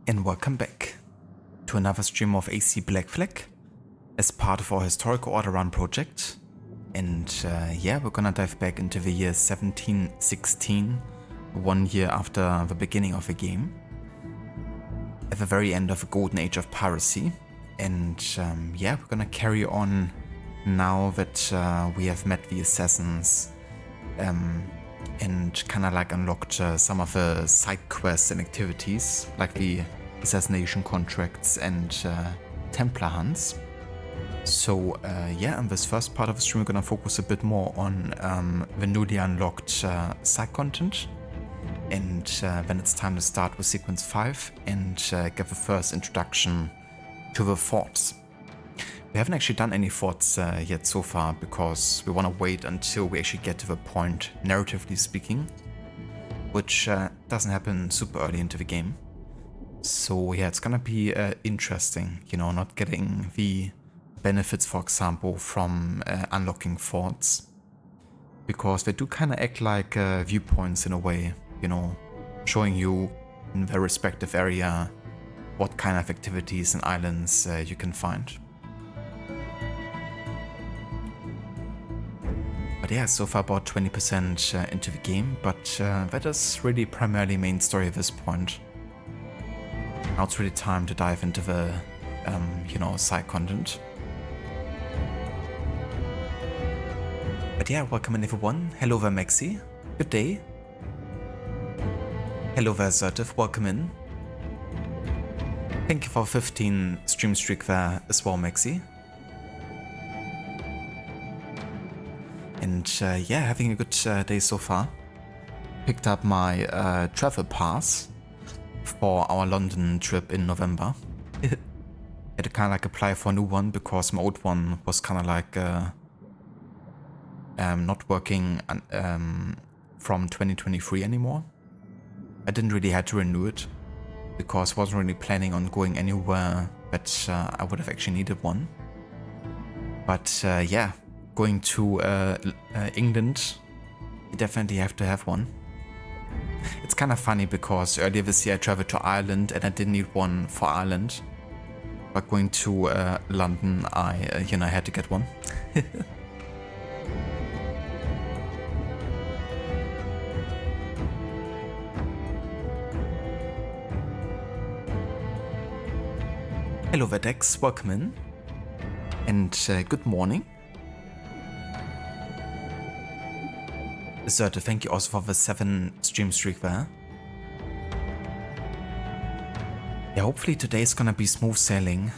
and welcome back to another stream of AC Black Flag as part of our Historical Order Run project. And yeah, we're gonna dive back into the year 1716, 1 year after the beginning of the game, at the very end of the golden age of piracy. And yeah, we're gonna carry on now that we have met the assassins and kind of like unlocked some of the side quests and activities, like the Assassination Contracts and Templar hunts. So yeah, in this first part of the stream we're gonna focus a bit more on the newly unlocked side content, and then it's time to start with sequence 5 and get the first introduction to the forts. We haven't actually done any forts yet so far, because we want to wait until we actually get to the point, narratively speaking, which doesn't happen super early into the game. So yeah, it's gonna be interesting, you know, not getting the benefits, for example, from unlocking forts, because they do kind of act like viewpoints in a way, you know, showing you in their respective area what kind of activities and islands you can find. But yeah, so far about 20% into the game, but that is really primarily main story at this point. Now it's really time to dive into the, you know, side content. But yeah, welcome in everyone. Hello there, Maxi. Good day. Hello there, Assertive. Welcome in. Thank you for 15 stream streak there as well, Maxi. And yeah, having a good day so far. Picked up my travel pass for our London trip in November. Had to kind of like apply for a new one, because my old one was kind of like not working from 2023 anymore. I didn't really have to renew it, because I wasn't really planning on going anywhere that I would have actually needed one. But yeah, going to England, you definitely have to have one. It's kind of funny, because earlier this year I traveled to Ireland and I didn't need one for Ireland. But going to London, I you know, I had to get one. Hello Vedex, welcome in. And good morning. Assertive, thank you also for the 7 stream streak there. Yeah, hopefully today is gonna be smooth sailing,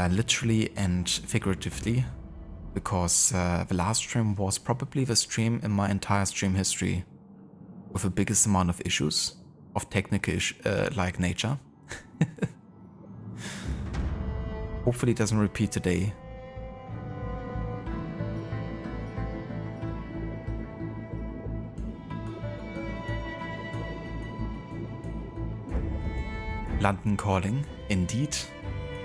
literally and figuratively, because the last stream was probably the stream in my entire stream history with the biggest amount of issues of technical like nature. Hopefully it doesn't repeat today. London calling, indeed.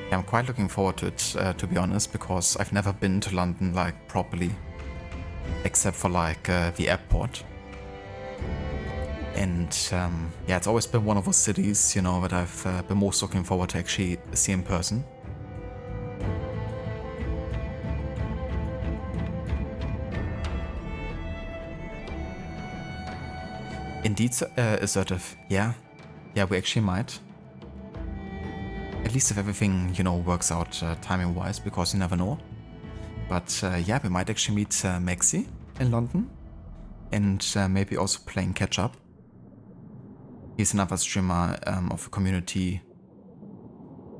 Yeah, I'm quite looking forward to it, to be honest, because I've never been to London like properly, except for like the airport. And yeah, it's always been one of those cities, you know, that I've been most looking forward to actually see in person. Indeed, Assertive. Yeah, we actually might. At least if everything, you know, works out timing-wise, because you never know. But yeah, we might actually meet Maxi in London, and maybe also playing catch-up. He's another streamer of a community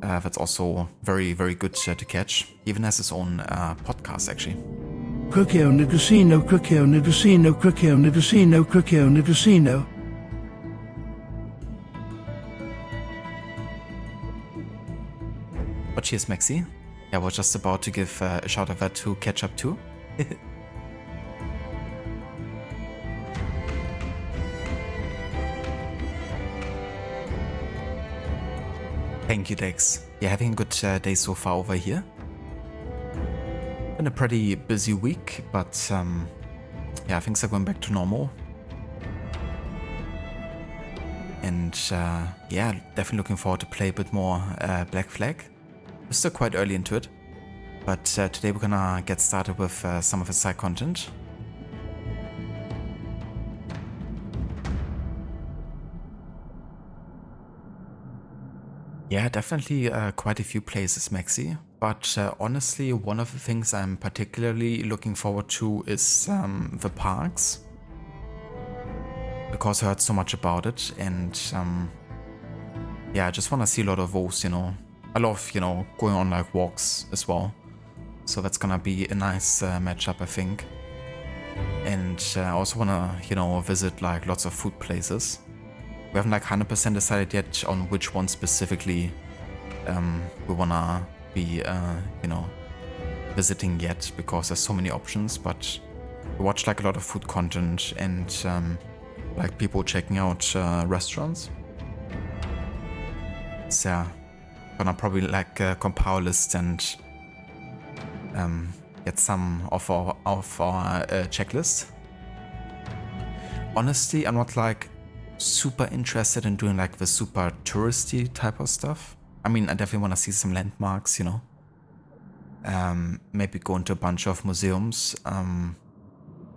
that's also very, very good to catch. He even has his own podcast, actually. Crocchio, Negrosino, Crocchio, Negrosino, Crocchio, Negrosino, Crocchio, Negrosino. But cheers, Maxi. Yeah, we're just about to give a shout out to catch up too. Thank you, Dex. Yeah, having a good day so far over here. Been a pretty busy week, but yeah, things are going back to normal. And yeah, definitely looking forward to play a bit more Black Flag. We're still quite early into it, but today we're gonna get started with some of the side content. Yeah, definitely quite a few places, Maxi. But honestly, one of the things I'm particularly looking forward to is the parks. Because I heard so much about it, and yeah, I just want to see a lot of those, you know. I love, you know, going on like walks as well. So that's gonna be a nice matchup, I think. And I also want to, you know, visit like lots of food places. We haven't like 100% decided yet on which one specifically we wanna be, you know, visiting yet, because there's so many options. But we watch like a lot of food content and like people checking out restaurants. So yeah, gonna probably like compile a list and get some of our checklist. Honestly, I'm not like super interested in doing like the super touristy type of stuff. I mean, I definitely want to see some landmarks, you know. Maybe go into a bunch of museums.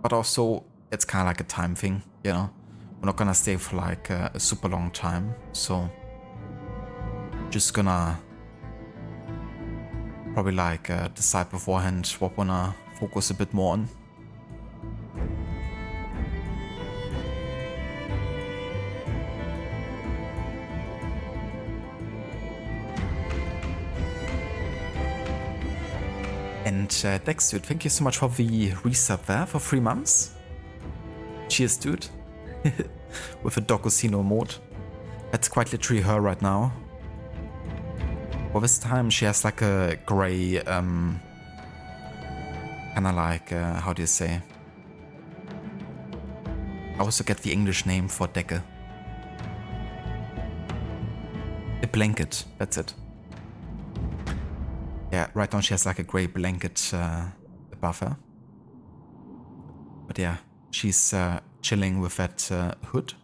But also, it's kind of like a time thing, you know. We're not gonna stay for like a super long time, so just gonna probably like decide beforehand what we wanna focus a bit more on. And Dex, dude, thank you so much for the resub there for 3 months. Cheers, dude. With a Docosino mode. That's quite literally her right now. Well, this time she has like a grey, kind of like, how do you say? I also get the English name for Decke. A blanket, that's it. Yeah, right now she has like a grey blanket above her. But yeah, she's chilling with that hood.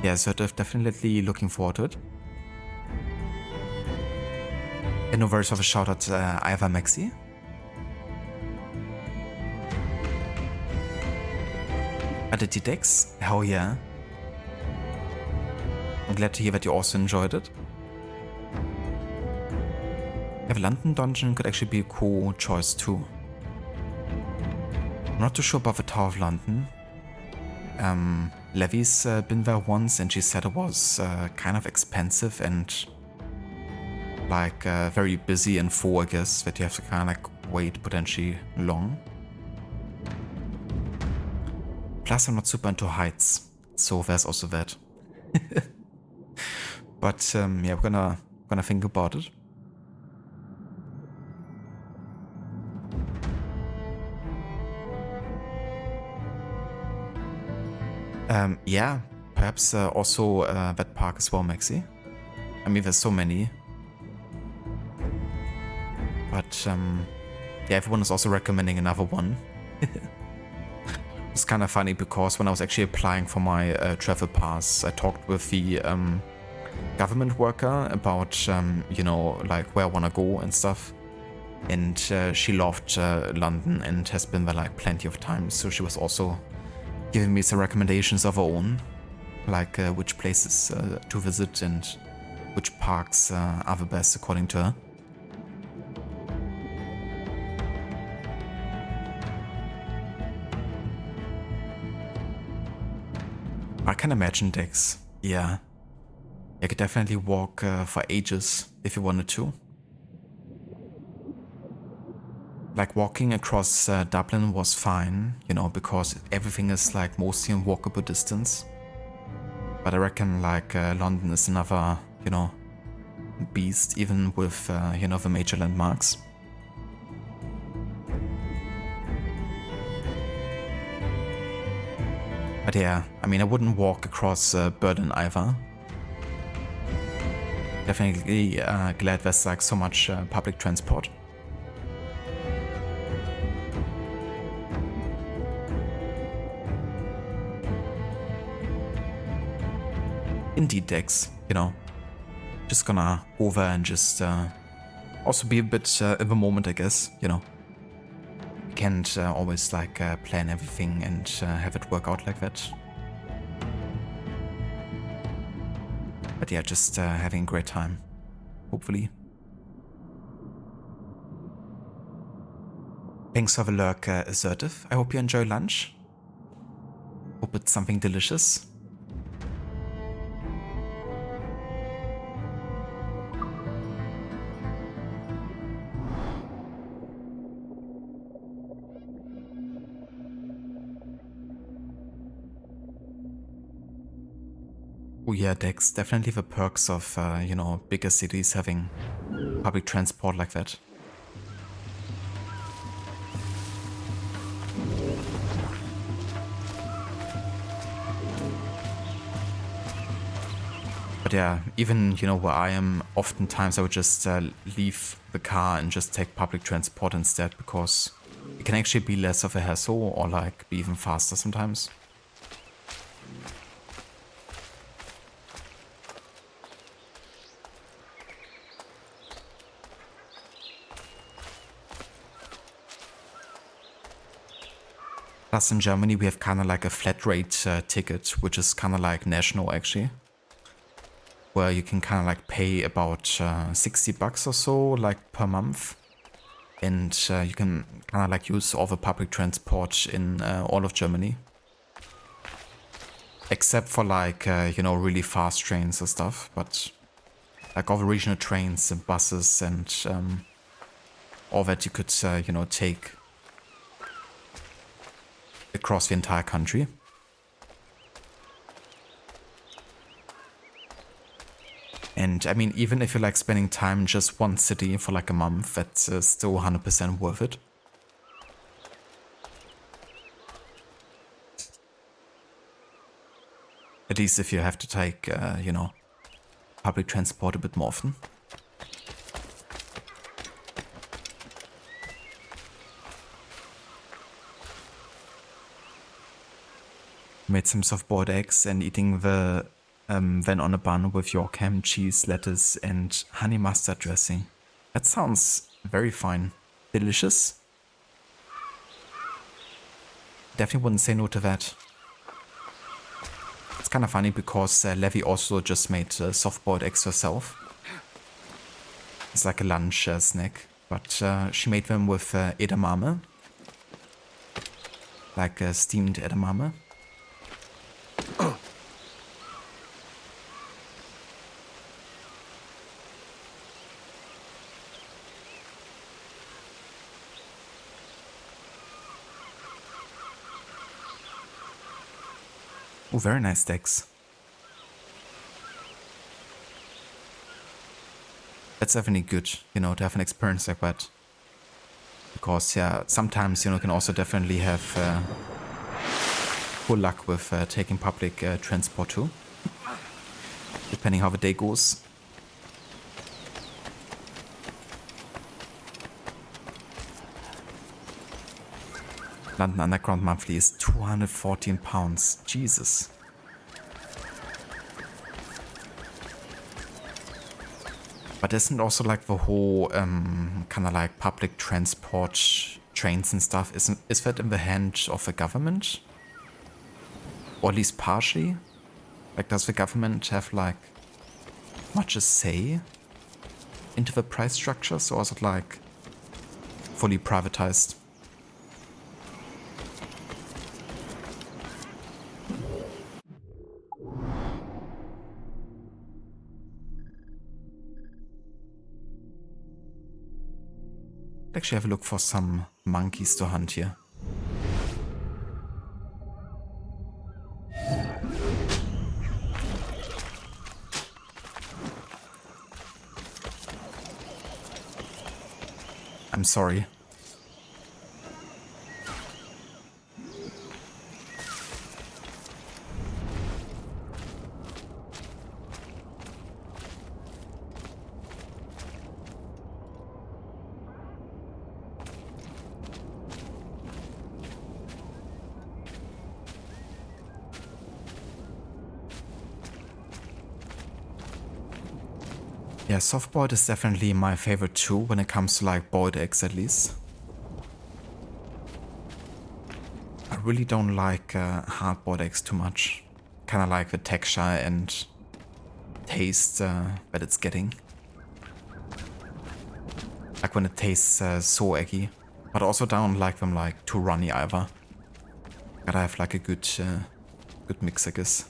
Yeah, so definitely looking forward to it. And no worries of a shout out Iva Maxi. Identity Dex? Hell yeah. I'm glad to hear that you also enjoyed it. Yeah, the London dungeon could actually be a cool choice too. I'm not too sure about the Tower of London. Levy's been there once and she said it was kind of expensive and like very busy and full, I guess, that you have to kind of like wait potentially long. Plus, I'm not super into heights, so there's also that. But yeah, we're gonna think about it. Yeah, perhaps also that park as well, Maxi. I mean, there's so many. But yeah, everyone is also recommending another one. It's kind of funny because when I was actually applying for my travel pass, I talked with the government worker about, you know, like where I want to go and stuff. And she loved London and has been there like plenty of times. So she was also giving me some recommendations of her own, like which places to visit and which parks are the best according to her. I can imagine, Dex. Yeah. I could definitely walk for ages if you wanted to. Like walking across Dublin was fine, you know, because everything is like mostly in walkable distance. But I reckon like London is another, you know, beast, even with, you know, the major landmarks. But yeah, I mean, I wouldn't walk across Berlin either. Definitely glad there's like so much public transport. Indeed, Dex, you know, just gonna go over and just also be a bit in the moment, I guess, you know. You can't always like plan everything and have it work out like that. But yeah, just having a great time, hopefully. Thanks for the lurk, Assertive. I hope you enjoy lunch. Hope it's something delicious. Oh yeah, Dex, definitely the perks of, you know, bigger cities having public transport like that. But yeah, even, you know, where I am, oftentimes I would just leave the car and just take public transport instead, because it can actually be less of a hassle or like be even faster sometimes. Plus in Germany we have kind of like a flat rate ticket, which is kind of like national actually, where you can kind of like pay about 60 bucks or so like per month, and you can kind of like use all the public transport in all of Germany, except for like you know, really fast trains and stuff. But like all the regional trains and buses and all that you could you know, take across the entire country. And I mean, even if you're like spending time in just one city for like a month, that's still 100% worth it. At least if you have to take, you know, public transport a bit more often. Made some soft-boiled eggs and eating the then on a bun with York ham, cheese, lettuce, and honey mustard dressing. That sounds very fine. Delicious. Definitely wouldn't say no to that. It's kind of funny because Levi also just made soft-boiled eggs herself. It's like a lunch snack, but she made them with edamame, like steamed edamame. Oh, very nice steaks. That's definitely good, you know, to have an experience like that. Because, yeah, sometimes, you know, you can also definitely have poor luck with taking public transport too. Depending how the day goes. London Underground monthly is £214. Jesus. But isn't also like the whole kind of like public transport, trains and stuff, is that in the hand of the government? Or at least partially? Like, does the government have like much a say into the price structures, or is it like fully privatized? Actually have a look for some monkeys to hunt here. I'm sorry. Yeah, soft-boiled is definitely my favorite too when it comes to like boiled eggs at least. I really don't like hard-boiled eggs too much. Kind of like the texture and taste that it's getting. Like when it tastes so eggy. But also don't like them like too runny either. Gotta have like a good mix, I guess.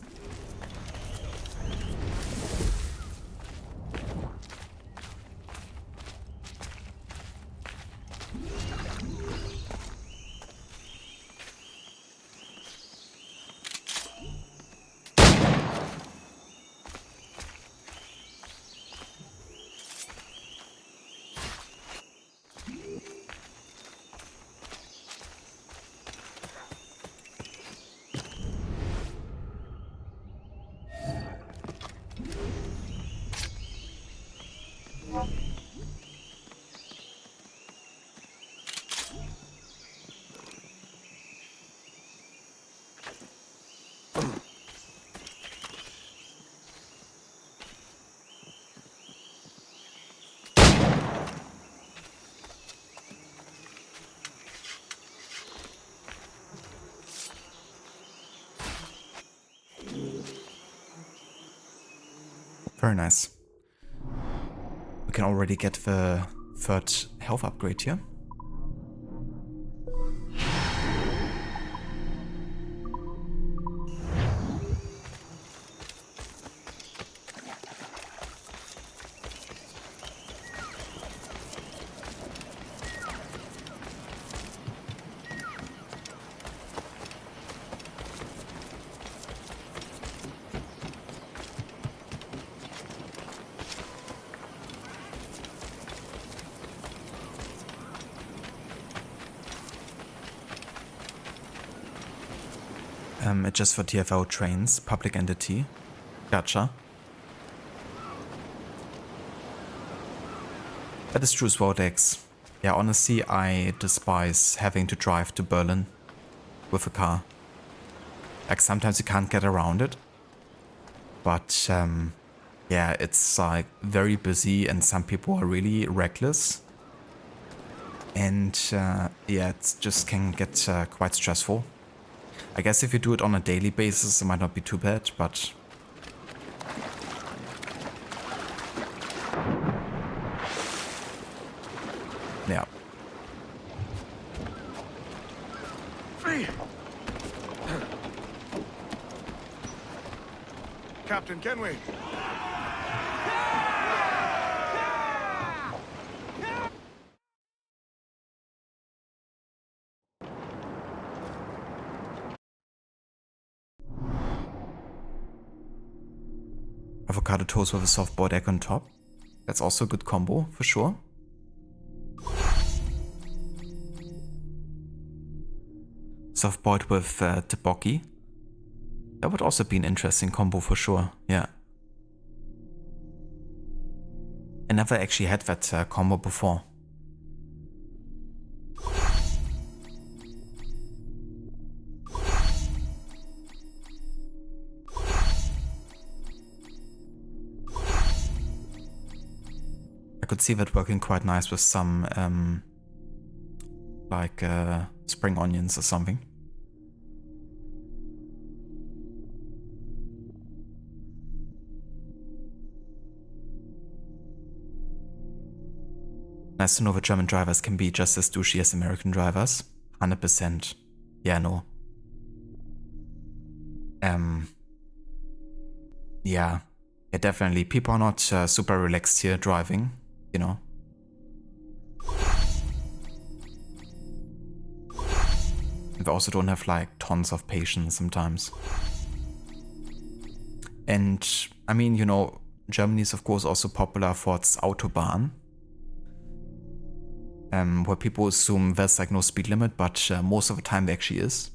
Very nice. We can already get the third health upgrade here. It's just for TFO trains, public entity. Gotcha. That is true, Swodex. Yeah, honestly, I despise having to drive to Berlin with a car. Like, sometimes you can't get around it. But, yeah, it's like very busy and some people are really reckless. And, yeah, it just can get quite stressful. I guess if you do it on a daily basis, it might not be too bad, but... yeah. Captain Kenway. Avocado toast with a soft boiled egg on top. That's also a good combo, for sure. Soft boiled with tteokbokki. That would also be an interesting combo for sure, yeah. I never actually had that combo before. I could see that working quite nice with some like spring onions or something. Nice to know that German drivers can be just as douchey as American drivers. 100%. Yeah, no. Yeah. Yeah, definitely. People are not super relaxed here driving, you know. They also don't have like tons of patience sometimes. And I mean, you know, Germany is of course also popular for its Autobahn. Where people assume there's like no speed limit, but most of the time there actually is.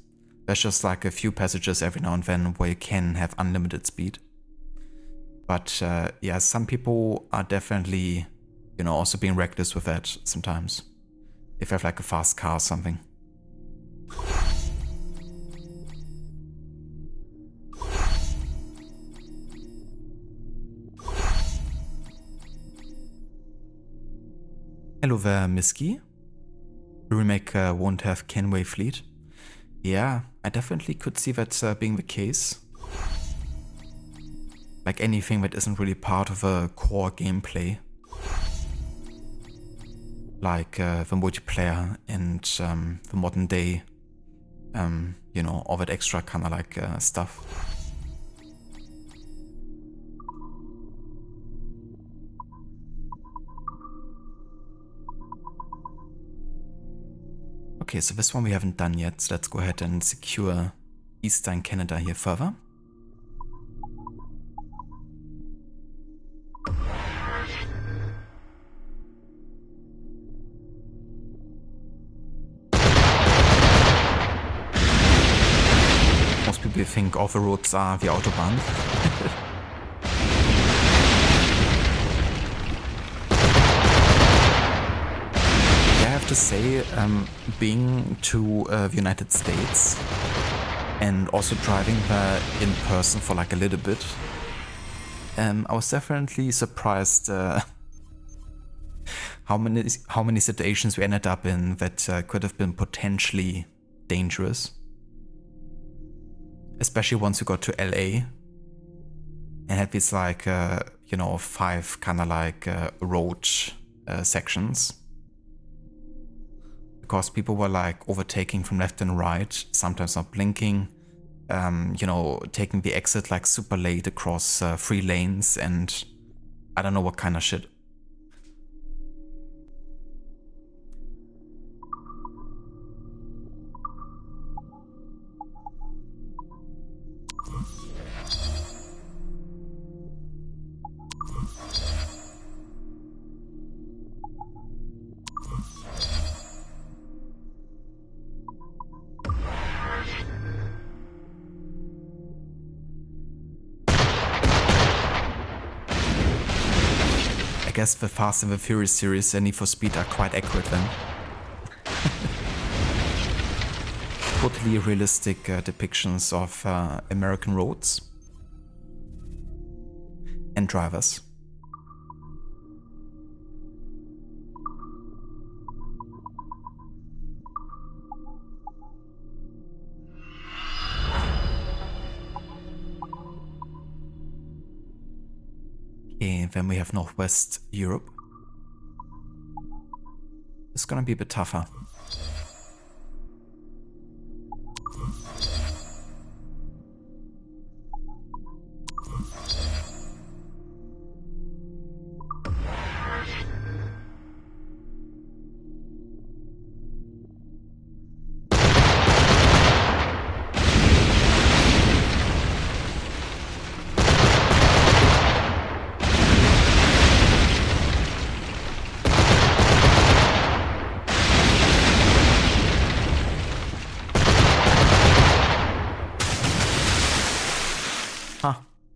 There's just like a few passages every now and then where you can have unlimited speed. But yeah, some people are definitely, you know, also being reckless with that sometimes. If you have like a fast car or something. Hello there, Miski. The remake won't have Kenway Fleet. Yeah, I definitely could see that being the case. Like anything that isn't really part of a core gameplay. Like the multiplayer and the modern day, you know, all that extra kind of like stuff. Okay, so this one we haven't done yet, so let's go ahead and secure Eastern Canada here further. Most people think all the roads are the Autobahn. I have to say, being to the United States and also driving there in person for like a little bit, I was definitely surprised how many situations we ended up in that could have been potentially dangerous. Especially once you got to LA and had these like, you know, 5 kind of like road sections. Because people were like overtaking from left and right, sometimes not blinking, you know, taking the exit like super late across 3 lanes and I don't know what kind of shit. I guess the Fast and the Furious series and Need for Speed are quite accurate then. Totally realistic depictions of American roads and drivers. Okay, then we have Northwest Europe. It's gonna be a bit tougher.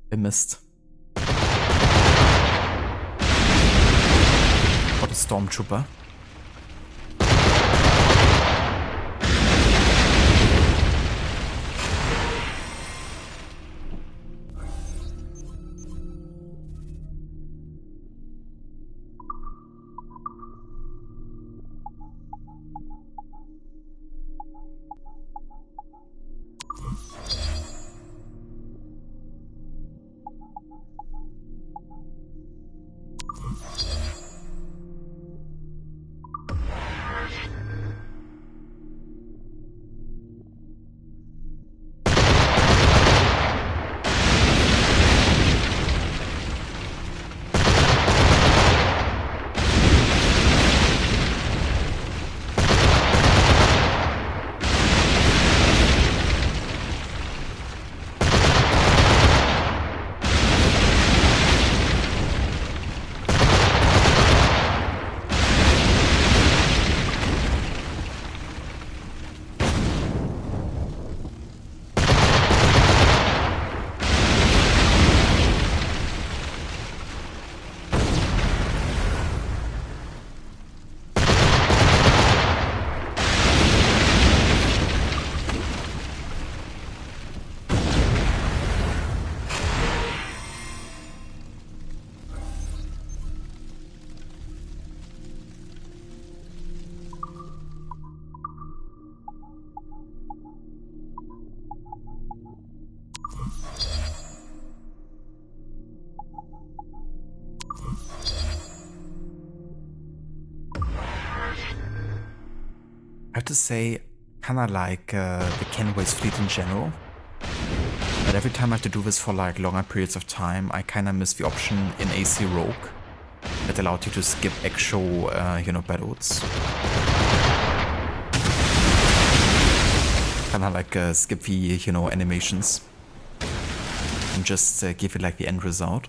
I missed. What a stormtrooper. have to say, kinda like the Kenway's fleet in general. But every time I have to do this for like longer periods of time, I kinda miss the option in AC Rogue that allowed you to skip actual, battles. Kinda like skip the, animations. And just give it like the end result.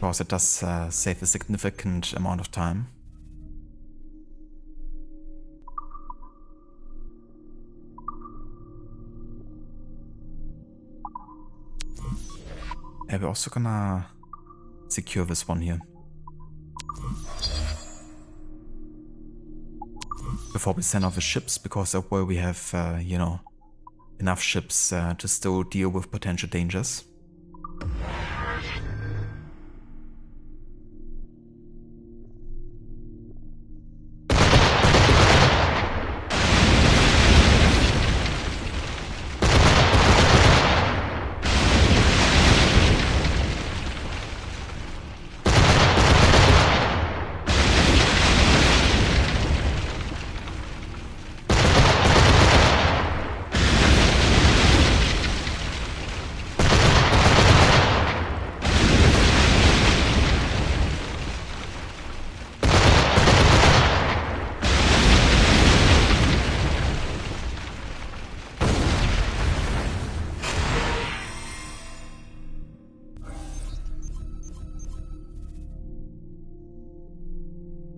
Because it does save a significant amount of time. Yeah, we're also gonna secure this one here. Before we send off the ships, because that way we have, enough ships to still deal with potential dangers.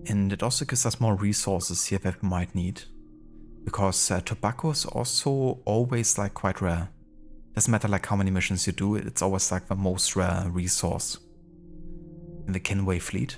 And it also gives us more resources here that we might need. Because tobacco is also always like quite rare. Doesn't matter like how many missions you do, it's always like the most rare resource in the Kenway fleet.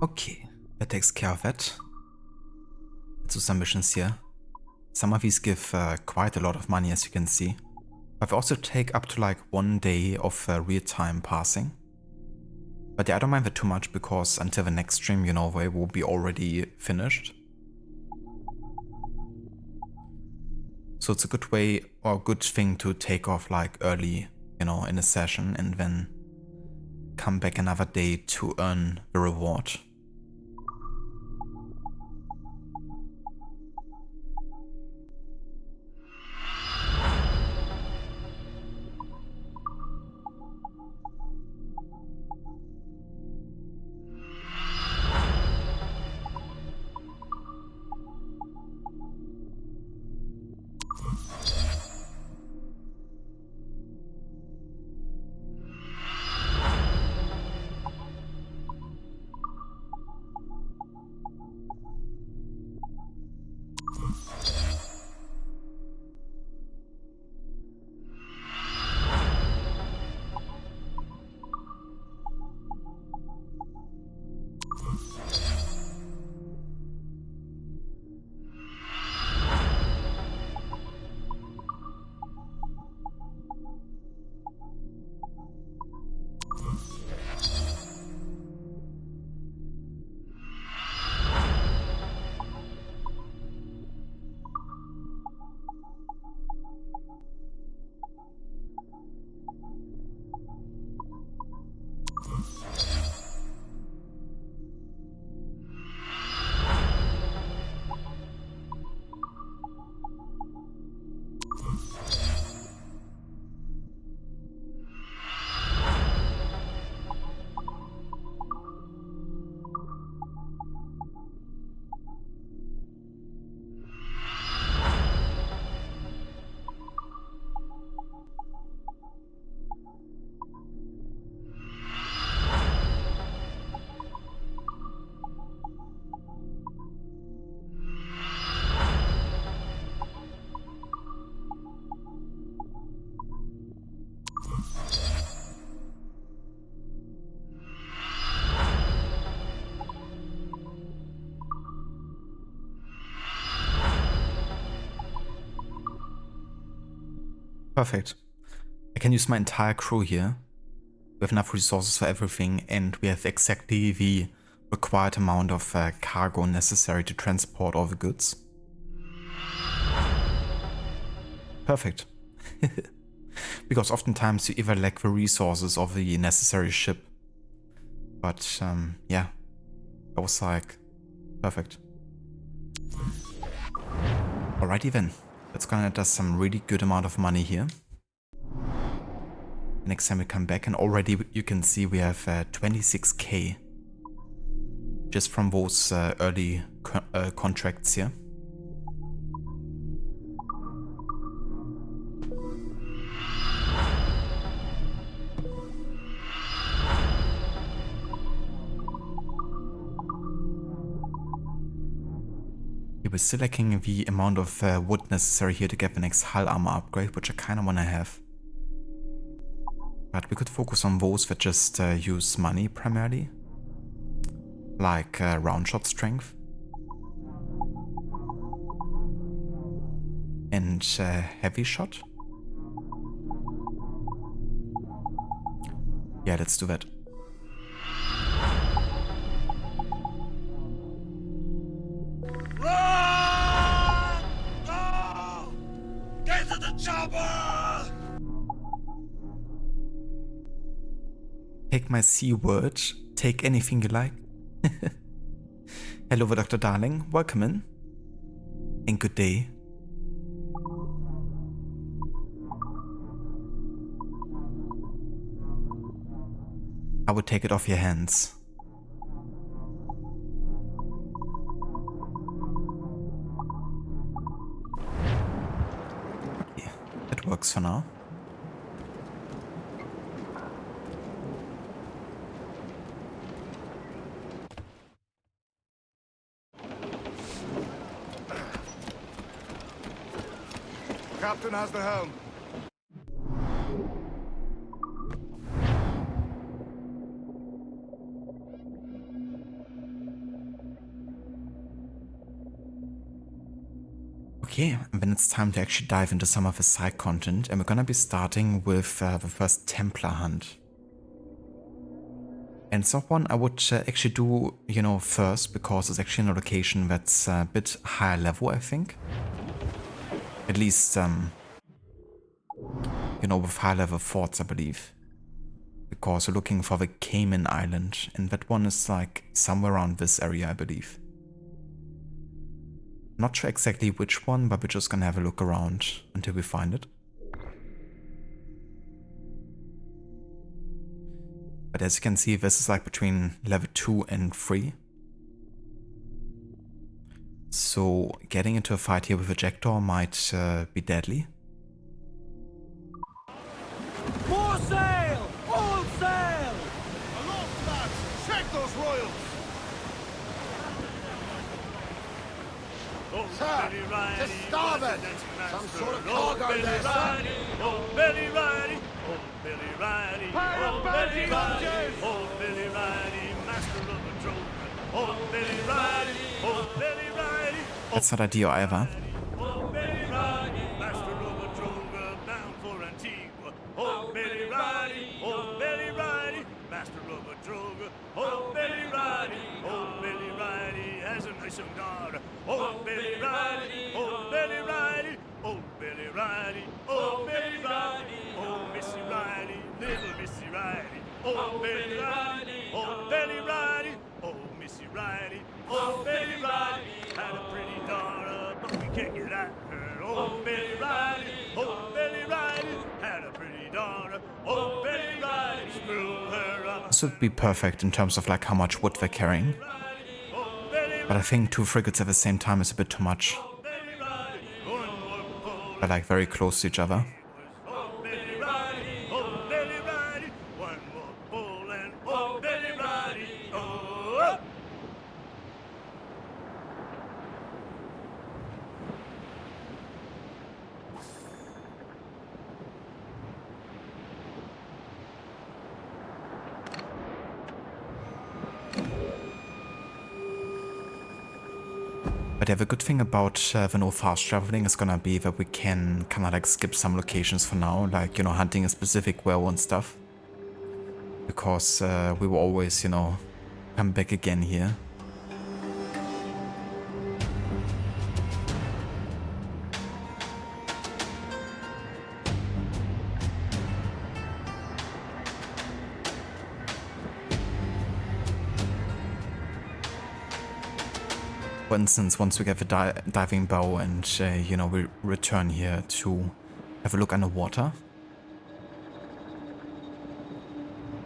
Okay, that takes care of that. Let's do some missions here. Some of these give quite a lot of money, as you can see. But they also take up to like 1 day of real time passing. But yeah, I don't mind that too much because until the next stream, they will be already finished. So it's a good way or a good thing to take off like early, in a session and then come back another day to earn the reward. Perfect. I can use my entire crew here. We have enough resources for everything, and we have exactly the required amount of cargo necessary to transport all the goods. Perfect. Because oftentimes you either lack the resources of the necessary ship. But yeah, I was like, perfect. Alrighty then, that's gonna get us some really good amount of money here. Next time we come back, and already you can see we have 26k just from those early contracts here. We're still lacking the amount of wood necessary here to get the next hull armor upgrade, which I kind of want to have. But we could focus on those that just use money primarily, like round shot strength and heavy shot. Yeah, let's do that. Run! Go! Get to the chopper! Take my C word. Take anything you like. Hello, Dr. Darling. Welcome in. And good day. I would take it off your hands. Okay, that works for now. Captain has the helm. Okay, and then it's time to actually dive into some of the side content, and we're gonna be starting with the first Templar hunt. And it's not one I would actually do, you know, first, because it's actually in a location that's a bit higher level, I think. At least, you know, with high level forts, I believe. Because we're looking for the Cayman Island, and that one is like somewhere around this area, I believe. Not sure exactly which one, but we're just gonna have a look around until we find it. But as you can see, this is like between level 2 and 3. So getting into a fight here with a Jackdaw might be deadly. More sail! All sail! Aloft, lads! Check those royals! Sir, to starboard! Some sort of cargo there, sir! Old Billy Riley, old Billy Riley, old Billy Riley, old Billy Riley, master of the throne. Old Billy Riley, old Billy Riley, That's not ideal either. old Billy Riley, master of the throne, bound for Antigua. Old Billy Riley, old Billy Riley, master of the throne. Old Billy Riley has a nice young daughter. Old Billy Riley, old Billy Riley, old Billy Riley, old Billy Riley, old Missy Riley, little Missy Riley, old Billy Riley, old Billy Riley, old Missy Riley, old Billy Riley had a pretty daughter, but we can't get at her. Old Billy Riley, old Billy Riley had a pretty daughter. Old Billy Riley screw her up. This would be perfect in terms of like how much wood they're carrying. But I think 2 frigates at the same time is a bit too much. They're like very close to each other. Old Billy Riley, old Billy Riley, one more bull and old Billy Riley, oh. But yeah, the good thing about the no fast traveling is gonna be that we can kind of like skip some locations for now, like, you know, hunting a specific whale and stuff. Because we will always, you know, come back again here. For instance, once we get the diving bow and, you know, we return here to have a look underwater,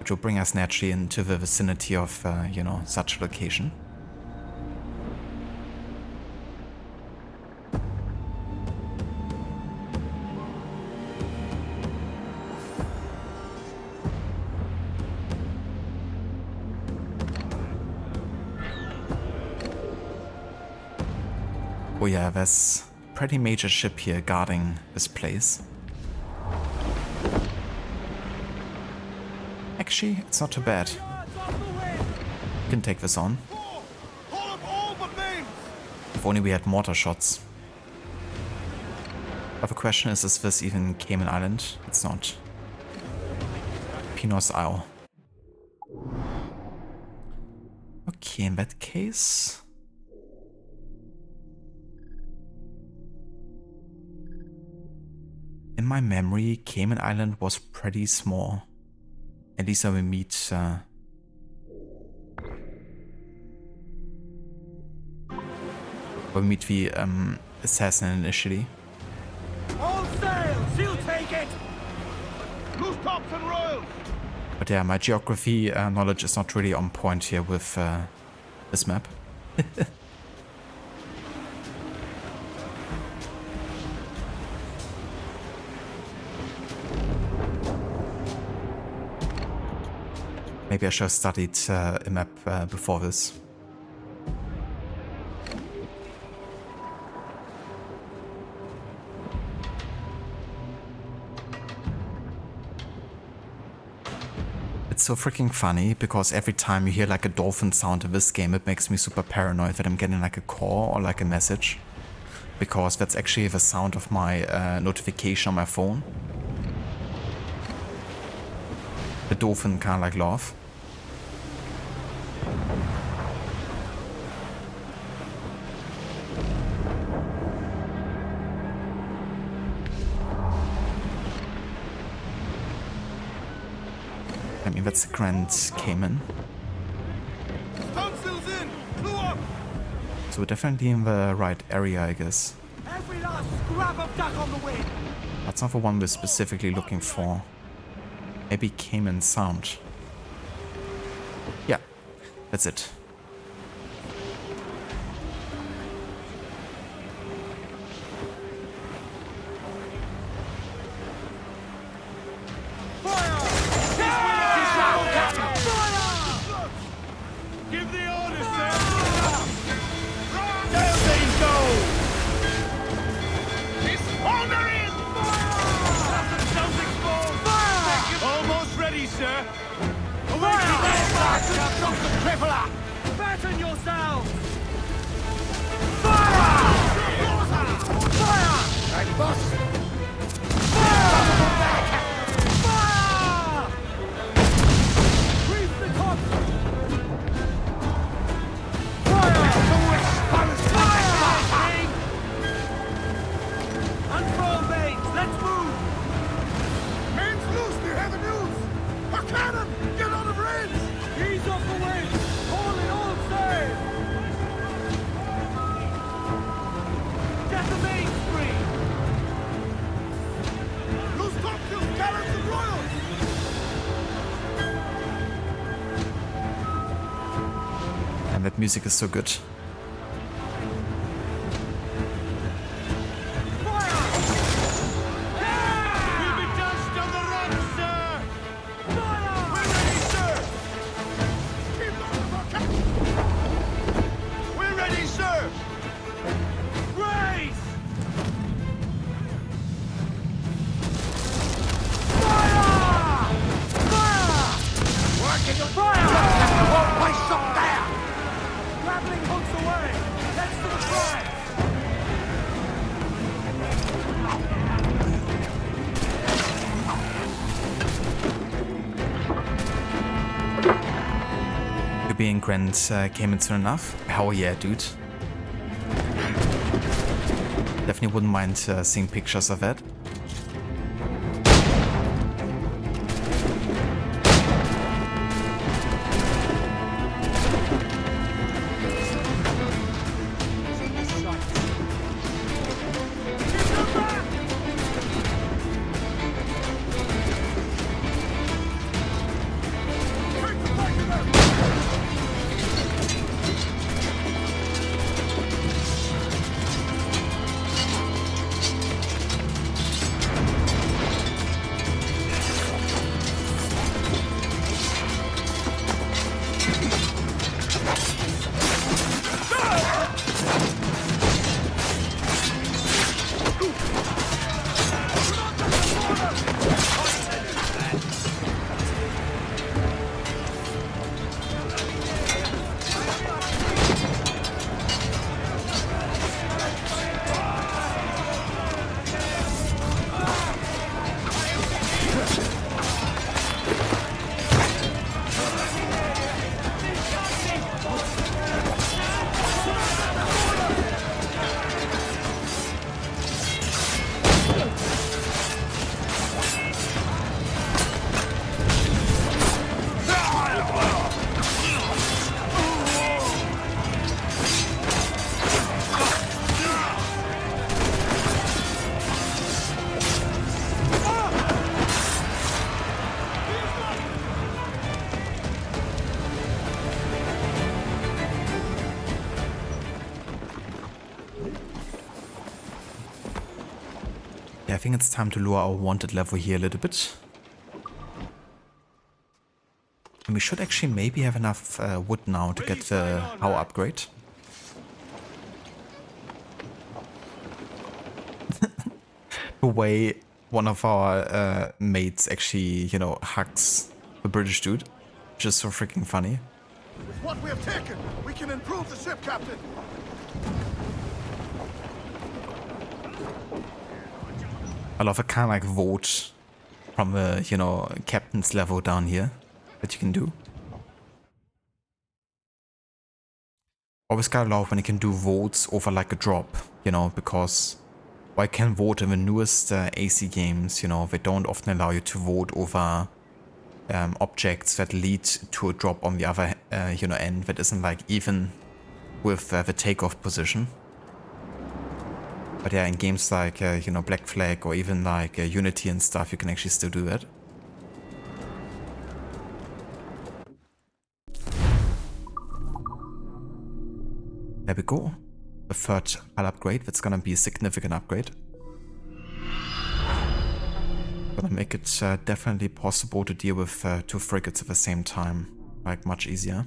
which will bring us naturally into the vicinity of, you know, such a location. Oh yeah, there's a pretty major ship here guarding this place. Actually, it's not too bad. We can take this on. If only we had mortar shots. But the question is this even Cayman Island? It's not. Pinos Isle. Okay, in that case... in my memory, Cayman Island was pretty small. At least when we meet... when we meet the assassin initially. All sails, you'll take it! Loose tops and royals! But yeah, my geography knowledge is not really on point here with this map. Maybe I should have studied a map before this. It's so freaking funny because every time you hear like a dolphin sound in this game, it makes me super paranoid that I'm getting like a call or like a message. Because that's actually the sound of my notification on my phone. The dolphin kind of like laugh. I mean, that's the Grand Cayman. So we're definitely in the right area, I guess. Every last scrap of duck on the wind! That's not the one we're specifically looking for. Maybe Cayman Sound. Yeah, that's it. Give the order, sir! Sailmain go! Order in! Themselves exposed! Fire! Almost ready, sir! Away from that shot the crippler! Batten yourselves! Fire! Fire! Right, boss! Fire! Fire! Reef the top! Unfurl mains, let's move! Mains loose, we have the news! A cannon! Get out of range! Ease off the wind! All in all sail! Get the mains free! Loose topsails, cannons and royals! And that music is so good. Grappling hooks be in Grand Cayman soon enough? Hell yeah, dude. Definitely wouldn't mind seeing pictures of that. I think it's time to lower our wanted level here a little bit. And we should actually maybe have enough wood now to get the power upgrade. The way one of our mates actually, you know, hugs the British dude. Just so freaking funny. With what we have taken, we can improve the ship, Captain. I love a kind of like vote from the, you know, captain's level down here that you can do. Always gotta love when you can do votes over like a drop, you know, because while you can vote in the newest AC games, you know, they don't often allow you to vote over objects that lead to a drop on the other, you know, end that isn't like even with the takeoff position. But yeah, in games like, you know, Black Flag or even like Unity and stuff, you can actually still do that. There we go. The third hull upgrade, that's gonna be a significant upgrade. Gonna make it definitely possible to deal with 2 frigates at the same time, like much easier.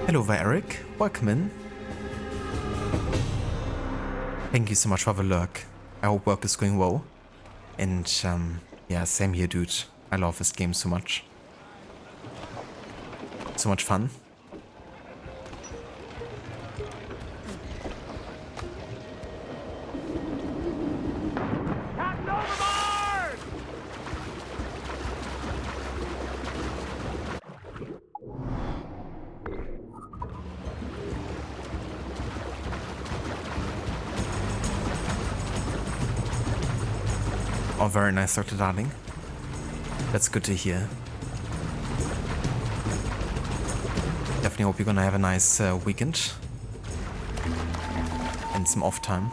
Hello there, Eric. Welcome in. Thank you so much for the lurk. I hope work is going well. And yeah, same here, dude. I love this game so much. So much fun. Captain overboard! Oh, very nice, Dr. Darling. That's good to hear. Definitely hope you're gonna have a nice weekend. And some off time.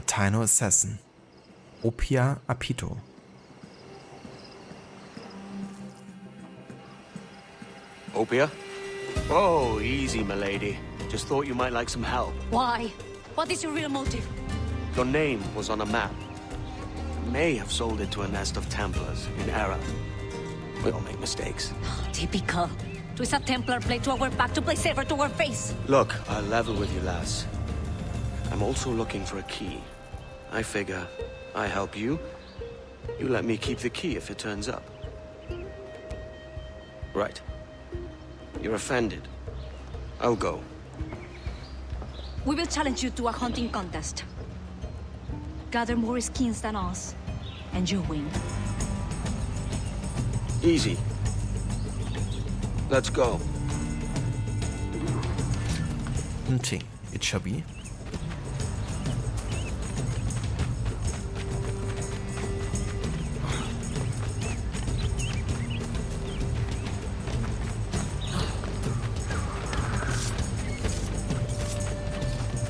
Taino assassin. Opia Apito. Opia? Oh, easy, milady. Just thought you might like some help. Why? What is your real motive? Your name was on a map. May have sold it to a nest of Templars in error. We all make mistakes. Typical. Twist a Templar play to our back to play safer to our face. Look, I'll level with you, lass. I'm also looking for a key. I figure I help you. You let me keep the key if it turns up. Right. You're offended. I'll go. We will challenge you to a hunting contest. Gather more skins than us, and you win. Easy. Let's go. Hunting, it shall be.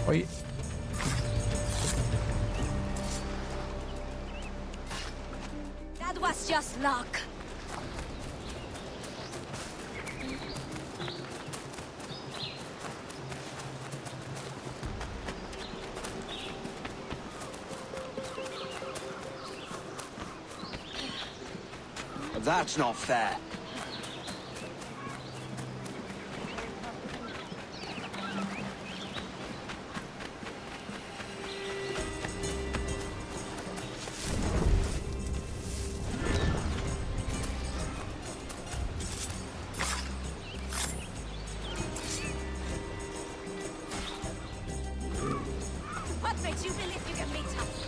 Oi. That was just luck. That's not fair. What makes you believe you can beat us?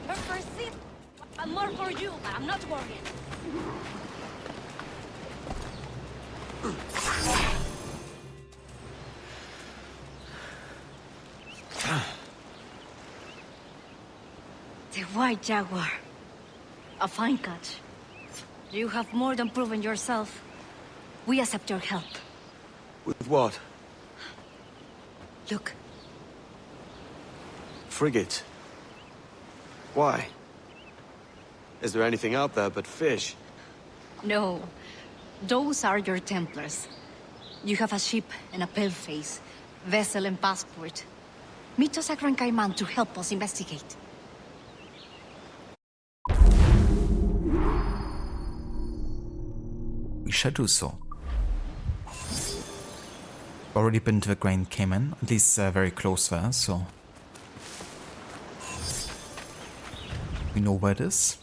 Your first sip. I'm more for you, but I'm not worried. The White Jaguar. A fine catch. You have more than proven yourself. We accept your help. With what? Look, Frigate. Why? Is there anything out there but fish? no. Those are your Templars. You have a ship and a paleface, vessel and passport. Meet us at Grand Cayman to help us investigate. We shall do so. Already been to the Grand Cayman, at least very close there, so we know where it is.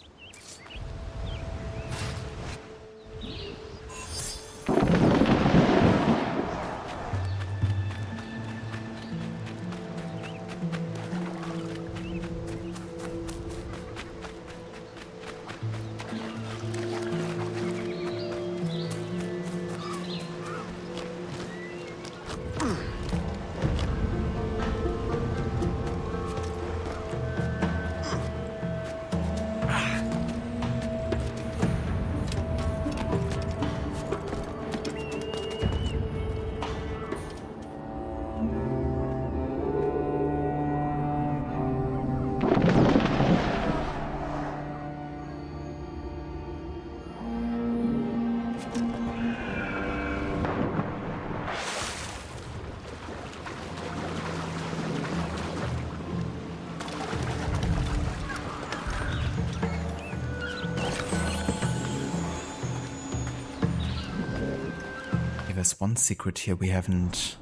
There's one secret here we haven't...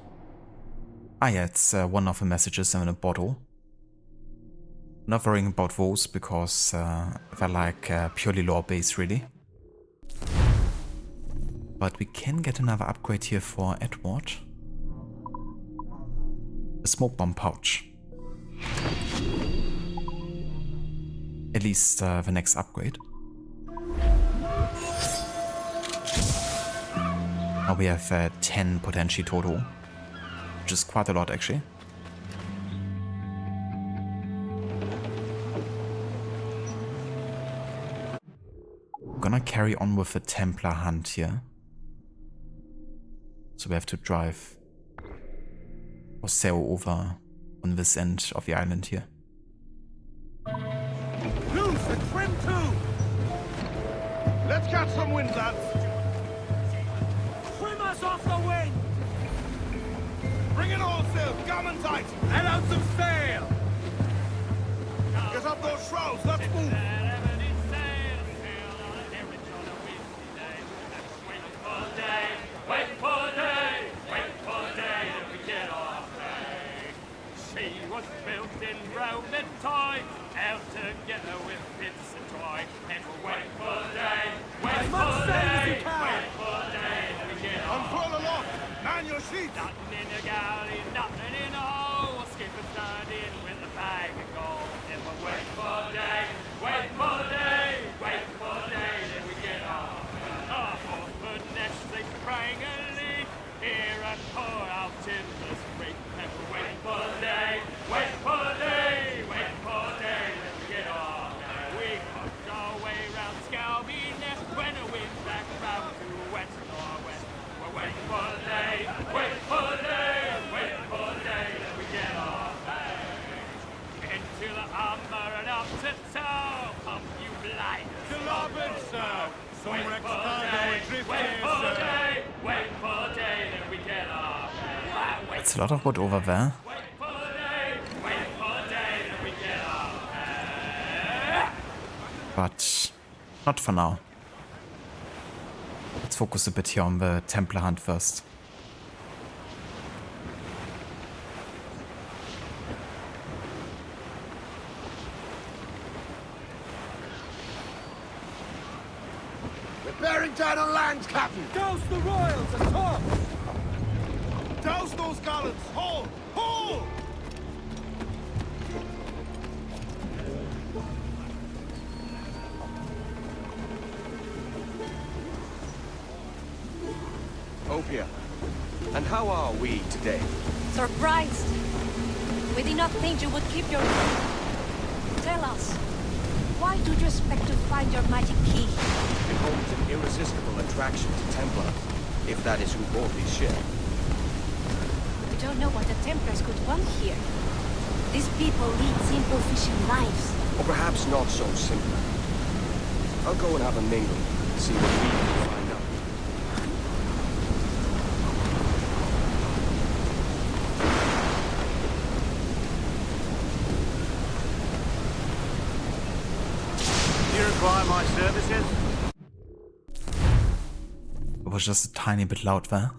Ah yeah, it's one of the messages in a bottle. Not worrying about those because they're like purely lore-based really. But we can get another upgrade here for Edward. A smoke bomb pouch. At least the next upgrade. Now we have 10 potentially total, which is quite a lot actually. can't carry on with the Templar hunt here. So we have to drive or sail over on this end of the island here. Loose and trim too! Let's catch some wind, lads! Trim us off the wind! Bring in all sail, gammon tight! Let out some sail! Get up those shrouds, let's move! Wait for day, that we get our pay. She was built in Roman time, out together with bits and toy. And we'll wait for day, wait for day that we get our Unfurl aloft! Man your sheets! nothing in the galley, nothing in the hole. Skipper stand in with a bag of gold. And we'll wait for day, wait for day that we get our pay. But next they praying a leak here and pour out timbers creek. And we'll wait for day, wait for day that we get our pay. We could go way round Scalby Neck when the wind back round to west northwest. We'll wait for day, wait for day that we get our pay. Into the armor and up to toe, pump you blind. To larboard, sir! Some wrecked cargo adrift Wait here, for sir! day that we get our pay. It's a lot of wood over there. Wait for day that we get our pay. But not for now. Let's focus a bit here on the Templar hunt first. We're bearing down on land, Captain! Douse the royals and tops! Douse those gallants! Haul! Haul! Opia, and how are we today? Surprised. We did not think you would keep your... Tell us, why do you expect to find your magic key? It holds an irresistible attraction to Templar, if that is who bought this ship. We don't know what the Templars could want here. These people lead simple fishing lives. Or perhaps not so simple. I'll go and have a mingle, see what we can find out. Do you require my services? It was just a tiny bit loud there.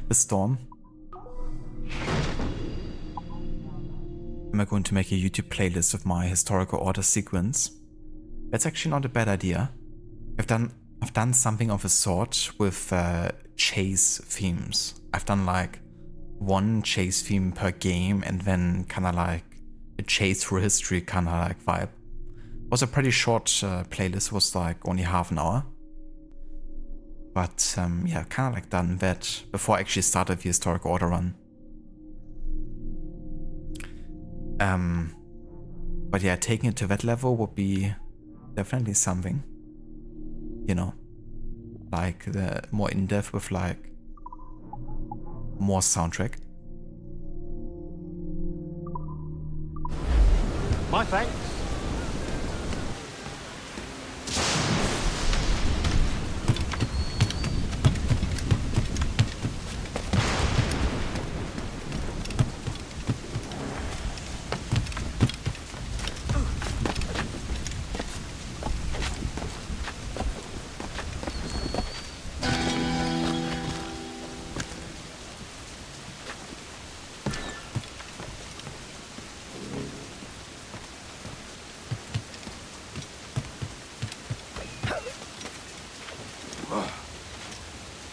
The storm. Am I going to make a YouTube playlist of my historical order sequence? That's actually not a bad idea. I've done something of a sort with chase themes. I've done like one chase theme per game and then kind of like a chase through history kind of like vibe. It was a pretty short playlist, it was like only half an hour. But yeah, kind of like done that before I actually started the historic order run. But yeah, taking it to that level would be definitely something. You know, like the more in-depth with like more soundtrack. My thanks.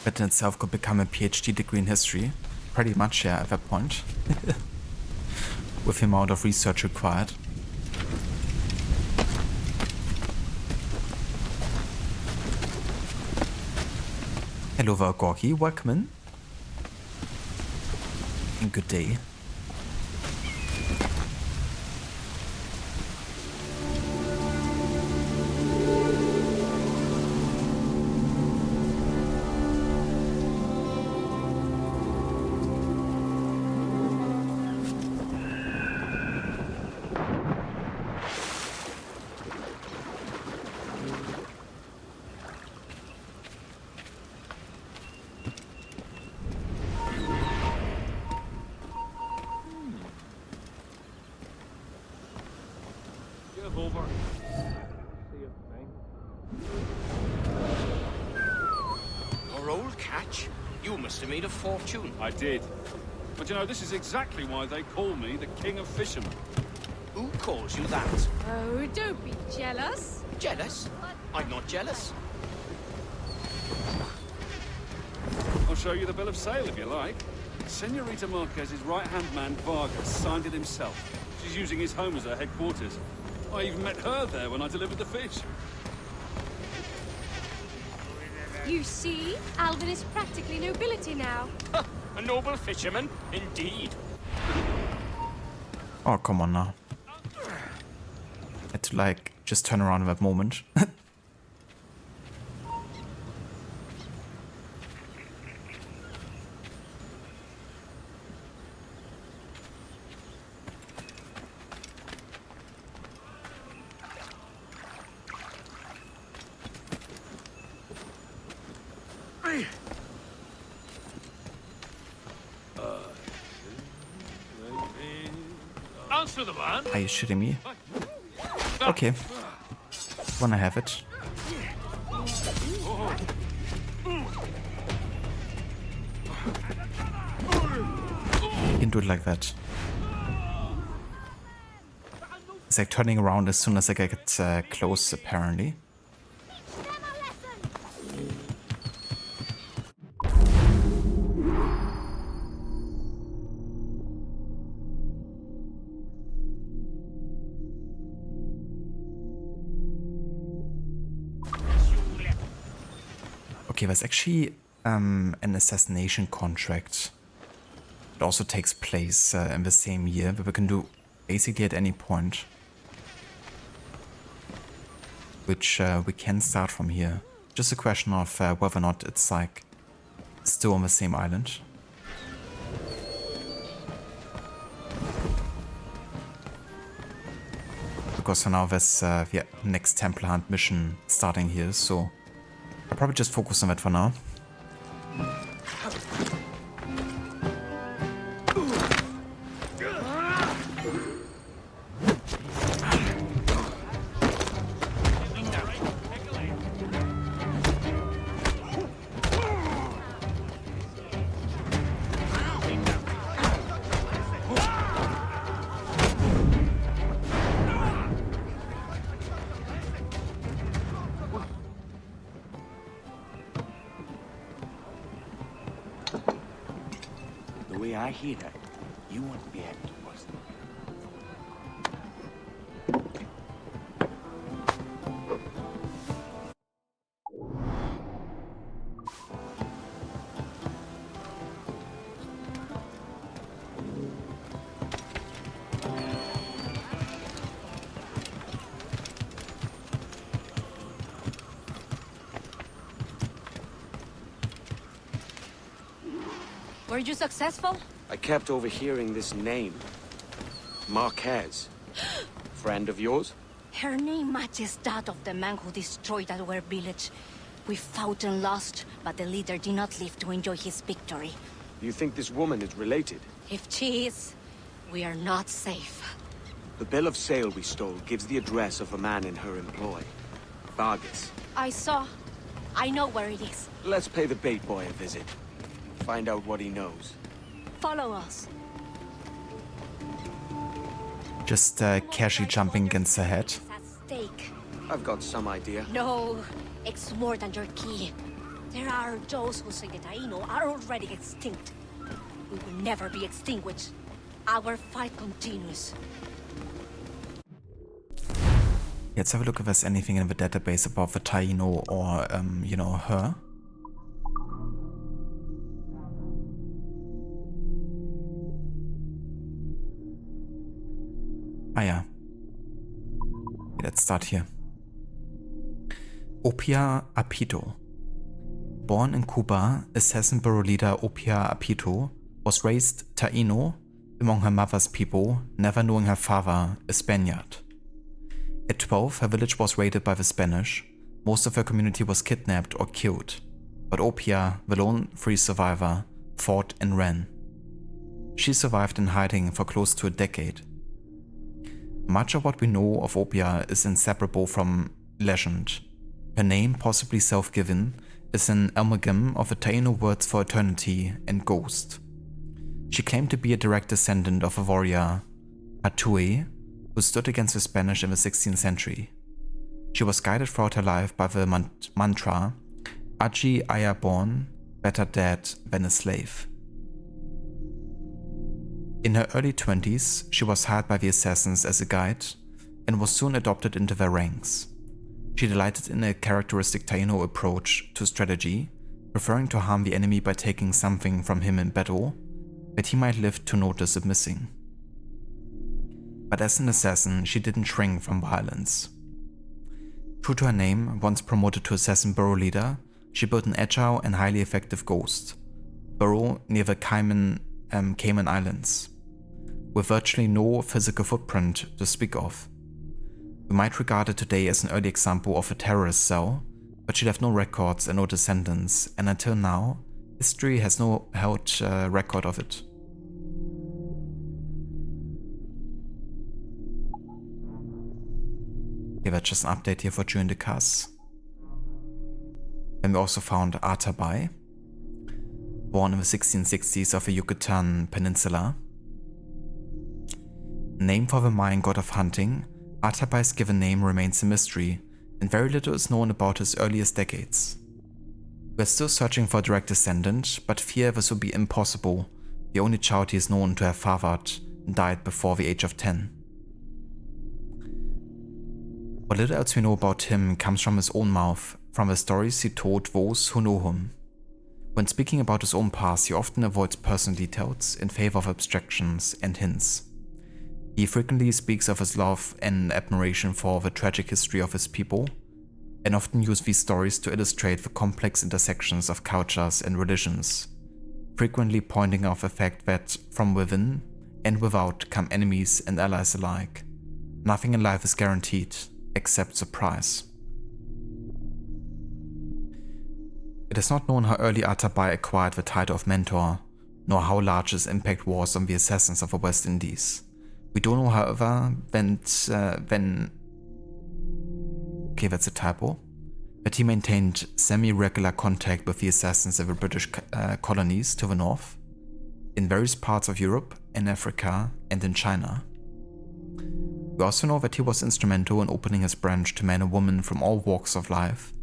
That in itself could become a PhD degree in history. Pretty much, yeah, at that point. With the amount of research required. Hello there, Gorky. Welcome in. And good day. catch? You must have made a fortune. I did. But you know, this is exactly why they call me the King of Fishermen. Who calls you that? Oh, don't be jealous. Jealous? I'm not jealous. I'll show you the bill of sale if you like. Senorita Márquez's right-hand man, Vargas, signed it himself. She's using his home as her headquarters. I even met her there when I delivered the fish. You see, Alvin is practically nobility now. A noble fisherman, indeed. Oh, come on now. Had to, like, just turn around in that moment. Answer the man. Are you shitting me? Okay. Wanna have it. You can do it like that. It's like turning around as soon as I get close, apparently. Okay, there's actually an assassination contract. It also takes place in the same year, but we can do basically at any point. Which we can start from here. Just a question of whether or not it's like still on the same island. Because for now there's the next Templar Hunt mission starting here, so I'll probably just focus on that for now. The way I hear it, you want to be heading towards them. Were you successful? I kept overhearing this name. Márquez. Friend of yours? Her name matches that of the man who destroyed our village. We fought and lost, but the leader did not live to enjoy his victory. You think this woman is related? If she is, we are not safe. The bill of sale we stole gives the address of a man in her employ. Vargas. I saw. I know where it is. Let's pay the bait boy a visit. Find out what he knows. Follow us. Just casually jumping against her head. It's at stake. I've got some idea. No, it's more than your key. There are those who say the Taino are already extinct. We will never be extinguished. Our fight continues. Let's have a look if there's anything in the database about the Taino or, you know, her. Ah ja. Let's start here. Opia Apito. Born in Cuba, Assassin Bureau leader Opia Apito was raised Taino among her mother's people, never knowing her father, a Spaniard. At 12, her village was raided by the Spanish. Most of her community was kidnapped or killed, but Opia, the lone free survivor, fought and ran. She survived in hiding for close to a decade. Much of what we know of Opia is inseparable from legend. Her name, possibly self-given, is an amalgam of the Taino words for eternity and ghost. She claimed to be a direct descendant of a warrior, Hatue, who stood against the Spanish in the 16th century. She was guided throughout her life by the mantra, Aji Aya born, better dead than a slave. In her early 20s, she was hired by the assassins as a guide and was soon adopted into their ranks. She delighted in a characteristic Taino approach to strategy, preferring to harm the enemy by taking something from him in battle that he might live to notice it missing. But as an assassin, she didn't shrink from violence. True to her name, once promoted to assassin bureau leader, she built an agile and highly effective ghost burrow near the Cayman Islands, with virtually no physical footprint to speak of. We might regard it today as an early example of a terrorist cell, but she left no records and no descendants, and until now, history has no held record of it. Okay, that's just an update here for during the cast. Then we also found Atabai, born in the 1660s of the Yucatan Peninsula. Named for the Mayan god of hunting, Atabai's given name remains a mystery, and very little is known about his earliest decades. We are still searching for a direct descendant, but fear this would be impossible. The only child he is known to have fathered died before the age of 10. What little else we know about him comes from his own mouth, from the stories he told those who know him. When speaking about his own past, he often avoids personal details in favor of abstractions and hints. He frequently speaks of his love and admiration for the tragic history of his people, and often uses these stories to illustrate the complex intersections of cultures and religions, frequently pointing out the fact that from within and without come enemies and allies alike. Nothing in life is guaranteed, except surprise. It is not known how early Atabai acquired the title of mentor, nor how large his impact was on the assassins of the West Indies. We don't know, however, okay, that's a typo, that he maintained semi-regular contact with the assassins of the British colonies to the north, in various parts of Europe, in Africa, and in China. We also know that he was instrumental in opening his branch to men and women from all walks of life,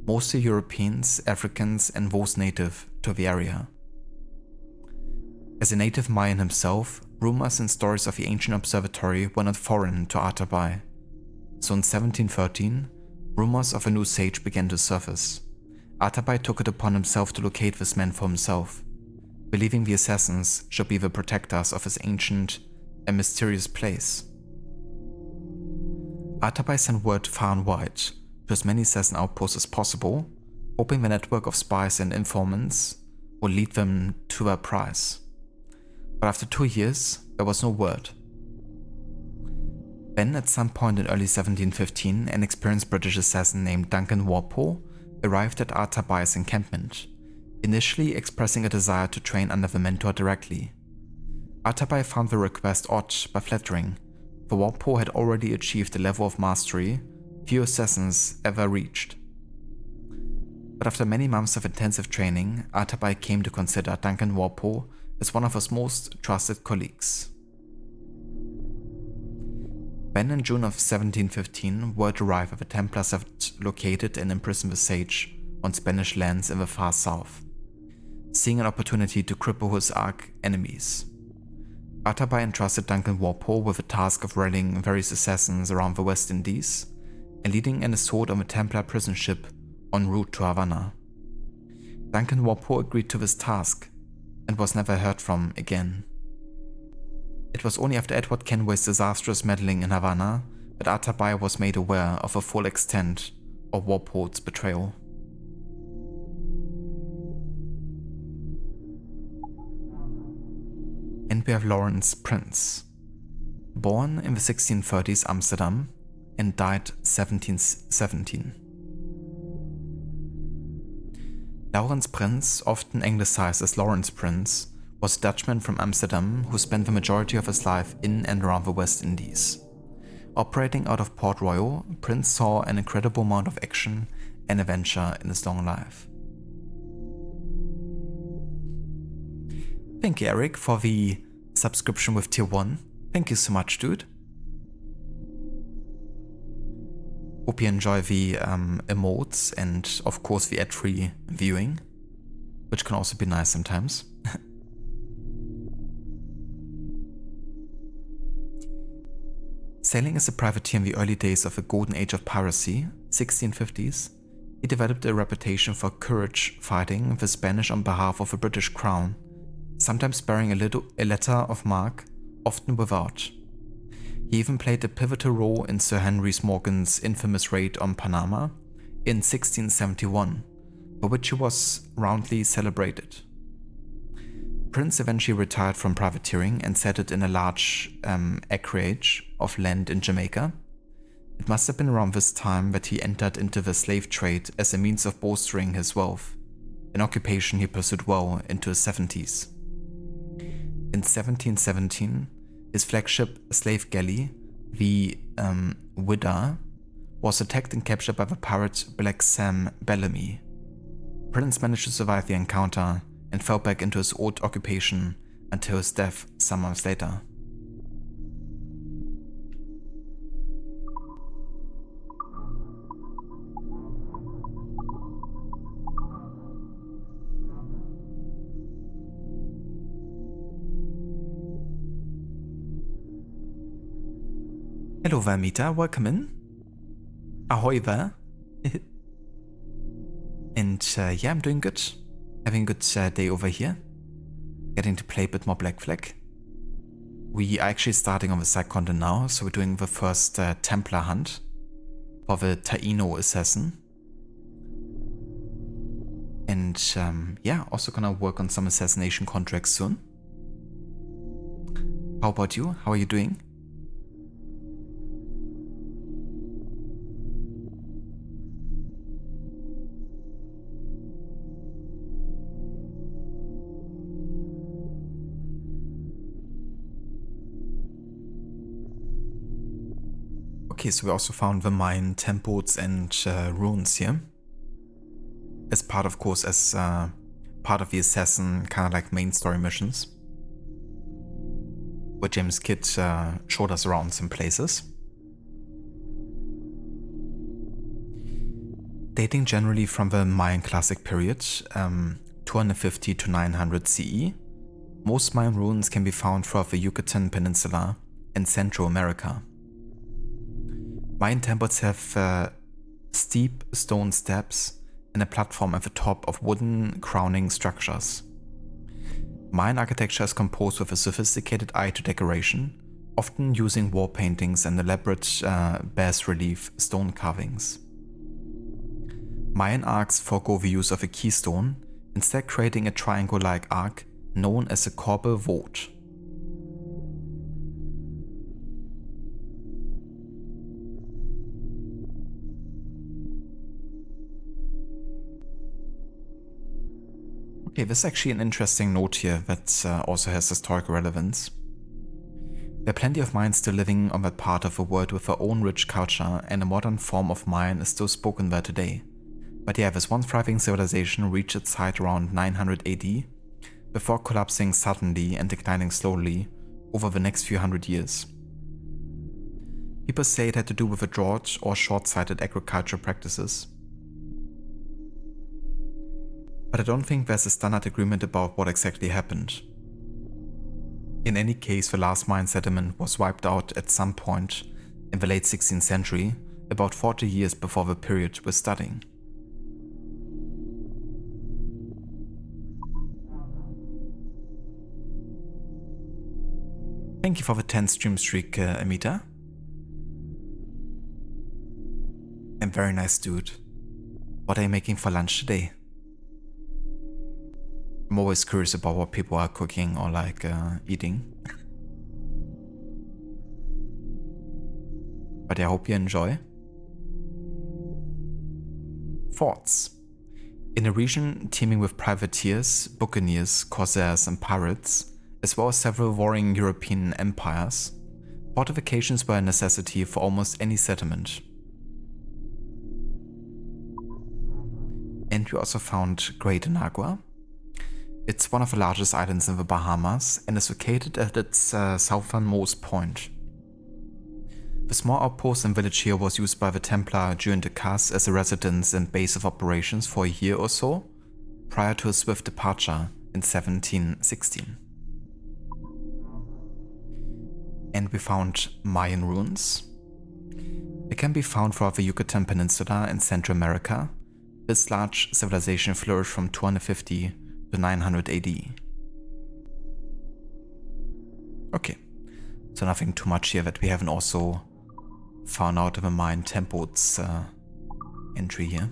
mostly Europeans, Africans, and those native to the area. As a native Mayan himself, rumors and stories of the ancient observatory were not foreign to Atabai. So in 1713, rumors of a new sage began to surface. Atabai took it upon himself to locate this man for himself, believing the assassins should be the protectors of his ancient and mysterious place. Atabai sent word far and wide to as many assassin outposts as possible, hoping the network of spies and informants would lead them to their prize. But after 2 years, there was no word. Then, at some point in early 1715, an experienced British assassin named Duncan Warpo arrived at Atabai's encampment, initially expressing a desire to train under the mentor directly. Atabai found the request odd but flattering, for Warpo had already achieved a level of mastery few assassins ever reached. But after many months of intensive training, Atabai came to consider Duncan Warpo as one of his most trusted colleagues. Then in June of 1715, word arrived that the Templars had located and imprisoned the sage on Spanish lands in the far south, seeing an opportunity to cripple his arch enemies. Atabai entrusted Duncan Warpo with the task of rallying various assassins around the West Indies and leading an assault on the Templar prison ship en route to Havana. Duncan Warpo agreed to this task and was never heard from again. It was only after Edward Kenway's disastrous meddling in Havana that Atabai was made aware of the full extent of Warpo's betrayal. And we have Lawrence Prince, born in the 1630s Amsterdam and died 1717. Lawrence Prince, often anglicized as Lawrence Prince, was a Dutchman from Amsterdam who spent the majority of his life in and around the West Indies. Operating out of Port Royal, Prince saw an incredible amount of action and adventure in his long life. Thank you, Eric, for the subscription with tier 1. Thank you so much, dude. Hope you enjoy the emotes and, of course, the ad-free viewing, which can also be nice sometimes. Sailing as a privateer in the early days of the golden age of piracy, 1650s, he developed a reputation for courage fighting the Spanish on behalf of the British crown, sometimes bearing a letter of marque, often without. He even played a pivotal role in Sir Henry Morgan's infamous raid on Panama in 1671, for which he was roundly celebrated. Prince eventually retired from privateering and settled in a large acreage of land in Jamaica. It must have been around this time that he entered into the slave trade as a means of bolstering his wealth, an occupation he pursued well into his 70s. In 1717, his flagship slave galley, the Widder, was attacked and captured by the pirate Black Sam Bellamy. Prince managed to survive the encounter and fell back into his old occupation until his death some months later. Hello there, Mita, welcome in. Ahoy there. And yeah, I'm doing good. Having a good day over here. Getting to play a bit more Black Flag. We are actually starting on the side content now, so we're doing the first Templar hunt for the Taino assassin. And yeah, also gonna work on some assassination contracts soon. How about you? How are you doing? Okay, so we also found the Mayan temples and ruins here. As part, of course, as part of the assassin kind of like main story missions. Where James Kidd showed us around some places. Dating generally from the Mayan classic period, 250 to 900 CE, most Mayan ruins can be found throughout the Yucatan Peninsula and Central America. Mayan temples have steep stone steps and a platform at the top of wooden crowning structures. Mayan architecture is composed with a sophisticated eye to decoration, often using wall paintings and elaborate bas-relief stone carvings. Mayan arcs forego the use of a keystone, instead creating a triangle-like arc known as a corbel vault. Okay, this is actually an interesting note here that also has historical relevance. There are plenty of Mayans still living on that part of the world with their own rich culture, and a modern form of Mayan is still spoken there today. But yeah, this once thriving civilization reached its height around 900 AD, before collapsing suddenly and declining slowly over the next few hundred years. People say it had to do with a drought or short-sighted agricultural practices. But I don't think there's a standard agreement about what exactly happened. In any case, the last Mayan settlement was wiped out at some point in the late 16th century, about 40 years before the period we're studying. Thank you for the 10 stream streak, Amita. And very nice, dude. What are you making for lunch today? I'm always curious about what people are cooking or like eating. But I hope you enjoy. Forts. In a region teeming with privateers, buccaneers, corsairs and pirates, as well as several warring European empires, fortifications were a necessity for almost any settlement. And we also found Great Inagua. It's one of the largest islands in the Bahamas and is located at its southernmost point. The small outpost and village here was used by the Templar during the Cas as a residence and base of operations for a year or so, prior to a swift departure in 1716. And we found Mayan ruins. They can be found throughout the Yucatan Peninsula in Central America. This large civilization flourished from 250 to 900 AD. Okay, so nothing too much here that we haven't also found out of the Mayan temples entry here.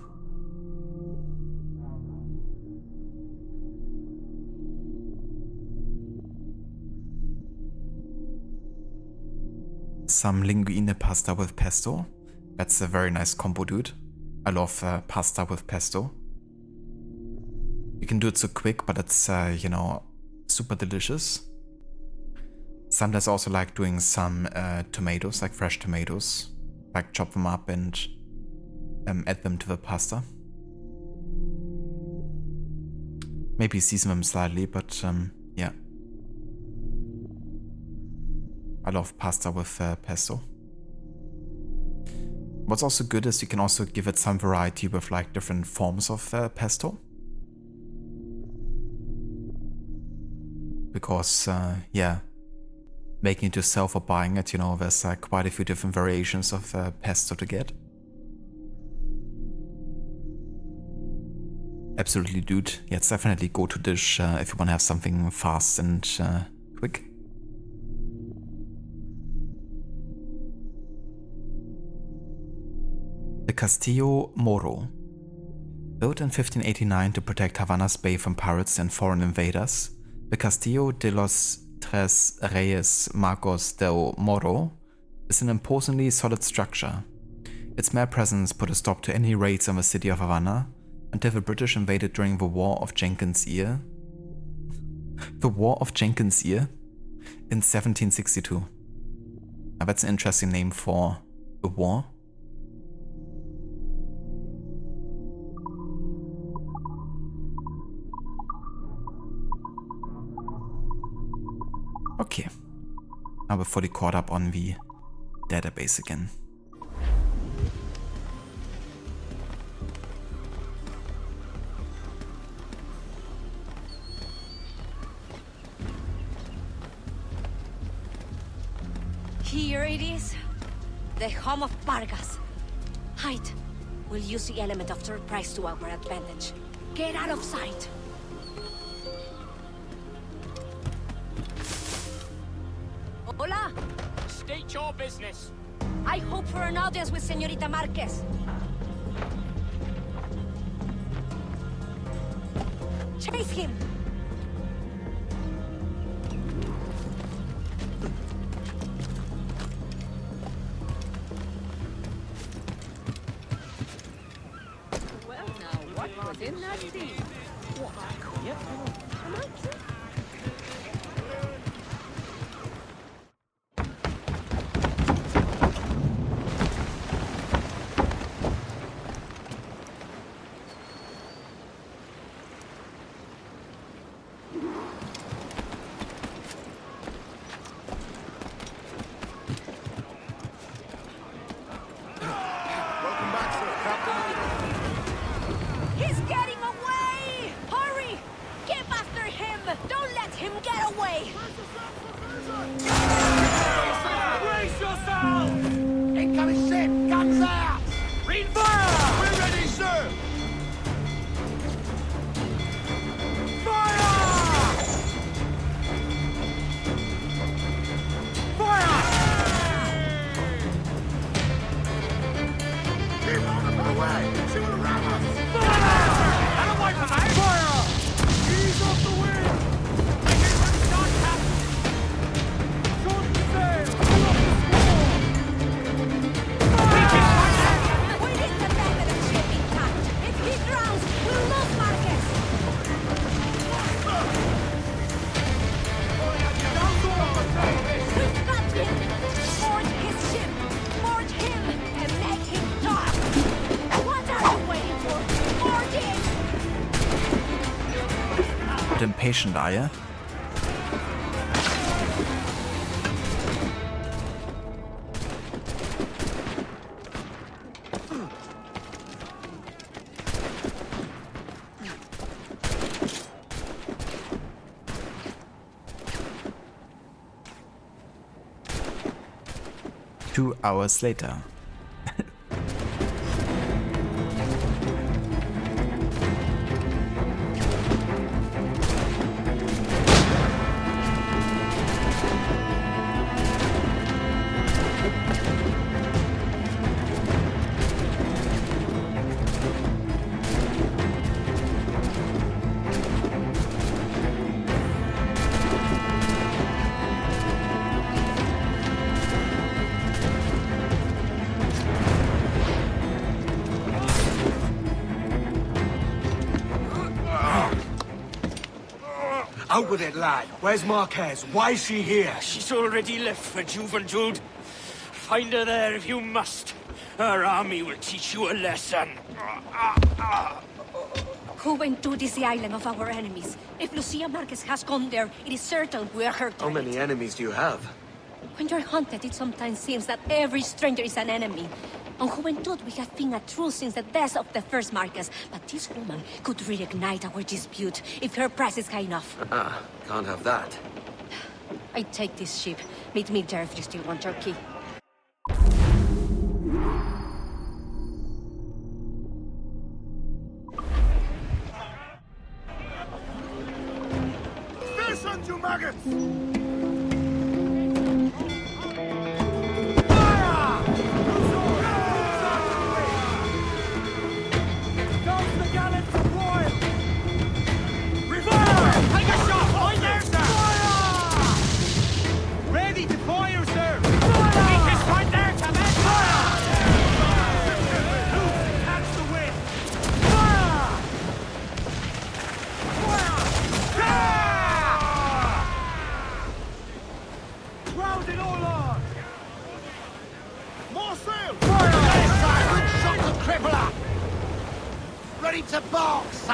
Some linguine pasta with pesto. That's a very nice combo, dude. I love pasta with pesto. You can do it so quick, but it's, you know, super delicious. Sometimes I also like doing some tomatoes, like fresh tomatoes. Like chop them up and add them to the pasta. Maybe season them slightly, but yeah. I love pasta with pesto. What's also good is you can also give it some variety with like different forms of pesto. Because, yeah, making it yourself or buying it, you know, there's quite a few different variations of pesto to get. Absolutely, dude. Yeah, it's definitely go-to dish if you want to have something fast and quick. The Castillo Moro. Built in 1589 to protect Havana's bay from pirates and foreign invaders, the Castillo de los Tres Reyes Marcos del Moro is an imposingly solid structure. Its mere presence put a stop to any raids on the city of Havana until the British invaded during the War of Jenkins' Ear. The War of Jenkins' Ear? In 1762. Now that's an interesting name for a war. Okay, now we're fully caught up on the database again. Here it is. The home of Vargas. Hide. We'll use the element of surprise to our advantage. Get out of sight. Hola. State your business. I hope for an audience with Señorita Márquez. Chase him. Well, now, what was in that scene? He's getting away! Hurry! Get after him! Don't let him get away! Brace yourself! Incoming ship! Guns out! Read fire! We're ready, sir! Fire! Fire! Keep on the way! She will ram us! Fire! Out of way from me! Fire! Ease off the wind! I hear some shot, Captain! Short patient, are you? Two hours later. Out with it, lad. Where's Márquez? Why is she here? She's already left for Juventude. Find her there if you must. Her army will teach you a lesson. Juventude is the island of our enemies. If Lucia Márquez has gone there, it is certain we are her target. How many enemies do you have? When you're hunted, it sometimes seems that every stranger is an enemy. On Juventude, we have been at truce since the death of the first Márquez, but this woman could reignite our dispute if her price is high enough. Can't have that. I take this ship. Meet me there if you still want your key. Listen, you maggots! Ready to bark, sir!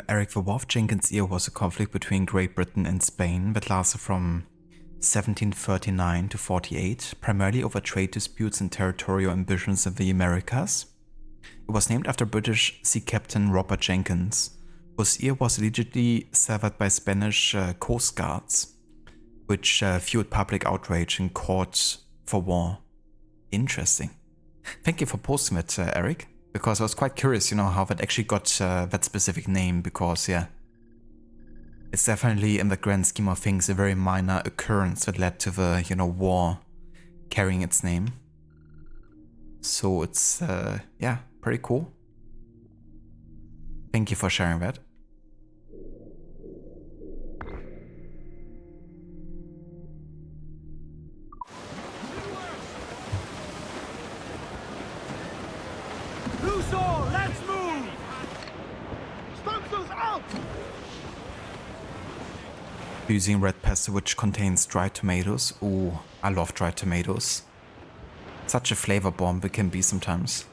Eric, the War of Jenkins' Ear was a conflict between Great Britain and Spain that lasted from 1739 to 48, primarily over trade disputes and territorial ambitions in the Americas. It was named after British sea captain Robert Jenkins, whose ear was allegedly severed by Spanish coast guards, which fueled public outrage and called for war. Interesting. Thank you for posting it, Eric, because I was quite curious, how that actually got that specific name, because, yeah, it's definitely, in the grand scheme of things, a very minor occurrence that led to the, war carrying its name. So it's, yeah, pretty cool. Thank you for sharing that. Lucia, let's move! Stances out! Using red pesto, which contains dried tomatoes. Ooh, I love dried tomatoes. Such a flavor bomb it can be sometimes.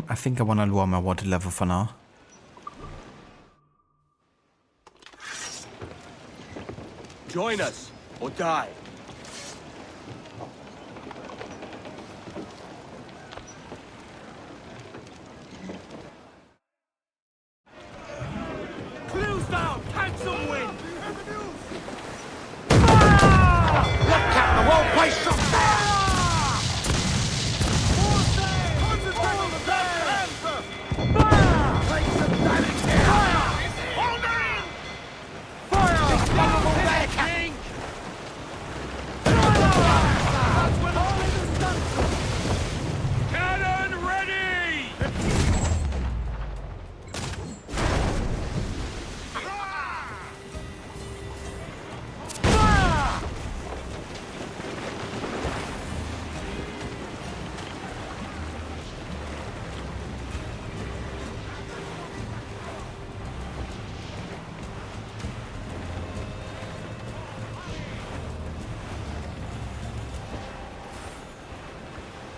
I think I want to lower my water level for now. Join us, or die. Clues down! Cancel wind! Look out! The whole place shut down! Concentrate on the answer! Fire! Take some damage here! Fire! Hold on! Fire! Unstoppable there, King! That's when all in the sun! Cannon ready!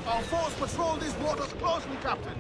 Our force patrol these waters closely, Captain.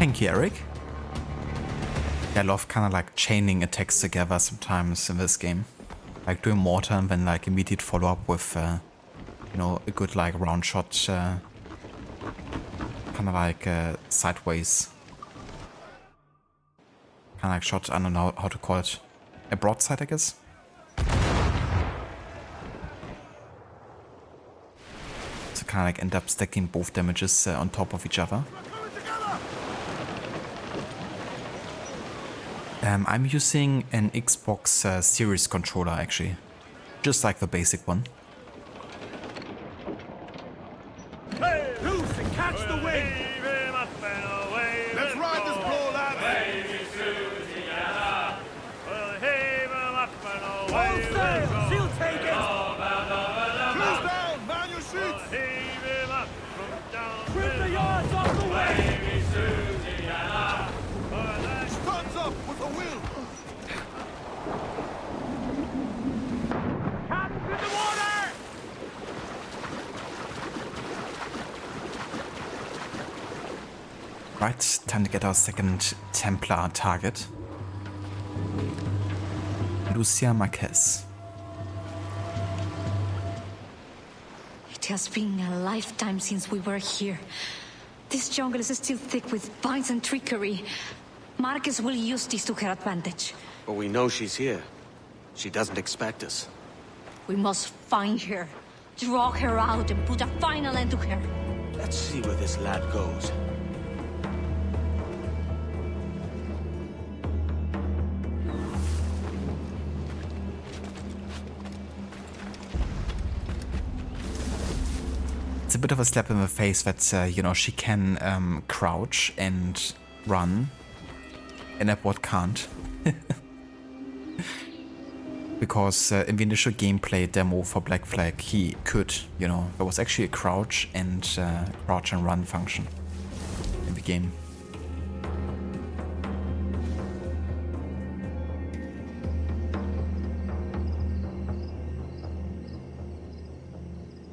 Thank you, Eric. Yeah, I love kind of like chaining attacks together sometimes in this game. Like doing mortar and then like immediate follow up with, you know, a good like round shot, kind of like sideways. Kind of like shot, I don't know how to call it. A broadside, I guess. So kind of like end up stacking both damages on top of each other. I'm using an Xbox Series controller actually, just like the basic one. Hey, loose and catch the wind. Let's ride this blow ladder. All sail, she'll take it. Close down, man your sheets. Trim the yards off the way. Studs up with a will. Cannons in the water. Right, time to get our second Templar target. Lucia Márquez. It has been a lifetime since we were here. This jungle is still thick with vines and trickery. Márquez will use this to her advantage. But we know she's here. She doesn't expect us. We must find her, draw her out, and put a final end to her. Let's see where this lad goes. It's a bit of a slap in the face that, you know, she can crouch and run, and Edward can't. Because in the initial gameplay demo for Black Flag, he could, you know, there was actually a crouch and run function in the game.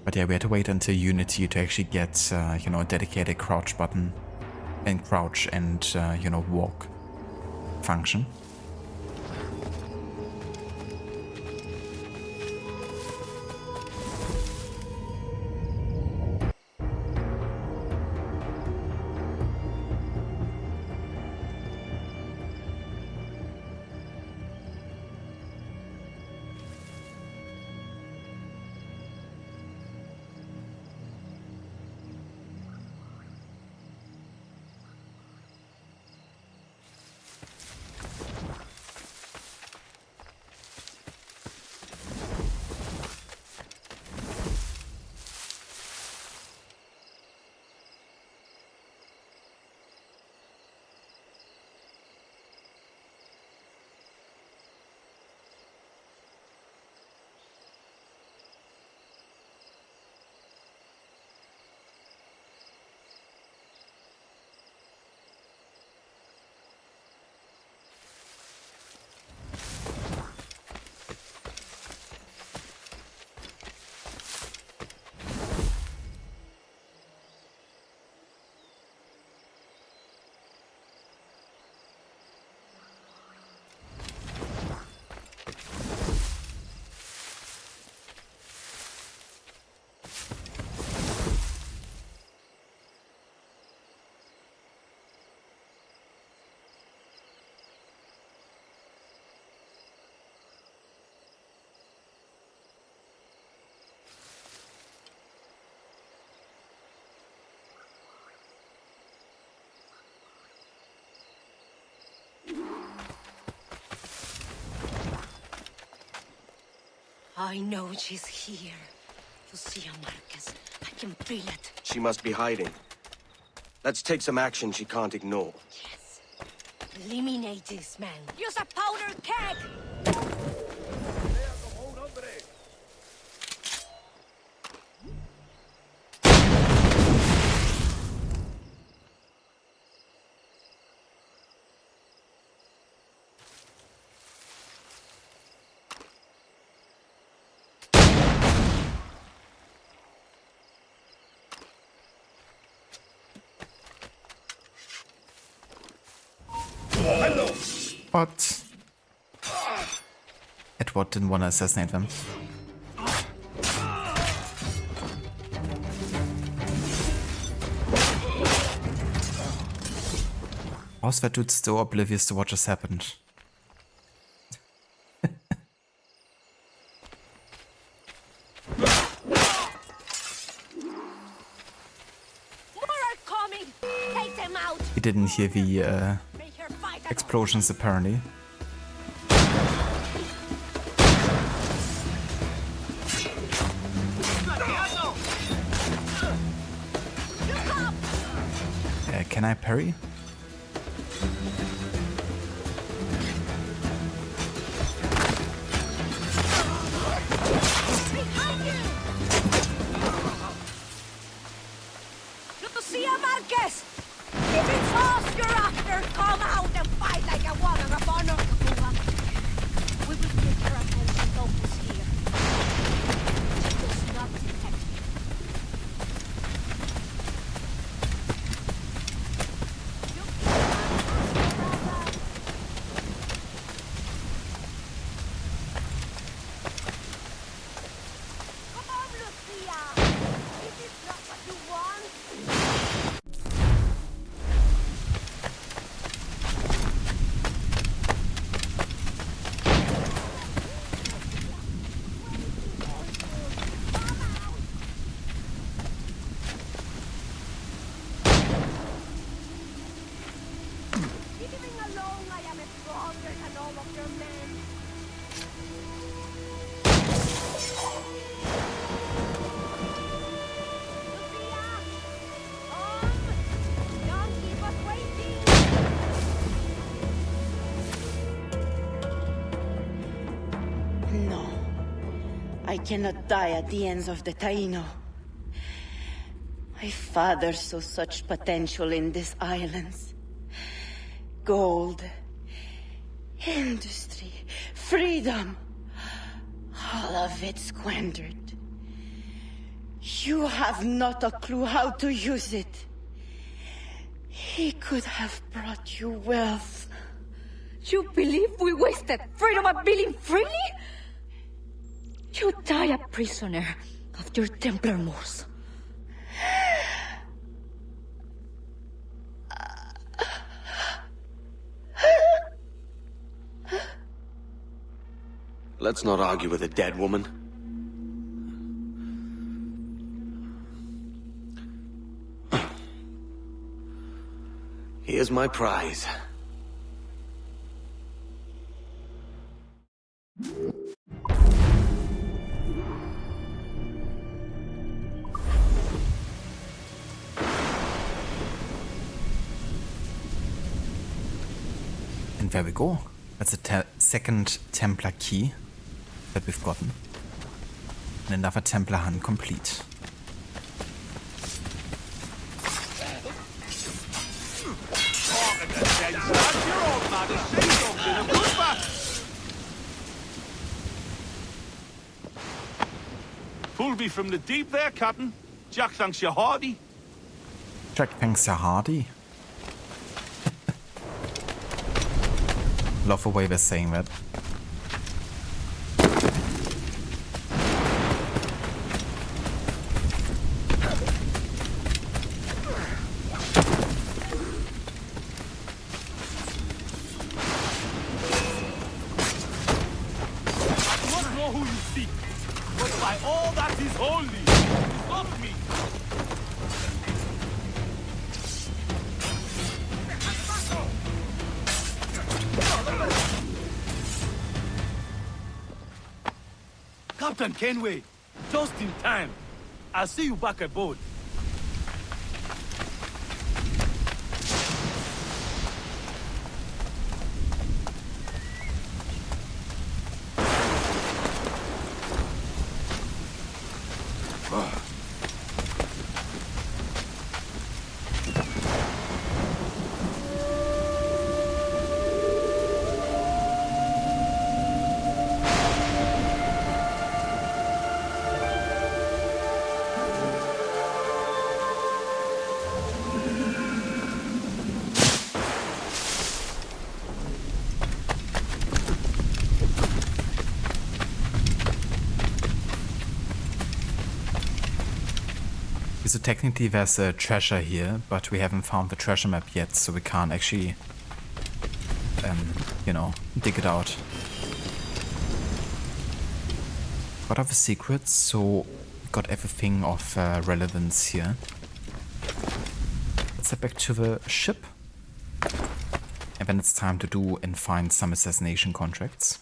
But yeah, we had to wait until Unity to actually get, you know, a dedicated crouch button and crouch and, you know, walk function. I know she's here. Lucia Márquez. I can feel it. She must be hiding. Let's take some action she can't ignore. Yes. Eliminate this man. Use a powder keg! But Edward didn't want to assassinate them. How's that dude still oblivious to what just happened? Take them out! He didn't hear the explosions apparently. Can I parry? Lucia, Márquez! If it's us you're after, come out and fight like a woman of honor. We will get your attention focus here. She does not detect you. Come on, Lucia! Is this not what you want? Leaving alone, I am stronger than all of your men. Lucia! Come! Don't keep us waiting! No. I cannot die at the hands of the Taino. My father saw such potential in these islands. Gold, industry, freedom. All of it squandered. You have not a clue how to use it. He could have brought you wealth. You believe we wasted freedom of being freely? You die a prisoner of your Templar moors. Let's not argue with a dead woman. Here's my prize. And there we go. That's the second Templar key that we've gotten. And another Templar hunt complete. Pull me from the deep there, Captain. Jack thanks you hearty. Jack thanks you hardy. Love the way they're saying that. Not know who you seek, but by all that is holy, stop me. Captain Kenway, just in time. I'll see you back aboard. So technically there's a treasure here, but we haven't found the treasure map yet, so we can't actually, you know, dig it out. What are the secrets? So we got everything of relevance here. Let's head back to the ship. And then it's time to do and find some assassination contracts.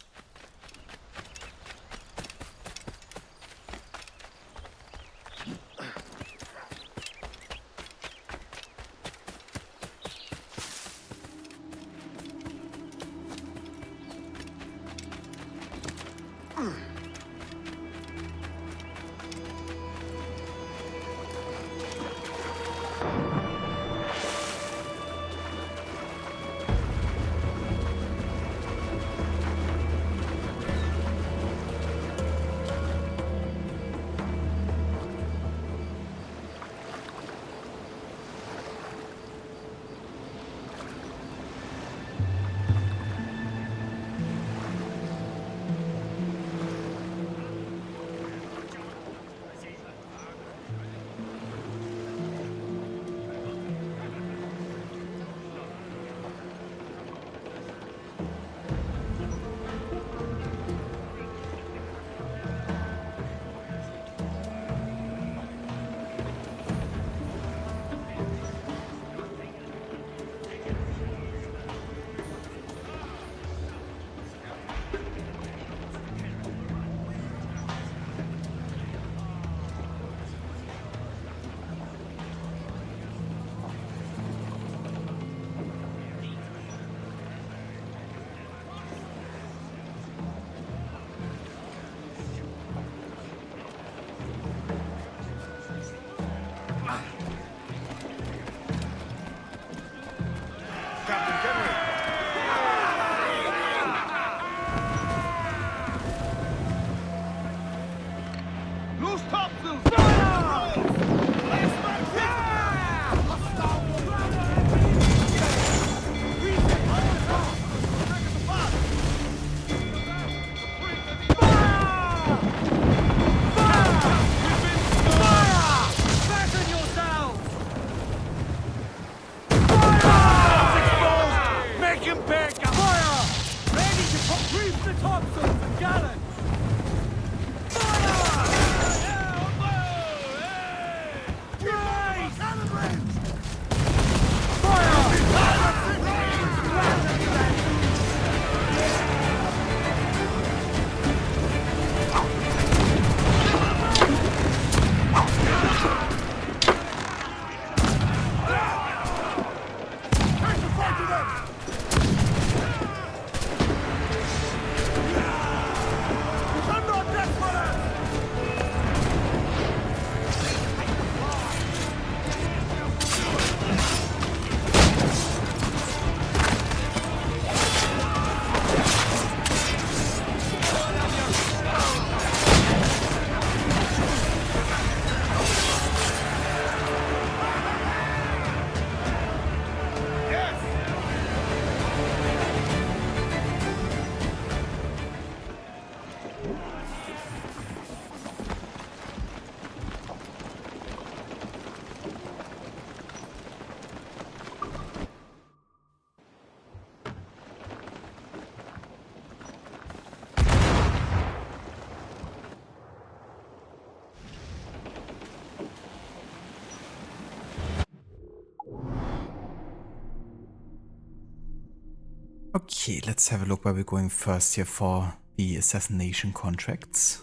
Okay, let's have a look where we're going first here for the Assassination Contracts.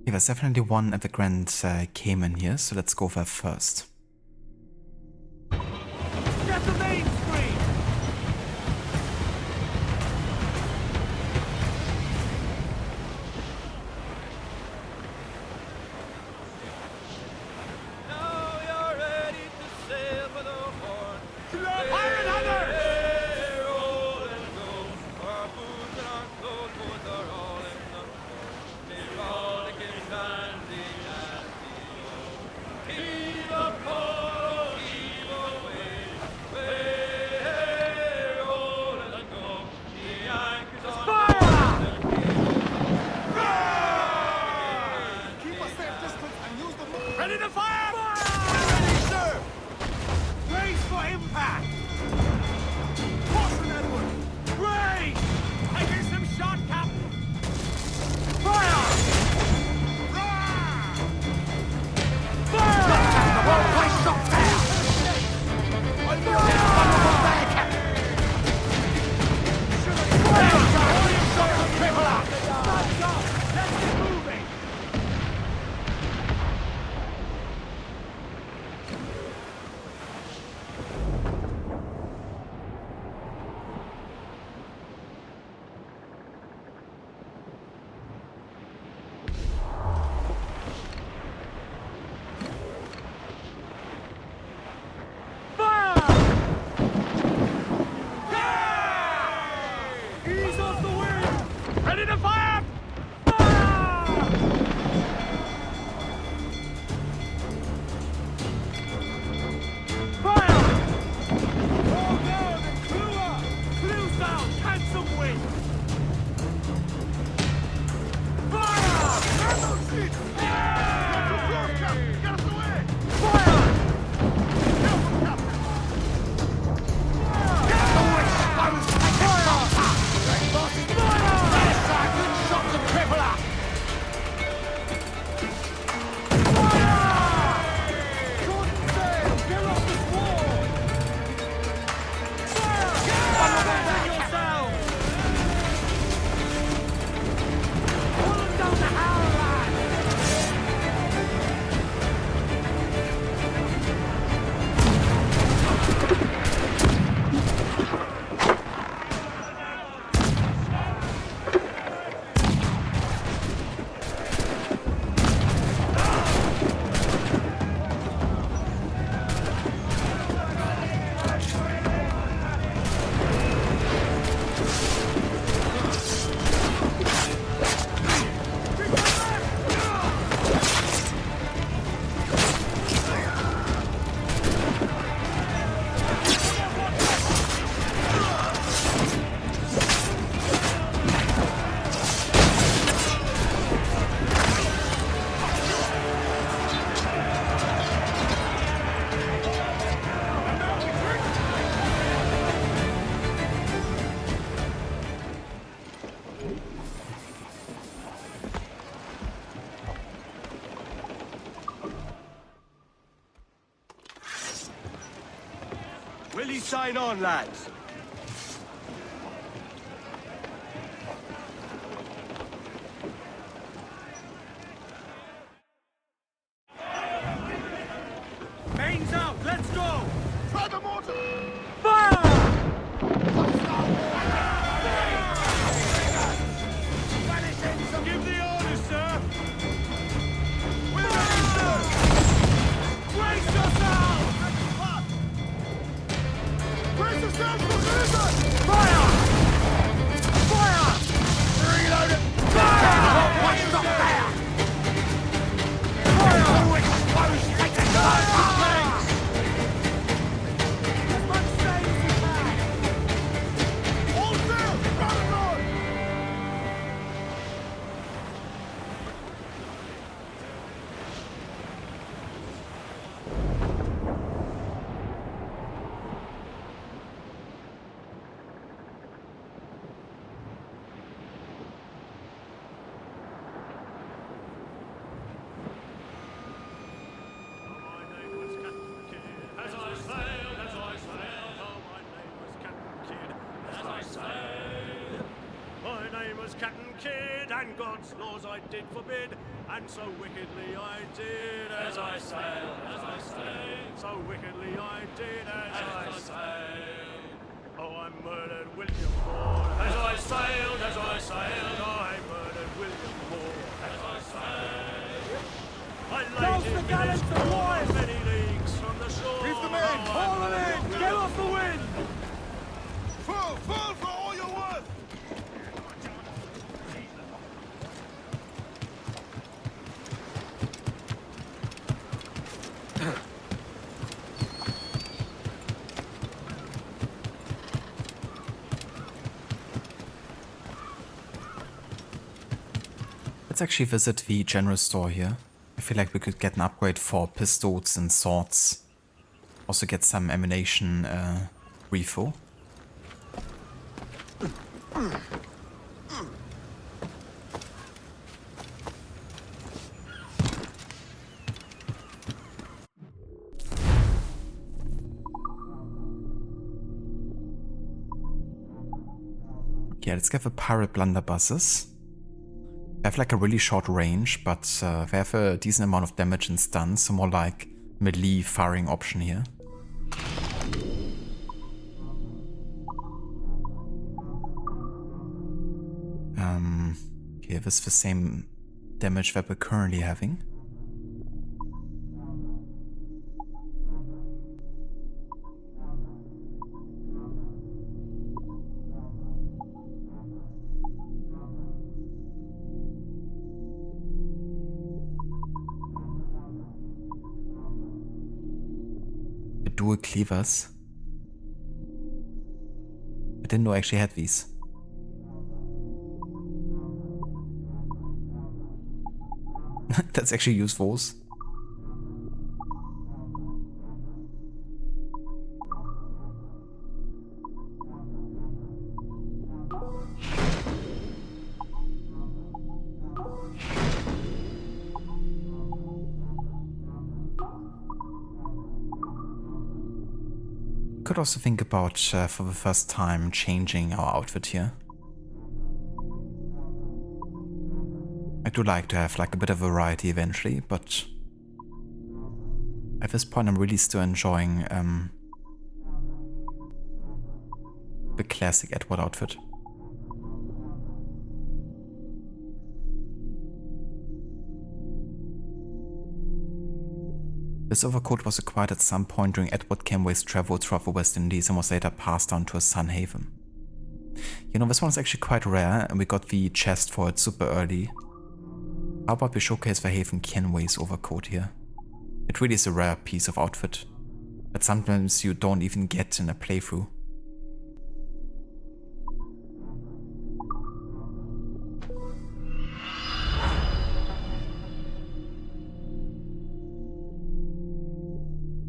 Yeah, there's definitely one at the Grand Cayman here, so let's go there first. Get the main screen! Now you're ready to sail for the Horn. Pirate Hunter! Hey, roll and go. Our boots and our clothes, both are all in the rollicking, dancing at the oar. Heave a pole, heave away. Hey, roll and go. The anchor's on Keep a safe distance and use the move. ready to fire! Ready, sir! Brace for impact! Caution, Edward! Brace! I hear some shot, Captain! Fire! Fire! Well, place shot there! There's one more there, Captain! Fire! All your shots are triple up! Stand up! Let's get moving! Ease off the wind! Ready to fire! Fire! Fire! Oh no, the crew up! Crew's down! Cancel wind! Fire! Cancel sheet! Cancel close, Captain! Get us away! Fire! Careful, Captain! Get away, Spartans! Take the shots! There's a good shot to triple up! Fire! Short sail! Get off the squall! Fire! One of them back yourself! Pull them down the howl line! Will you sign on, lads? Mains out! Let's go! Try the mortar! Give the orders, sir! We're ready, sir! Brace yourselves! Brace yourselves! was cat and kid, and God's laws I did forbid, and so wickedly I did as I sailed, so wickedly I did as I sailed. Oh, I murdered William Moore as I sailed, oh, I murdered William Moore as I sailed. I laid him in his claws many leagues from the shore. Reef the men! Haul them in! Get off the wind! Full! Full for all you're worth! Let's actually visit the general store here. I feel like we could get an upgrade for pistols and swords. Also get some ammunition refill. Yeah, let's get the pirate blunderbusses. They have like a really short range, but they have a decent amount of damage and stun, so more like melee firing option here. Okay, this is the same damage that we're currently having. Dual cleavers. I didn't know I actually had these. That's actually useful. Could also think about, for the first time, changing our outfit here. I do like to have like a bit of variety eventually, but at this point I'm really still enjoying the classic Edward outfit. This overcoat was acquired at some point during Edward Kenway's travel throughout the West Indies and was later passed down to his son Haven. You know, this one's actually quite rare and we got the chest for it super early. How about we showcase the Haven Kenway's overcoat here? It really is a rare piece of outfit that sometimes you don't even get in a playthrough.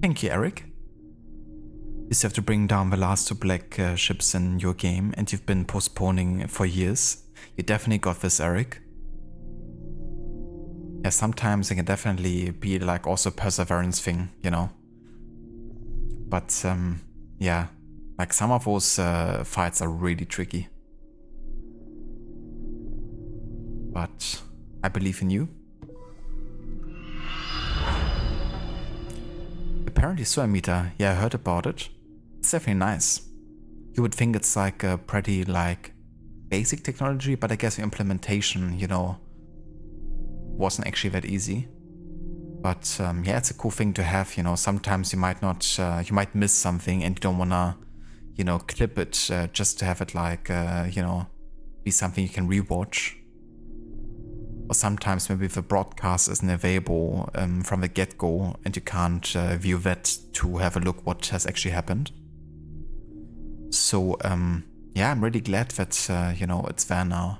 Thank you, Eric. You still have to bring down the last two black ships in your game, and you've been postponing for years. You definitely got this, Eric. Yeah, sometimes it can definitely be like also a perseverance thing, you know. But yeah, like some of those fights are really tricky. But I believe in you. Apparently soil meter, yeah, I heard about it. It's definitely nice. You would think it's like a pretty like basic technology, but I guess the implementation, you know, wasn't actually that easy. But yeah, it's a cool thing to have, you know. Sometimes you might not, you might miss something and you don't wanna, you know, clip it just to have it like, you know, be something you can rewatch. Or sometimes maybe the broadcast isn't available from the get-go and you can't view that to have a look what has actually happened. So yeah, I'm really glad that, you know, it's there now.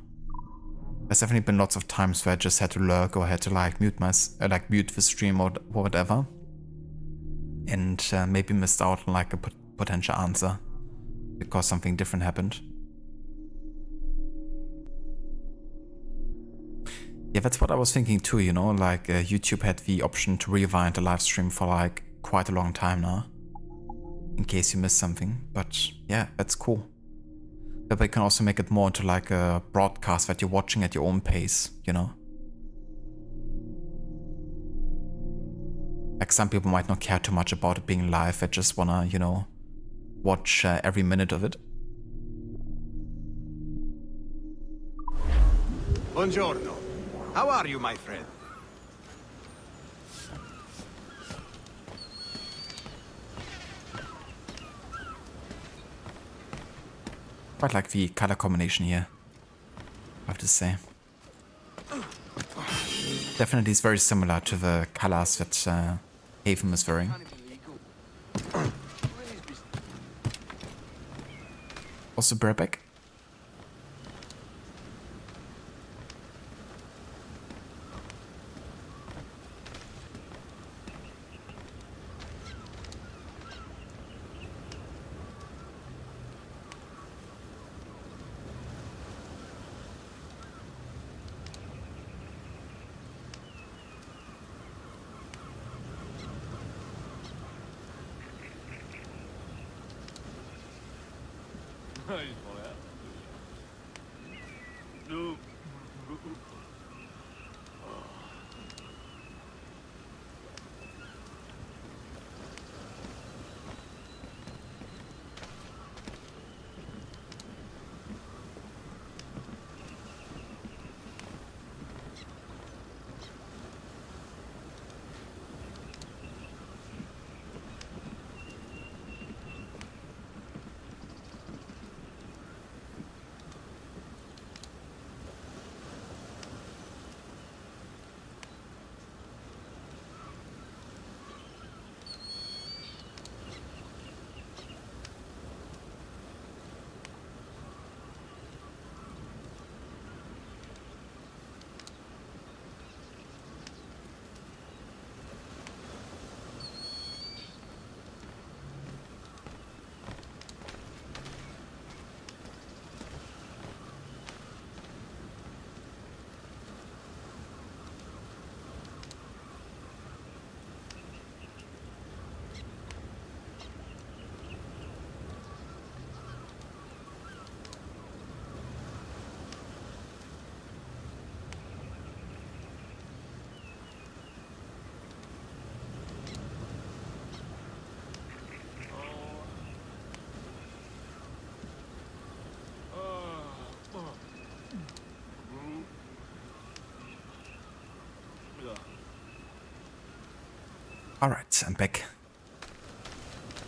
There's definitely been lots of times where I just had to lurk or had to like mute the stream or whatever. And maybe missed out on like a potential answer because something different happened. Yeah, that's what I was thinking too, you know, like YouTube had the option to rewind the live stream for like quite a long time now, in case you missed something, but yeah, that's cool. But we can also make it more into like a broadcast that you're watching at your own pace, you know? Like some people might not care too much about it being live, they just wanna, you know, watch every minute of it. Buongiorno. How are you, my friend? Quite like the color combination here, I have to say. Definitely is very similar to the colors that Haven is wearing. Also bareback. No. Alright, I'm back.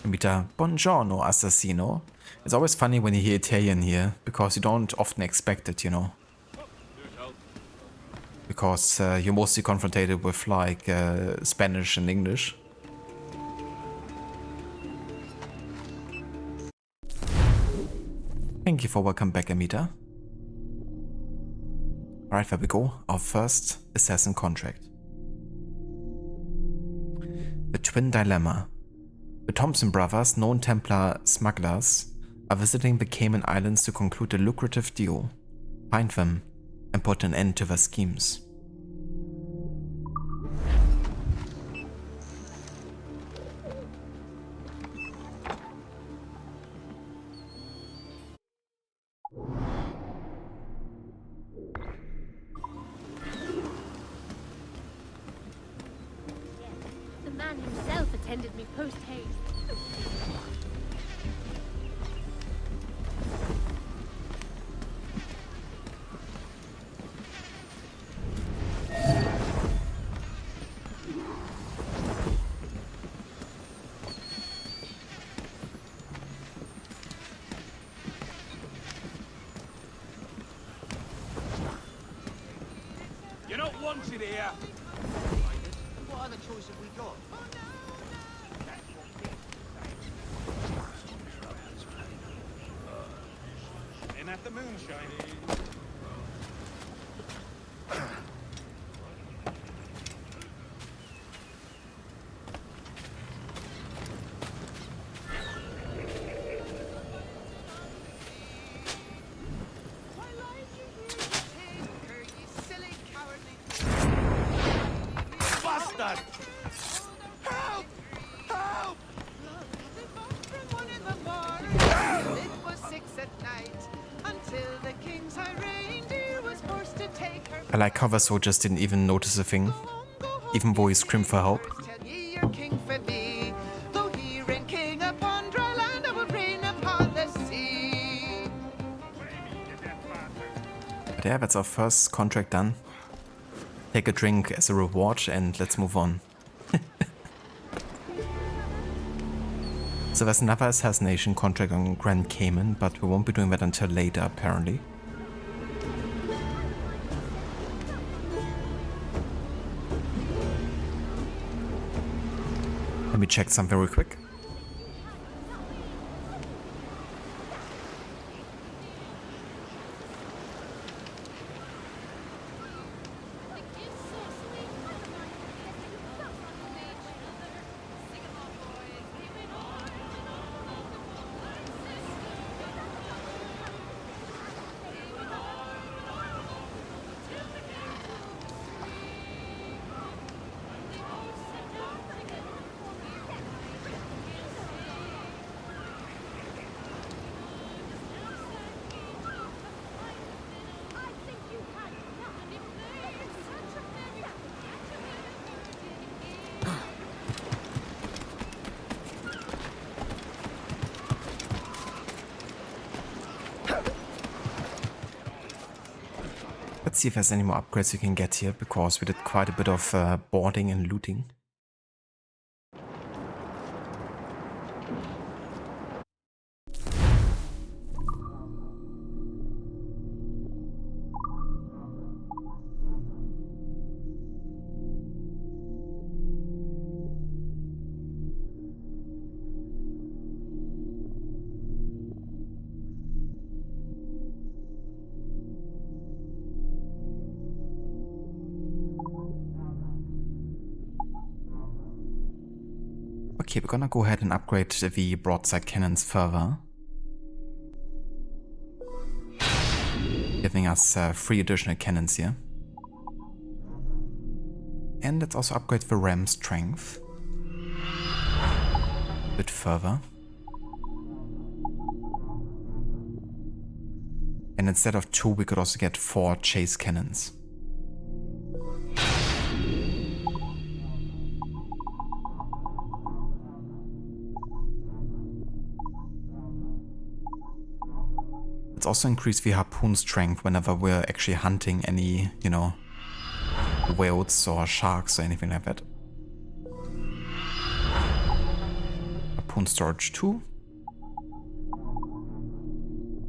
Mita, buongiorno, assassino. It's always funny when you hear Italian here, because you don't often expect it, you know. Because you're mostly confronted with like Spanish and English. Thank you for welcome back, Amita. Alright, there we go. Our first assassin contract. The Twin Dilemma. The Thompson brothers, known Templar smugglers, are visiting the Cayman Islands to conclude a lucrative deal, find them, and put an end to their schemes. The man himself attended me post-haste. You're not wanted here. What other choice have we got? Ain't that the moonshine? Bastard! Help! Help! It was 6 at night. I like how Vassal just didn't even notice a thing, even though he screamed for help. Tell ye your king for thee. Though he reign king upon dry land, I will reign upon the sea. But yeah, that's our first contract done. Take a drink as a reward and let's move on. So there's another assassination contract on Grand Cayman, but we won't be doing that until later apparently. Let me check something real quick. Let's see if there's any more upgrades we can get here, because we did quite a bit of boarding and looting. Okay, we're gonna go ahead and upgrade the broadside cannons further, giving us 3 additional cannons here. And let's also upgrade the ram strength a bit further. And instead of 2, we could also get 4 chase cannons. Let's also increase the harpoon strength whenever we're actually hunting any, you know, whales or sharks or anything like that. Harpoon storage 2.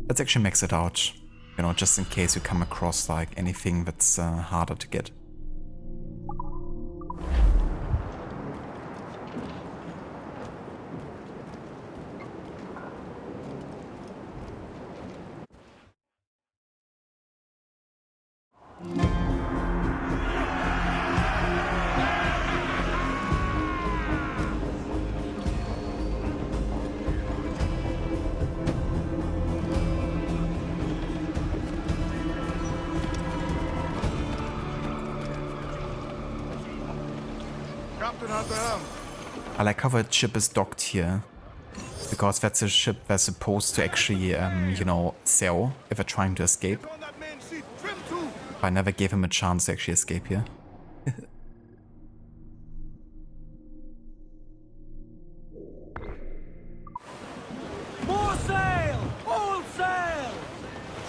Let's actually max it out, you know, just in case we come across like anything that's harder to get. I like how the ship is docked here, because that's a ship they're supposed to actually, you know, sail if they're trying to escape. I never gave him a chance to actually escape here. More sail! All sail!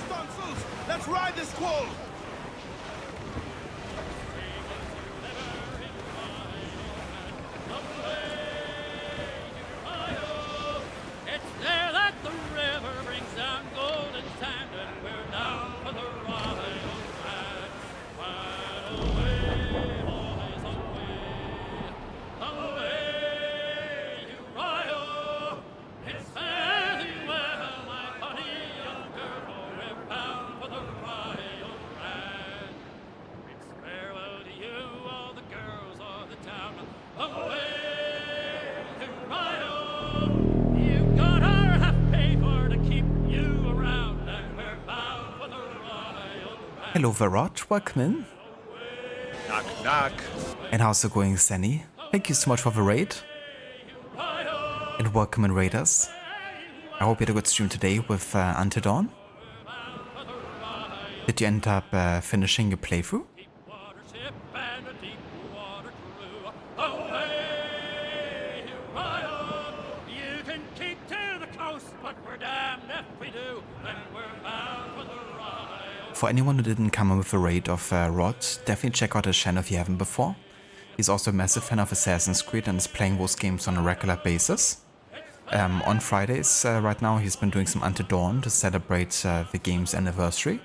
Stunsails, let's ride this squall! Hello Varrot, welcome in. Knock, knock. And how's it going, Sanny? Thank you so much for the raid. And welcome in, raiders. I hope you had a good stream today with Until Dawn. Did you end up finishing your playthrough? Watership and a deep water crew. Away, Ryan! You can keep to the coast, but we're damned if we do, and we're bound for the ride. For anyone who didn't come in with a raid of Rod, definitely check out his channel if you haven't before. He's also a massive fan of Assassin's Creed and is playing those games on a regular basis. On Fridays right now he's been doing some Until Dawn to celebrate the game's anniversary.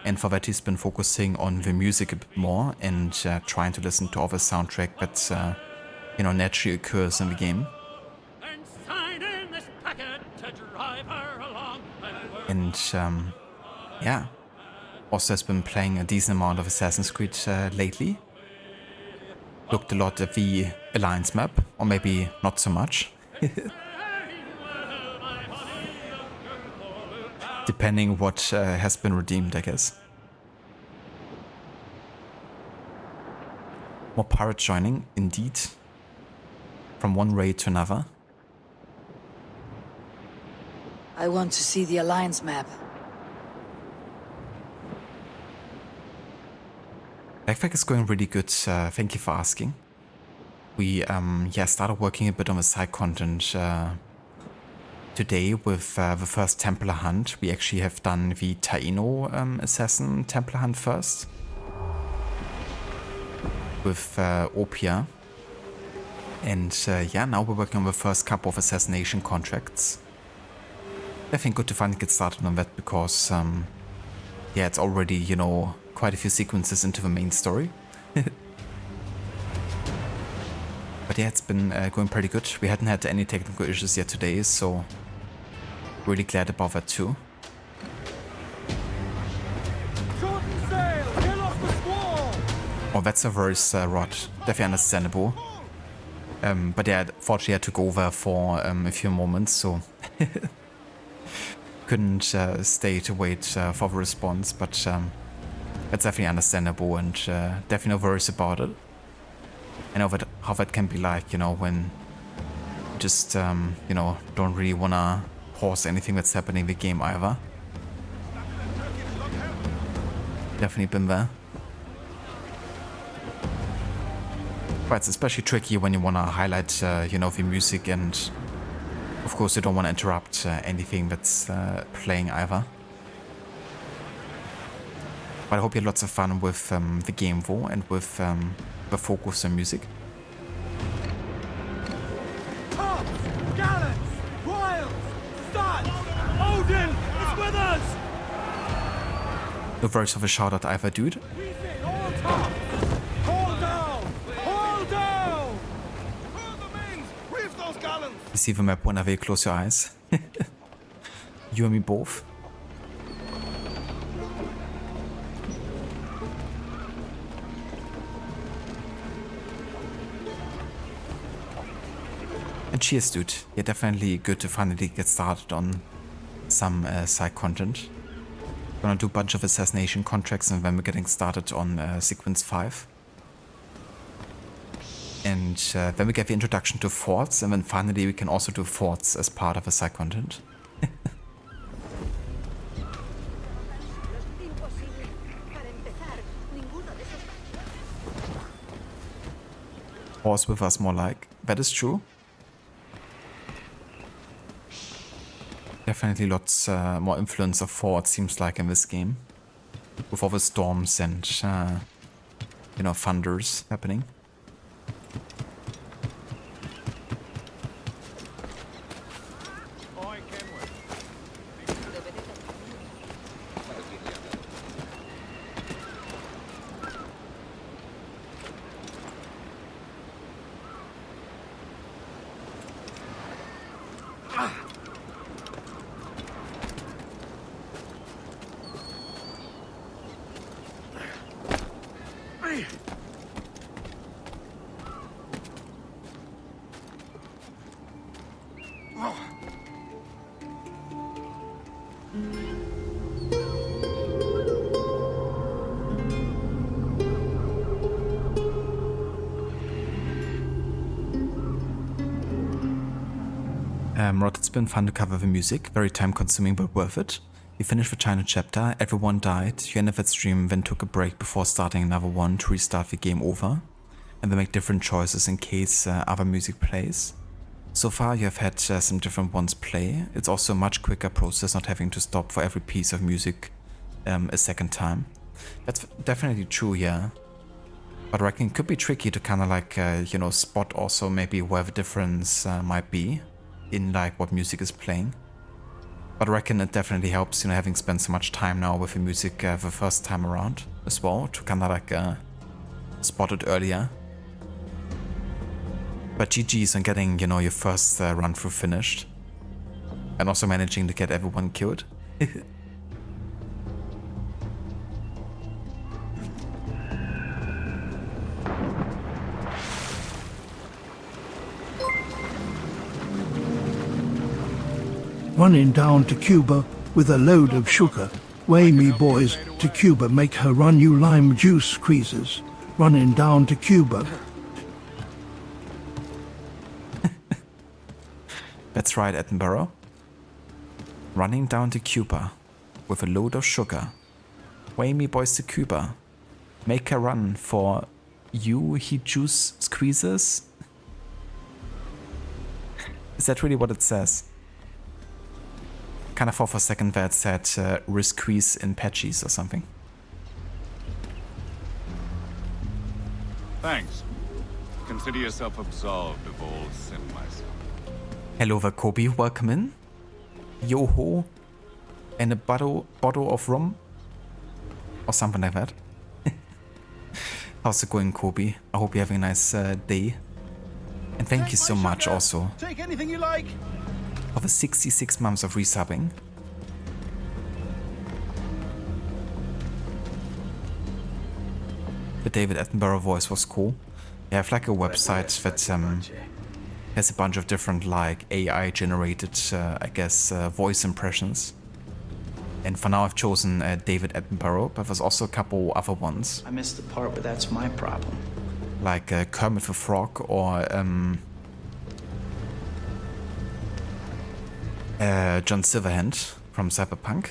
And for that he's been focusing on the music a bit more and trying to listen to all the soundtrack that you know, naturally occurs in the game. And sign in this packet to drive her along. And yeah, also has been playing a decent amount of Assassin's Creed lately. Looked a lot at the Alliance map, or maybe not so much. Depending what has been redeemed, I guess. More pirates joining, indeed. From one raid to another. I want to see the Alliance map. Backpack is going really good, thank you for asking. We started working a bit on the side content today with the first Templar hunt. We actually have done the Taino assassin Templar hunt first. With Opia. And yeah, now we're working on the first couple of Assassination Contracts. I think good to finally get started on that because yeah, it's already, you know, quite a few sequences into the main story. But yeah, it's been going pretty good. We hadn't had any technical issues yet today, so really glad about that too. Shorten sail! Get off the squall! Oh, that's a verse, Rod. Definitely understandable. But yeah, fortunately I had to go over for a few moments, so couldn't stay to wait for the response, but that's definitely understandable and definitely no worries about it. I know how that can be like, you know, when you just, you know, don't really want to pause anything that's happening in the game either. Definitely been there. But it's especially tricky when you want to highlight, you know, the music and of course you don't want to interrupt anything that's playing either. But I hope you had lots of fun with the game though and with the focus on music. Tops! Gallants! Royals! Studs! Odin is with us! No worries of a shout out either, dude. We've in all tops! Hold down! Hold down! Hold the mains! Reef those gallants! You see the map whenever you close your eyes. You and me both. And cheers, dude. Yeah, definitely good to finally get started on some side content. Gonna do a bunch of Assassination Contracts and then we're getting started on Sequence 5. And then we get the introduction to forts and then finally we can also do forts as part of the side content. Horse with us more like. That is true. Definitely lots more influence of forts seems like in this game. With all the storms and, you know, thunders happening. Rod, it's been fun to cover the music, very time consuming but worth it. You finished the Taino chapter, everyone died, you ended that stream, then took a break before starting another one to restart the game over, and then make different choices in case other music plays. So far you have had some different ones play. It's also a much quicker process not having to stop for every piece of music a second time. That's definitely true, yeah. But I reckon it could be tricky to kind of like, you know, spot also maybe where the difference might be in like what music is playing. But I reckon it definitely helps, you know, having spent so much time now with the music the first time around as well, to kind of like spot it earlier. But GG's on getting, you know, your first run through finished. And also managing to get everyone killed. Running down to Cuba with a load of sugar. Way me boys to Cuba, make her run you lime juice squeezes. Running down to Cuba. That's right, Edinburgh. Running down to Cuba with a load of sugar. Way me boys to Cuba. Make a run for you he juice squeezes. Is that really what it says? Kind of thought for a second that said squeeze in patches or something. Thanks. Consider yourself absolved of all sin, my son. Hello there, Kobe. Welcome in. Yo-ho. And a bottle of rum. Or something like that. How's it going, Kobe? I hope you're having a nice day. And thank you so much also Take anything you like. for the 66 months of resubbing. The David Attenborough voice was cool. I have like a website that has a bunch of different like AI generated, I guess, voice impressions. And for now I've chosen David Attenborough, but there's also a couple other ones. I missed the part where that's my problem. Like Kermit the Frog or John Silverhand from Cyberpunk.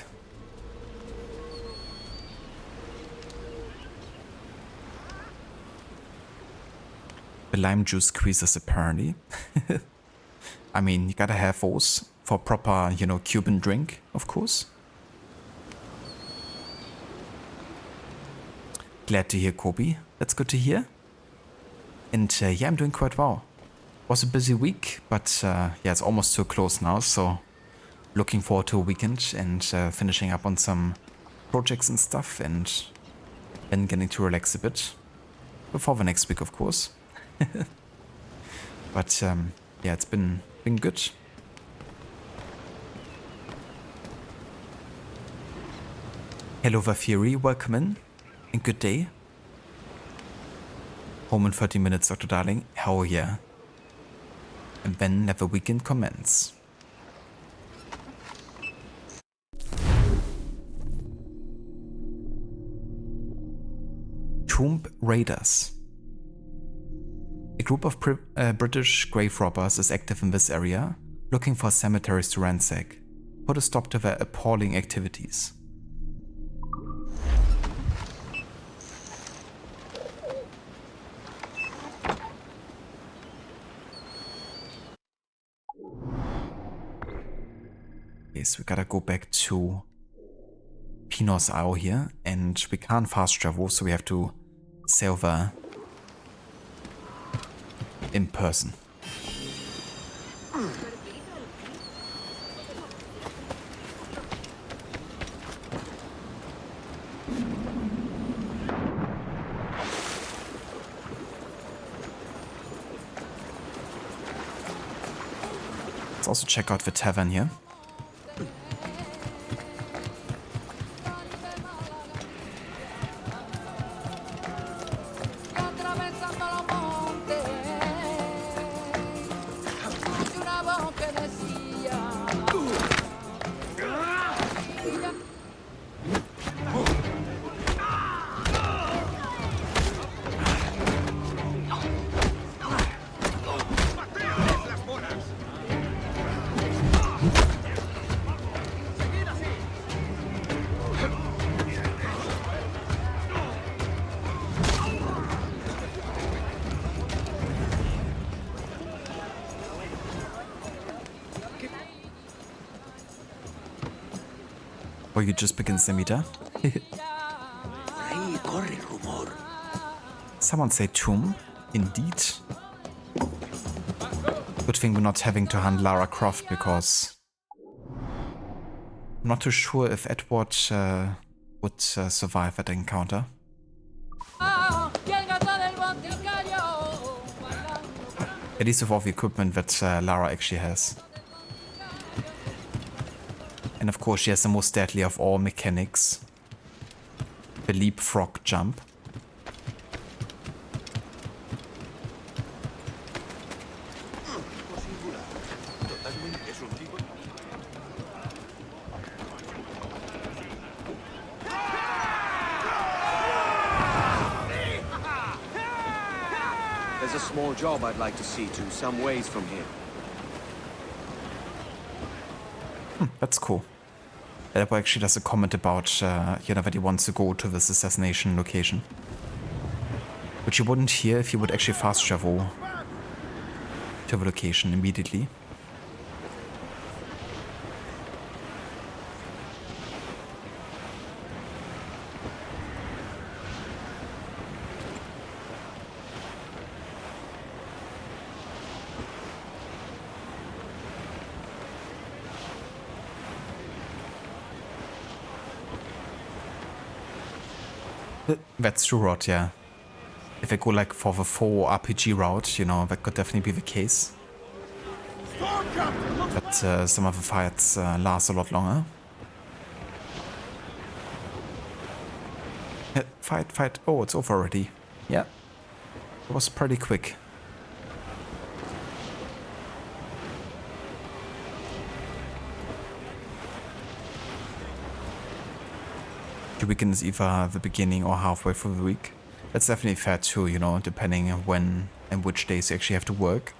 The lime juice squeezes apparently. I mean, you gotta have those for proper, you know, Cuban drink, of course. Glad to hear, Kobe. That's good to hear. And yeah, I'm doing quite well. Was a busy week, but yeah, it's almost too close now, so looking forward to a weekend and finishing up on some projects and stuff, and then getting to relax a bit before the next week, of course. But yeah, it's been good. Hello, Vafiri, welcome in, and good day. Home in 30 minutes, Dr. Darling. Hell yeah. And then let the weekend commence. Tomb Raiders. A group of British grave robbers is active in this area, looking for cemeteries to ransack. Put a stop to their appalling activities. So we gotta go back to Pinos Isle here, and we can't fast travel, so we have to sail there in person. Let's also check out the tavern here. you just begin Semita. Someone say tomb. Indeed. Good thing we're not having to hunt Lara Croft, because I'm not too sure if Edward would survive that encounter. At least with all the equipment that Lara actually has. And of course she has the most deadly of all mechanics. The leapfrog jump. There's a small job I'd like to see to, some ways from here. That's cool. That actually does a comment about, you know, that he wants to go to this assassination location. Which you wouldn't hear if you would actually fast travel to the location immediately. That's true, Rod, yeah. If I go like for the full RPG route, you know, that could definitely be the case. But some of the fights last a lot longer. Fight. Oh, it's over already. Yeah. It was pretty quick. The weekend is either the beginning or halfway through the week. That's definitely fair too, you know, depending on when and which days you actually have to work.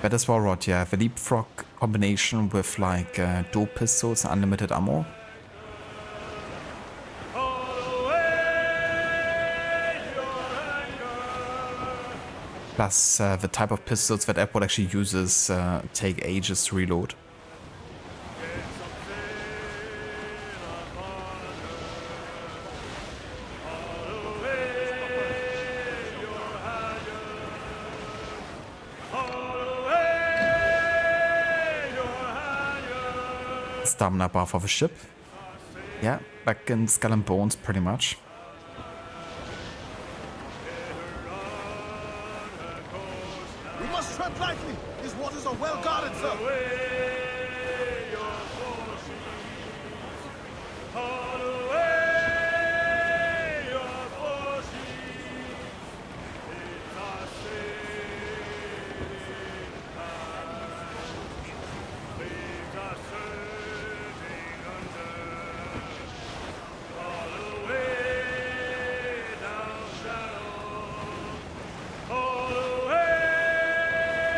But as well, Rod, yeah, the leapfrog combination with like dual pistols and unlimited ammo. Plus the type of pistols that Edward actually uses take ages to reload. Stamina bar for the ship. Yeah, back in Skull and Bones pretty much. We must tread lightly. These waters are well guarded, sir.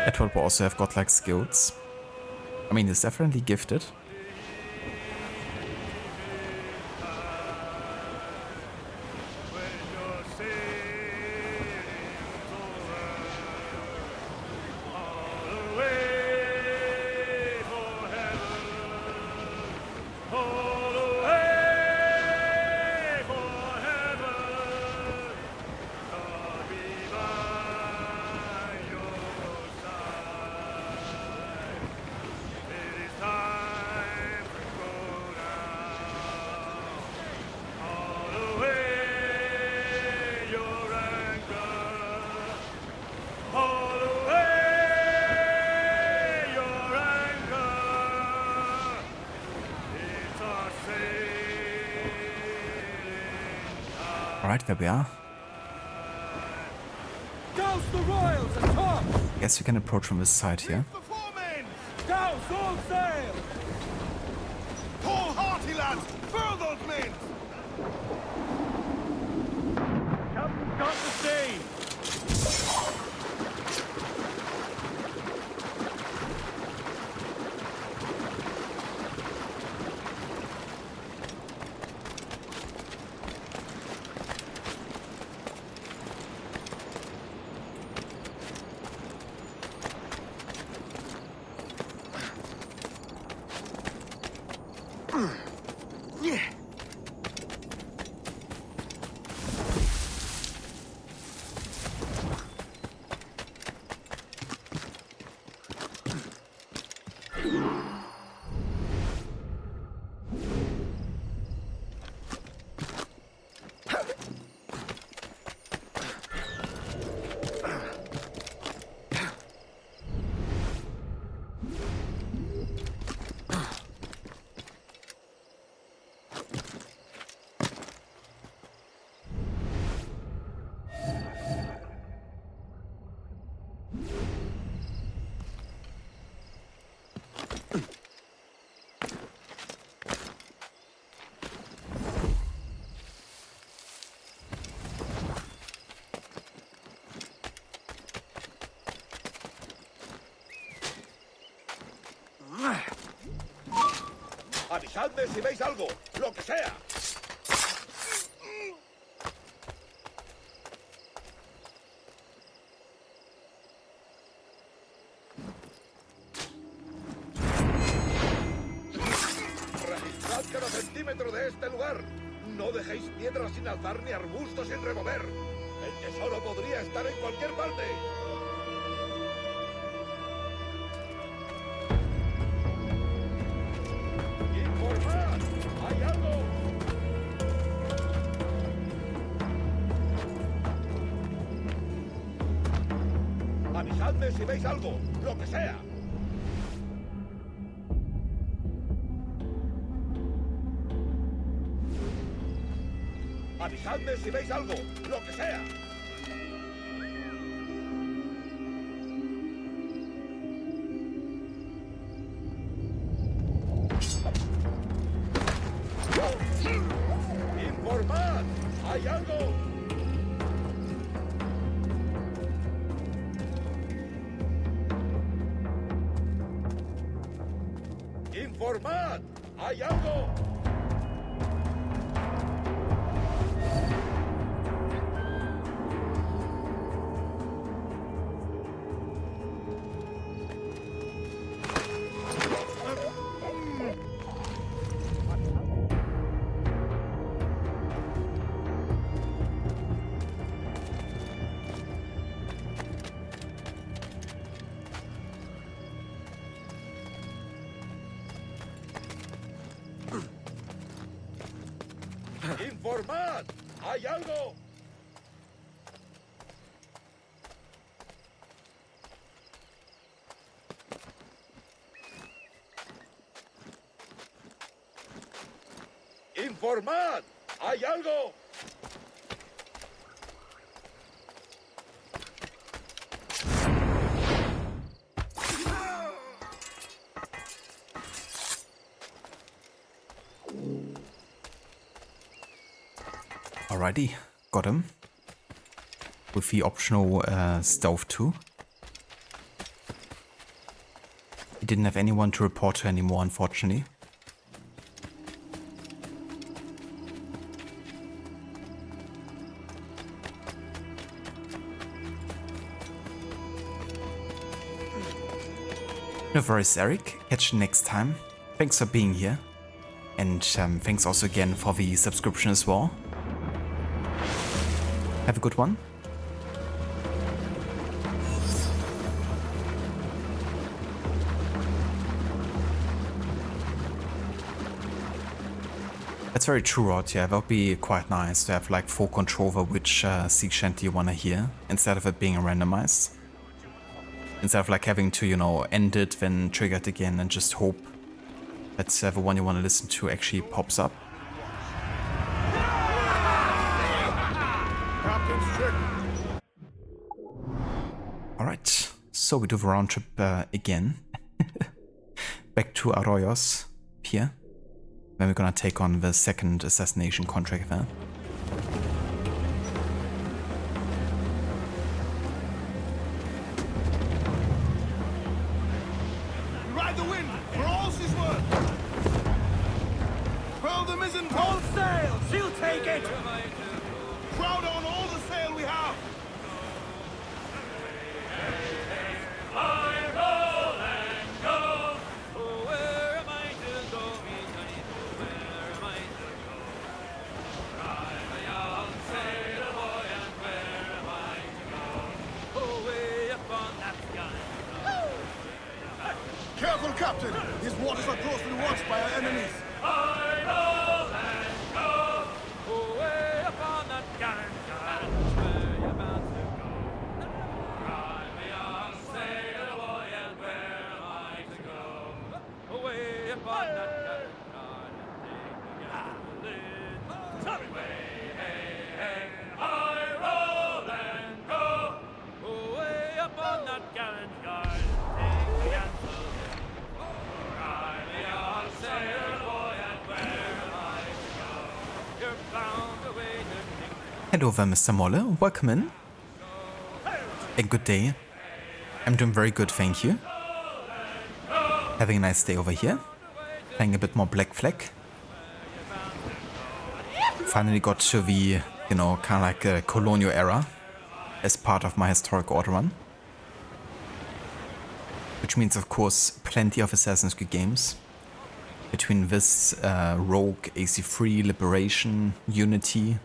Edward will also have godlike skills. I mean, he's definitely gifted. Alright, there we are. Douse the royals and tops! I guess we can approach from this side here. Douse all sail! Pull hearty, lads! Furl those men! Captain got the sea! Avisadme si veis algo, lo que sea. Registrad cada centímetro de este lugar. No dejéis piedras sin alzar ni arbustos sin remover. El tesoro podría estar en cualquier parte. ¡Informad! ¡Hay algo! Avisadme si veis algo, lo que sea. Avisadme si veis algo, lo que sea. ¡Informad! ¡Hay algo! ¡Informad! ¡Hay algo! ¡Informad! ¡Hay algo! ¡Informad! ¡Hay algo! Alrighty, got him. With the optional stove too. He didn't have anyone to report to anymore, unfortunately. No worries, Eric. Catch you next time. Thanks for being here. And thanks also again for the subscription as well. Have a good one. That's very true, Rod. Yeah, that would be quite nice to have like full control over which sea shanty you want to hear, instead of it being randomized. Instead of like having to, you know, end it, then trigger it again and just hope that the one you want to listen to actually pops up. Alright, so we do the round trip again. Back to Arroyo's pier. Then we're gonna take on the second assassination contract there. Ride the wind, for all she's worth! Furl the mizzen top! All sail! She'll take it! Crowd on all the sail we have! you're bound away to Hello there, Mr. Molle. Welcome in. A good day. I'm doing very good, thank you. Having a nice day over here. Playing a bit more Black Flag. Finally got to the, you know, kind of like a colonial era as part of my historic order run. Which means, of course, plenty of Assassin's Creed games. Between this, Rogue, AC3, Liberation, Unity.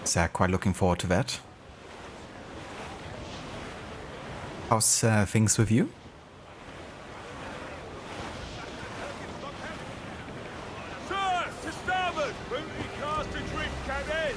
So quite looking forward to that. How's things with you? Sir, to starboard! When we cast adrift, Cayman!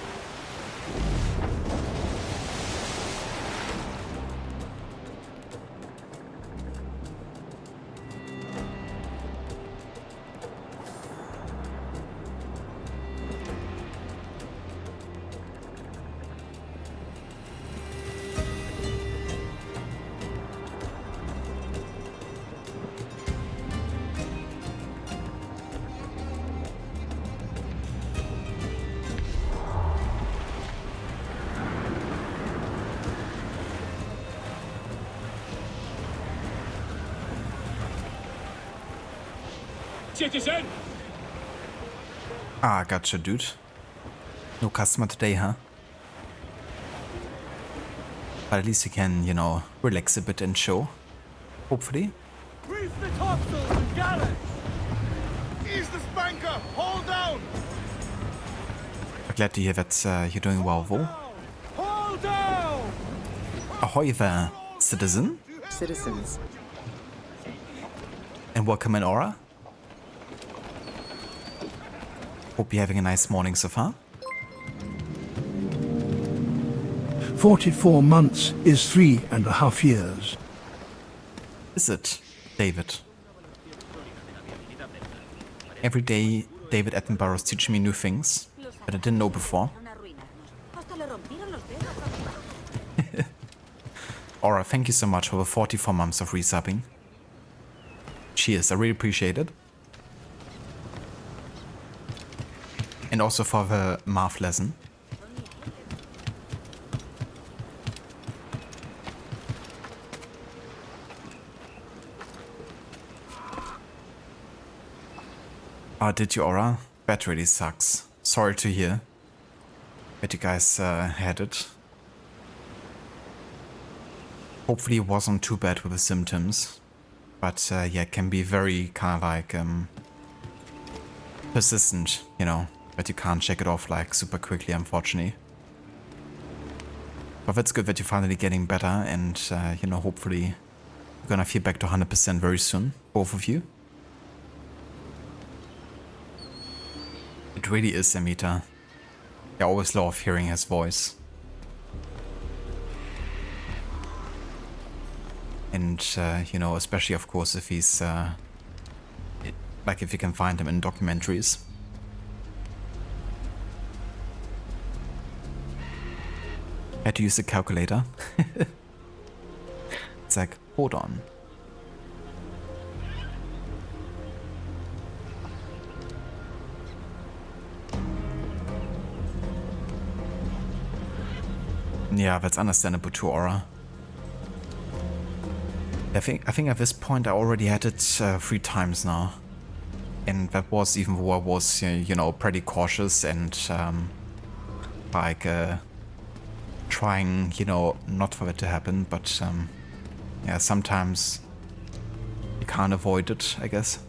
citizen! Ah, gotcha, dude. No customer today, huh? But at least you can, you know, relax a bit and show. Hopefully. Reef the topsails and gallants! Ease the spanker! Hold down! Glad to hear that you're doing well, though. Hold down! Ahoy there, citizen. Citizens. And welcome in, Aura. Hope you're having a nice morning so far. 44 months is 3.5 years. Is it, David? Every day, David Attenborough's teaching me new things that I didn't know before. Aura, thank you so much for the 44 months of resubbing. Cheers, I really appreciate it. And also for the math lesson. Did you, Aura? That really sucks. Sorry to hear that you guys had it. Hopefully it wasn't too bad with the symptoms. But yeah, it can be very kind of like persistent, you know. But you can't check it off like super quickly, unfortunately. But that's good that you're finally getting better and, you know, hopefully you're gonna feel back to 100% very soon, both of you. It really is, Amita. I always love hearing his voice. And, you know, especially, of course, if he's, like, if you can find him in documentaries. Had to use a calculator. It's like, hold on. Yeah, that's understandable too, Aura. I think at this point I already had it 3 times now. And that was even though I was, you know, pretty cautious and like trying, you know, not for it to happen, but yeah, sometimes you can't avoid it, I guess.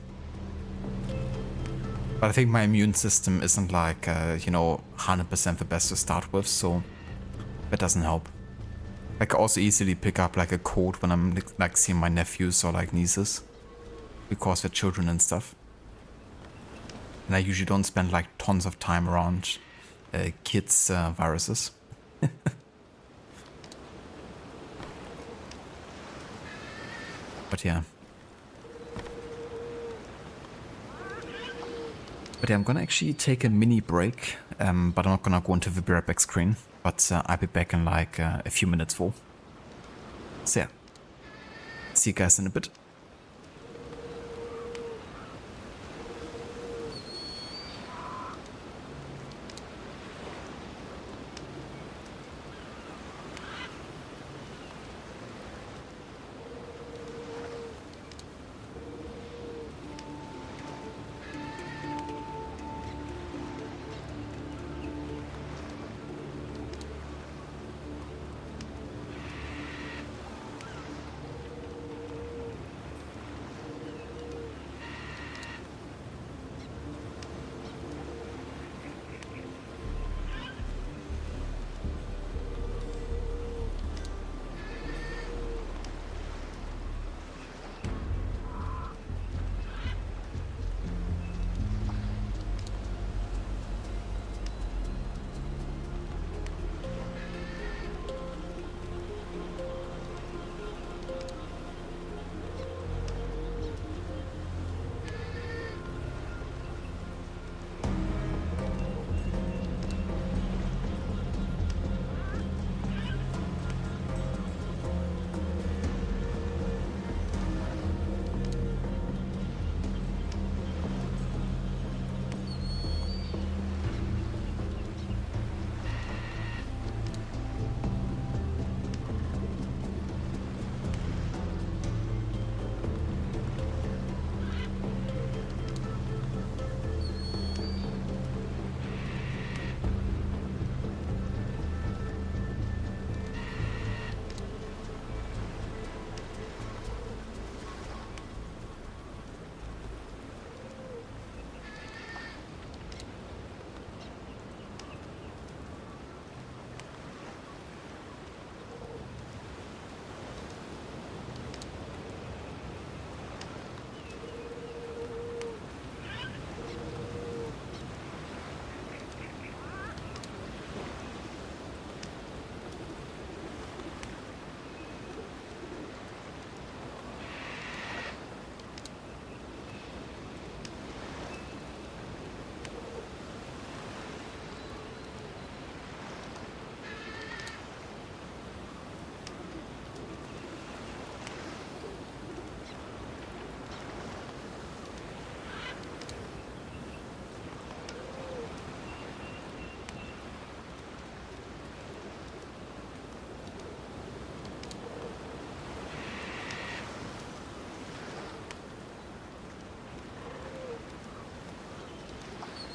But I think my immune system isn't like, you know, 100% the best to start with, so that doesn't help. I can also easily pick up like a cold when I'm like seeing my nephews or like nieces, because they're children and stuff. And I usually don't spend like tons of time around kids' viruses. But yeah. But yeah, I'm gonna actually take a mini break, but I'm not gonna go into the be right back screen. But I'll be back in like a few minutes full. So yeah, see you guys in a bit.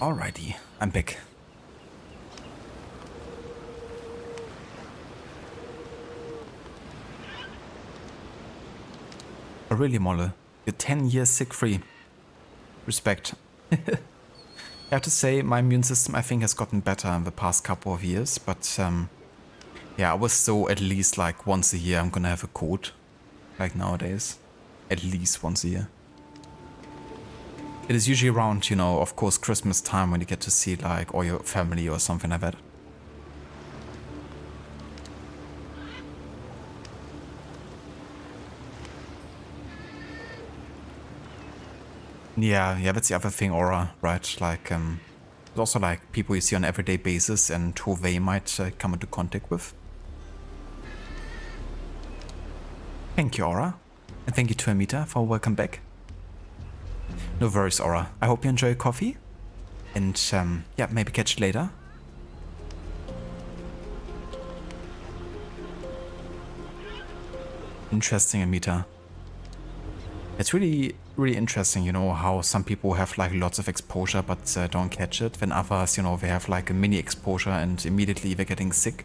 Alrighty, I'm back. Oh, really, Molle? You're 10 years sick-free. Respect. I have to say, my immune system, I think, has gotten better in the past couple of years, but yeah, I was so at least like once a year I'm gonna have a cold. Like nowadays. At least once a year. It is usually around, you know, of course, Christmas time when you get to see like all your family or something like that. Yeah, that's the other thing, Aura, right? Like, there's also like people you see on an everyday basis and who they might come into contact with. Thank you, Aura. And thank you to Amita for welcome back. No worries, Aura. I hope you enjoy your coffee. And yeah, maybe catch you later. Interesting, Amita. It's really interesting, you know, how some people have like lots of exposure but don't catch it. When others, you know, they have like a mini exposure and immediately they're getting sick.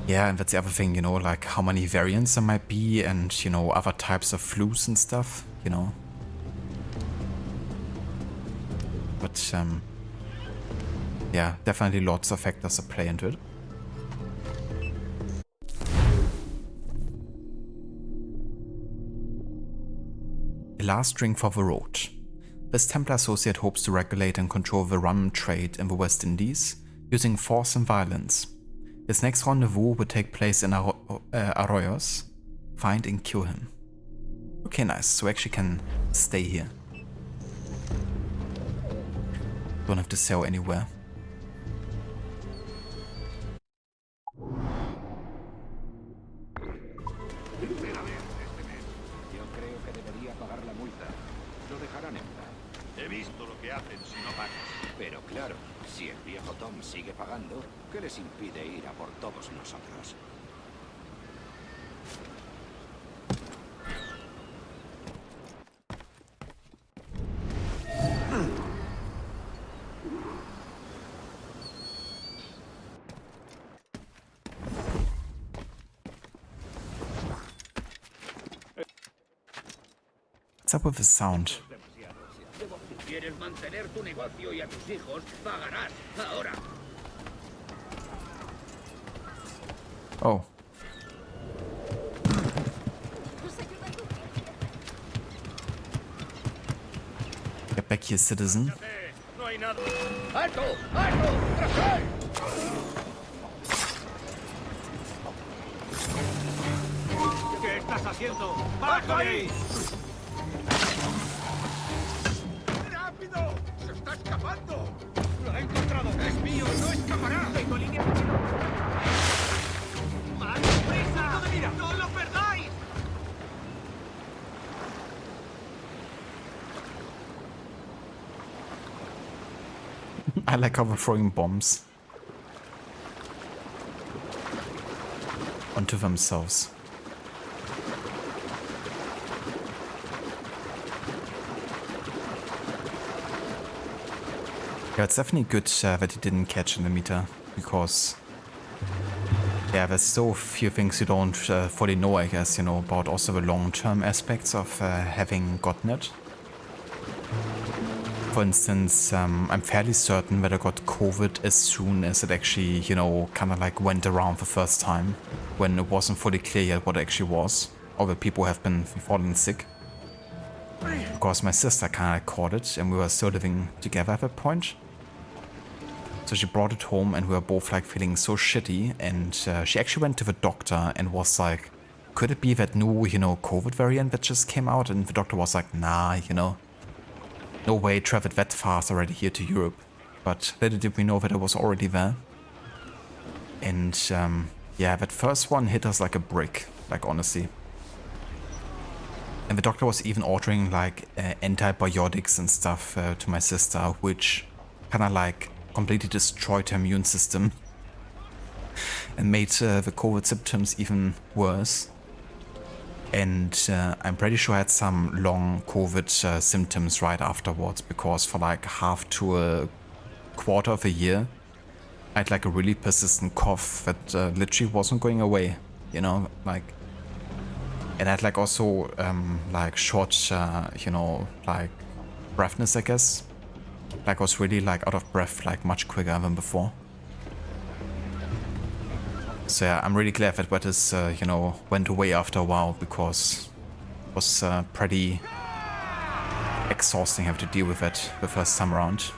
Yeah, and that's the other thing, you know, like how many variants there might be and, you know, other types of flus and stuff, you know. But, yeah, definitely lots of factors that play into it. The last drink for the road. This Templar associate hopes to regulate and control the rum trade in the West Indies using force and violence. His next rendezvous will take place in Arroyos. Find and kill him. Okay, nice. So we actually can stay here. Don't have to sail anywhere. He visto lo que hacen si no pagas. Pero claro, si el viejo Tom sigue pagando, ¿qué les impide ir a por todos nosotros? What's up with the sound? ¿Quieres mantener tu negocio y a tus hijos? Pagarás ahora. Oh. Get back here, citizen. No hay nada. ¡Alto! ¡Alto! ¡Tras él! ¿Qué estás haciendo? ¡Bajo ahí! ¡Rápido! ¡Se está escapando! ¡Lo he encontrado! ¡Es mío! ¡No escapará! ¡Tengo línea! ¡Más prisa! ¡No me mira! ¡No lo perdáis! I like how we're throwing bombs onto themselves. Yeah, it's definitely good that he didn't catch in the meter, because yeah, there's so few things you don't fully know, I guess, you know, about also the long-term aspects of having gotten it. For instance, I'm fairly certain that I got COVID as soon as it actually, you know, kind of like went around the first time, when it wasn't fully clear yet what it actually was, or that people have been falling sick. Because my sister kind of caught it, and we were still living together at that point. So she brought it home, and we were both like feeling so shitty, and she actually went to the doctor and was like, could it be that new, you know, COVID variant that just came out? And the doctor was like, nah, you know, no way it traveled that fast already here to Europe. But little did we know that it was already there. And yeah, that first one hit us like a brick, like honestly. And the doctor was even ordering like antibiotics and stuff to my sister, which kind of like completely destroyed her immune system. and made the COVID symptoms even worse. And I'm pretty sure I had some long COVID symptoms right afterwards, because for like half to a quarter of a year, I had like a really persistent cough that literally wasn't going away, you know, like, and I had like also like short, you know, like breathness, I guess. Like I was really like out of breath like much quicker than before. So yeah, I'm really glad that this, you know, went away after a while, because it was pretty exhausting having to deal with it the first time around.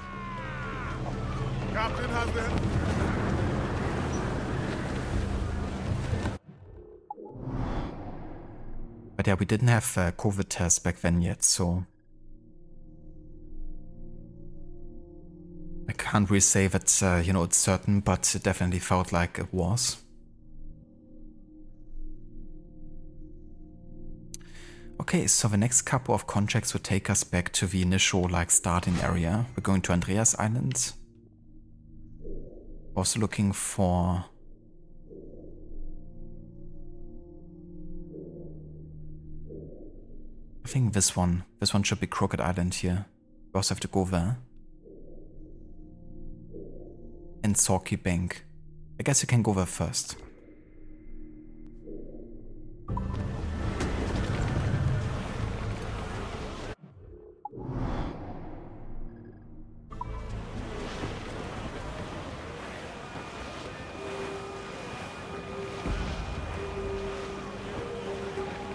Captain has the... But yeah, we didn't have COVID tests back then yet, so I can't really say that, you know, it's certain, but it definitely felt like it was. Okay, so the next couple of contracts will take us back to the initial like starting area. We're going to Andreas Island. Also looking for... I think this one. This one should be Crooked Island here. We also have to go there. And Sorky Bank. I guess you can go there first.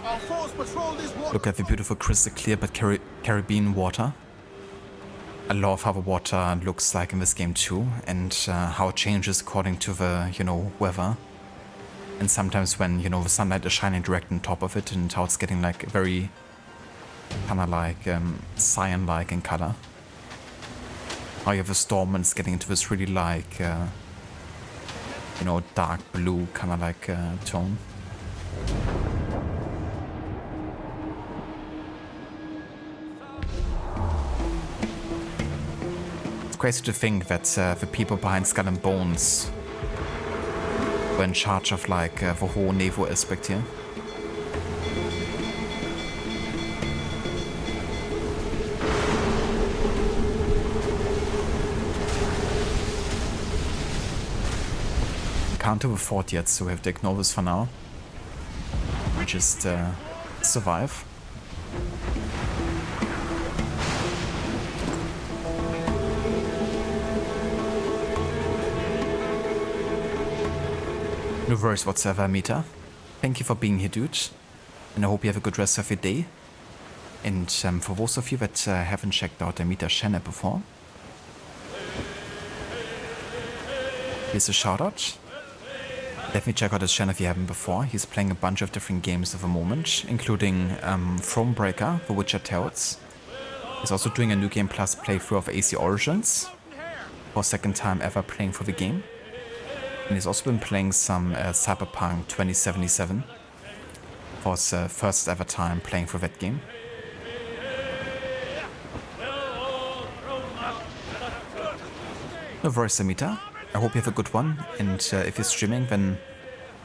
Our force patrol this water. Look at the beautiful crystal clear but Caribbean water. I love how the water looks like in this game too, and how it changes according to the, you know, weather. And sometimes when, you know, the sunlight is shining direct on top of it, and how it's getting like very kind of like cyan-like in color. How you have a storm and it's getting into this really like, you know, dark blue kind of like tone. It's crazy to think that the people behind Skull and Bones were in charge of like the whole naval aspect here. Can't do a fort yet, so we have to ignore this for now. We just survive. No worries whatsoever, Mita. Thank you for being here, dude. And I hope you have a good rest of your day. And for those of you that haven't checked out Mita's channel before, here's a shout out. Definitely check out his channel if you haven't before. He's playing a bunch of different games at the moment, including Thronebreaker, The Witcher Tales. He's also doing a New Game Plus playthrough of AC Origins, for second time ever playing for the game. And he's also been playing some Cyberpunk 2077 for his first ever time playing for that game. No worries, Amita. I hope you have a good one, and if you're streaming, then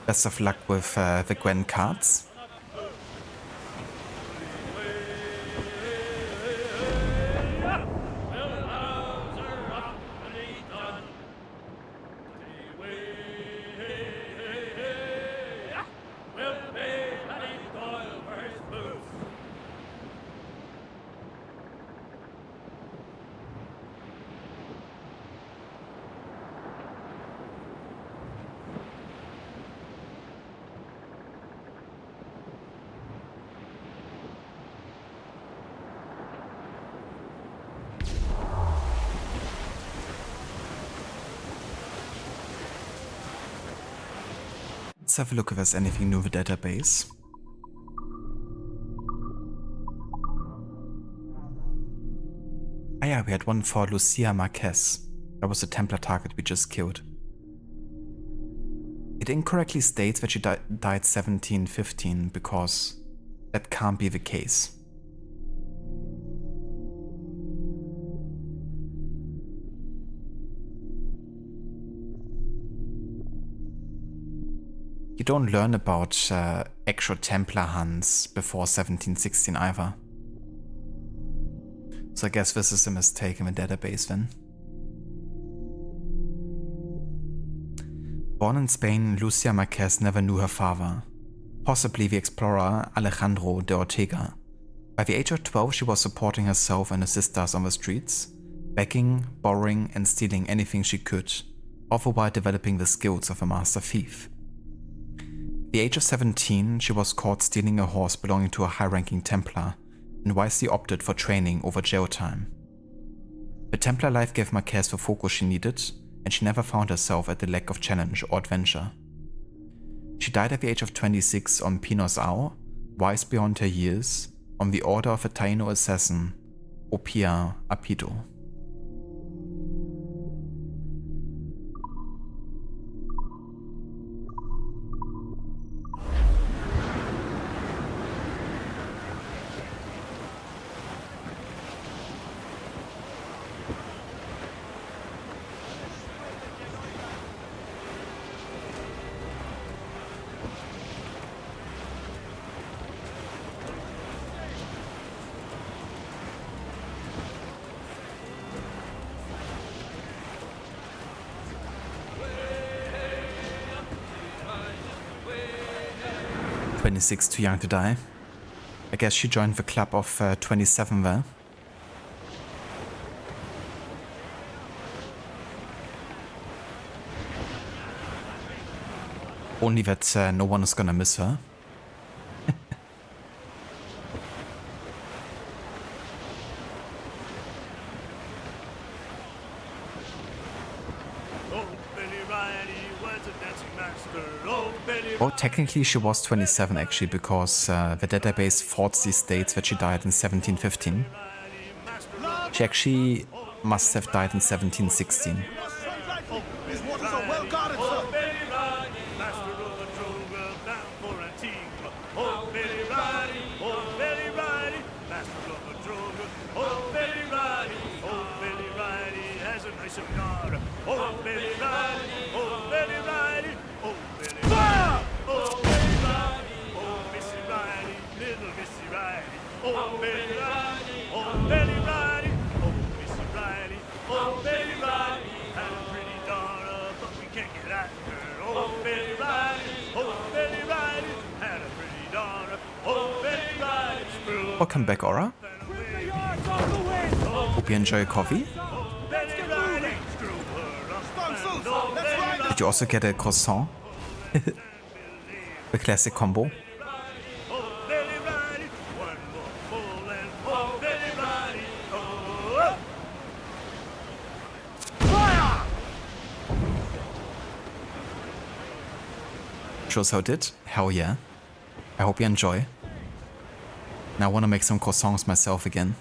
best of luck with the Gwen cards. Let's have a look if there's anything new in the database. Ah yeah, we had one for Lucia Márquez. That was the Templar target we just killed. It incorrectly states that she died 1715, because that can't be the case. You don't learn about actual Templar hunts before 1716 either. So I guess this is a mistake in the database then. Born in Spain, Lucia Márquez never knew her father, possibly the explorer Alejandro de Ortega. By the age of 12, she was supporting herself and her sisters on the streets, begging, borrowing and stealing anything she could, all the while developing the skills of a master thief. At the age of 17, she was caught stealing a horse belonging to a high-ranking Templar and wisely opted for training over jail time. The Templar life gave Márquez the focus she needed, and she never found herself at the lack of challenge or adventure. She died at the age of 26 on Pinos Au, wise beyond her years, on the order of a Taino assassin, Opia Apido. Too young to die. I guess she joined the club of 27 there. Only that no one is gonna miss her. Oh, technically she was 27 actually, because the database falsely states that she died in 1715. She actually must have died in 1716. Welcome back, Aura. Hope you enjoy your coffee. Did you also get a croissant? The classic combo. Shows how it did? Hell yeah. I hope you enjoy. Now I want to make some croissants myself again.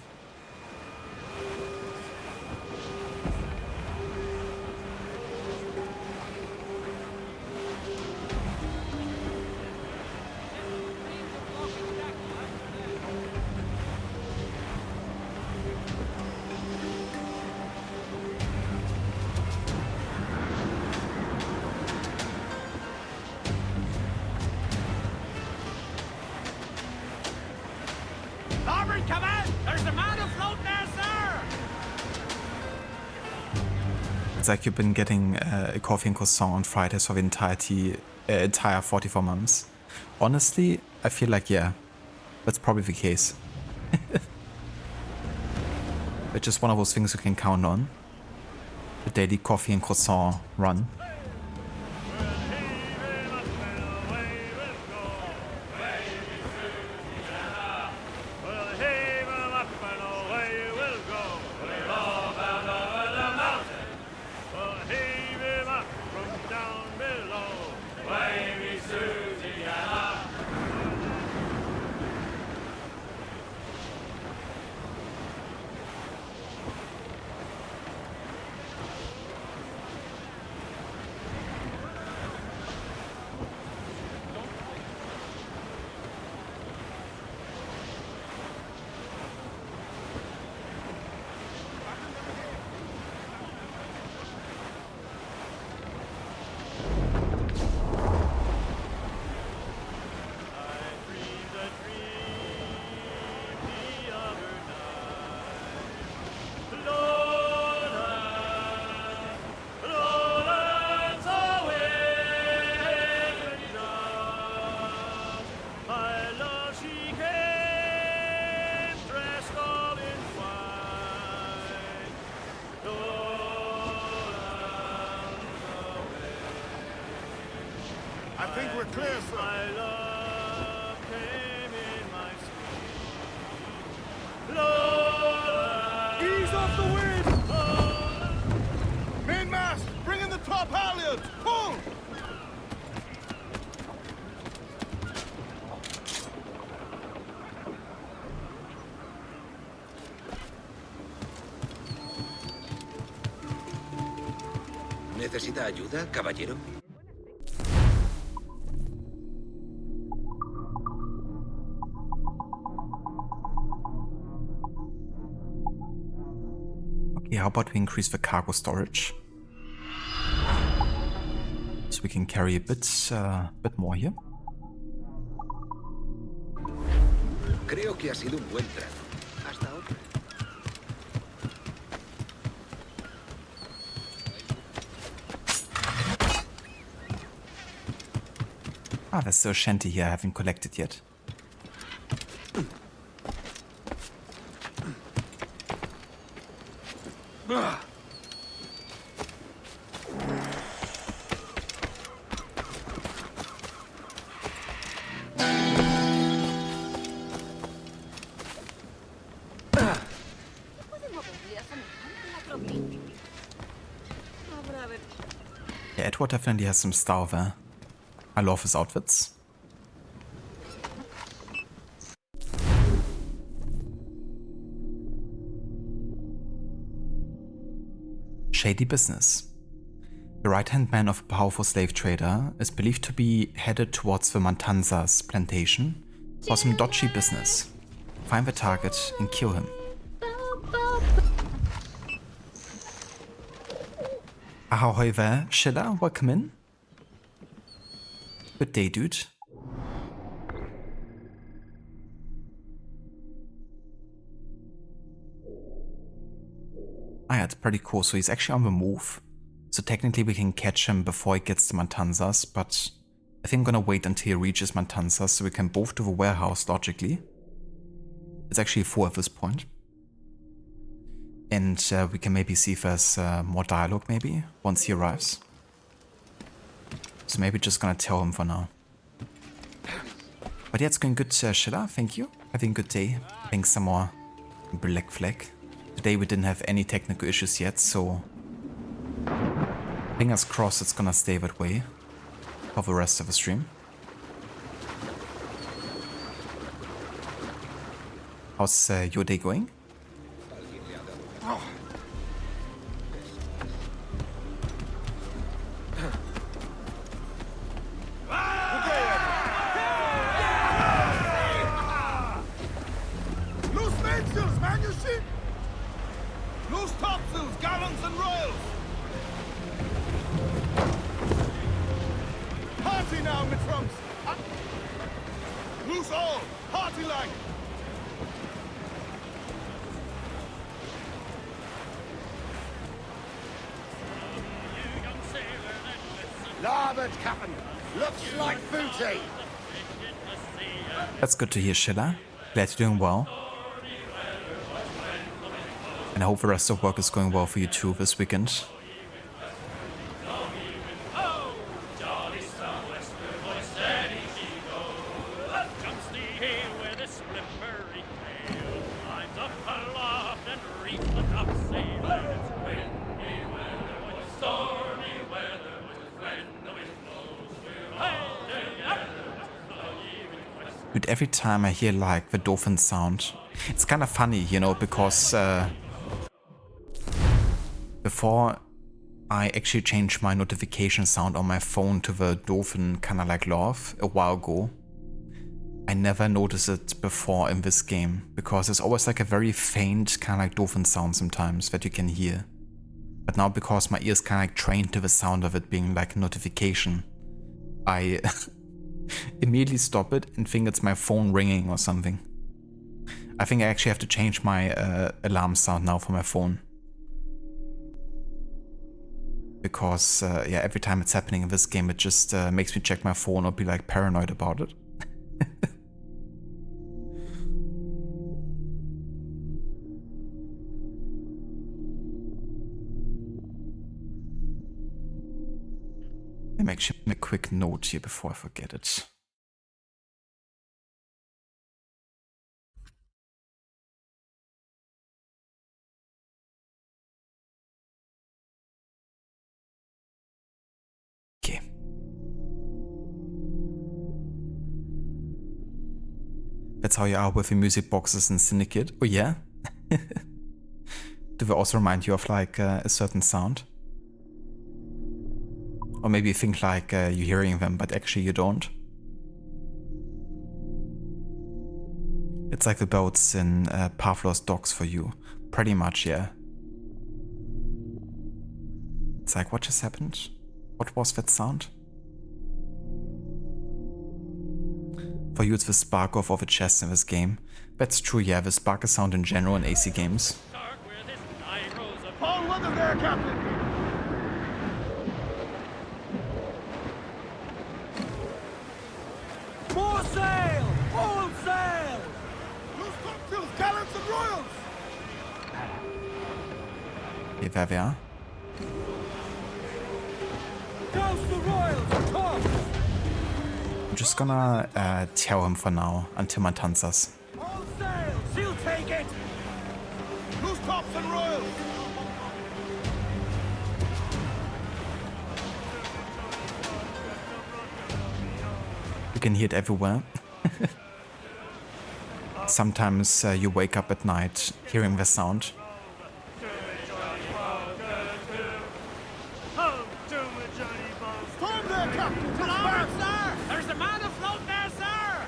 It's like you've been getting a coffee and croissant on Fridays for the entire 44 months. Honestly, I feel like, yeah, that's probably the case. It's just one of those things you can count on. The daily coffee and croissant run. I think we're clear, sir. My love came in my sleep. Lord, Ease off the wind! Mainmast, bring in the top halyards! Pull! ¿Necesita ayuda, caballero? Okay, how about we increase the cargo storage? So we can carry a bit more here. Creo que ha sido un buen trato. Hasta otra. Ah, there's still a shanty here I haven't collected yet. Yeah, Edward definitely has some style there. I love his outfits. Shady business. The right-hand man of a powerful slave trader is believed to be headed towards the Matanzas plantation for some dodgy business. Find the target and kill him. Ahoy there, Schiller, welcome in. Good day, dude. Ah, yeah, it's pretty cool. So he's actually on the move. So technically we can catch him before he gets to Matanzas, but I think I'm gonna wait until he reaches Matanzas so we can both do the warehouse logically. It's actually 4 at this point. And we can maybe see if there's more dialogue maybe once he arrives. So maybe just gonna tell him for now. But yeah, it's going good, Schiller. Thank you. Having a good day. Playing some more Black Flag. Today we didn't have any technical issues yet, so fingers crossed it's gonna stay that way for the rest of the stream. How's your day going? Loose mainsails, man, you see? Loose topsails, gallants and royals! Hearty now, my trunks! Loose all, hearty like! Larboard, Captain. Looks like booty. That's good to hear, Schiller. Glad you're doing well. And I hope the rest of work is going well for you too this weekend. Dude, every time I hear like the dolphin sound, it's kind of funny, you know, because before I actually changed my notification sound on my phone to the dolphin kind of like laugh a while ago, I never noticed it before in this game, because there's always like a very faint kind of like dolphin sound sometimes that you can hear. But now because my ears kind of like trained to the sound of it being like a notification, I immediately stop it and think it's my phone ringing or something. I think I actually have to change my alarm sound now for my phone. Because yeah, every time it's happening in this game, it just makes me check my phone or be like paranoid about it. Let me actually make a quick note here before I forget it. Okay. That's how you are with the music boxes in Syndicate. Oh yeah? Do they also remind you of like a certain sound? Or maybe you think like you're hearing them, but actually you don't. It's like the boats in Pavlov's Docks for you. Pretty much, yeah. It's like, what just happened? What was that sound? For you, it's the spark off of a chest in this game. That's true, yeah, the spark is sound in general in AC games. All weather there, Captain! More sail! All sail! Loose cocktails, gallants and royals! Okay, there we are. Douse the royals, tops! I'm just gonna tell him for now, until man Tanzas. All sail! She'll take it! Loose tops and royals! You can hear it everywhere. Sometimes you wake up at night hearing the sound. Storm there, Captain! To starboard, sir! There's a man afloat there, sir!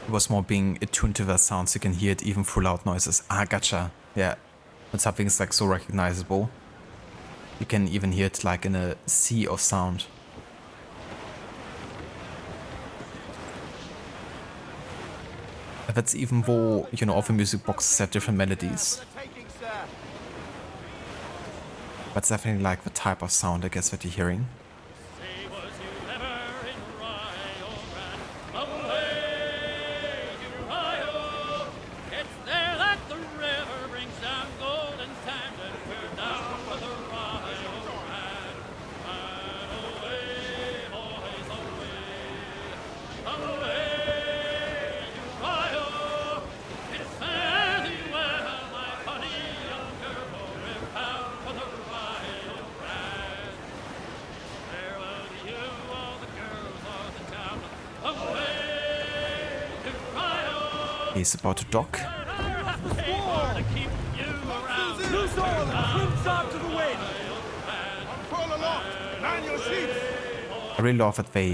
It was more being attuned to the sounds, you can hear it even through loud noises. Ah, gotcha. Yeah. When something is like so recognizable, you can even hear it like in a sea of sound. That's even though, you know, all the music boxes have different melodies. But it's definitely like the type of sound, I guess, that you're hearing. He's about to dock. I really love that they,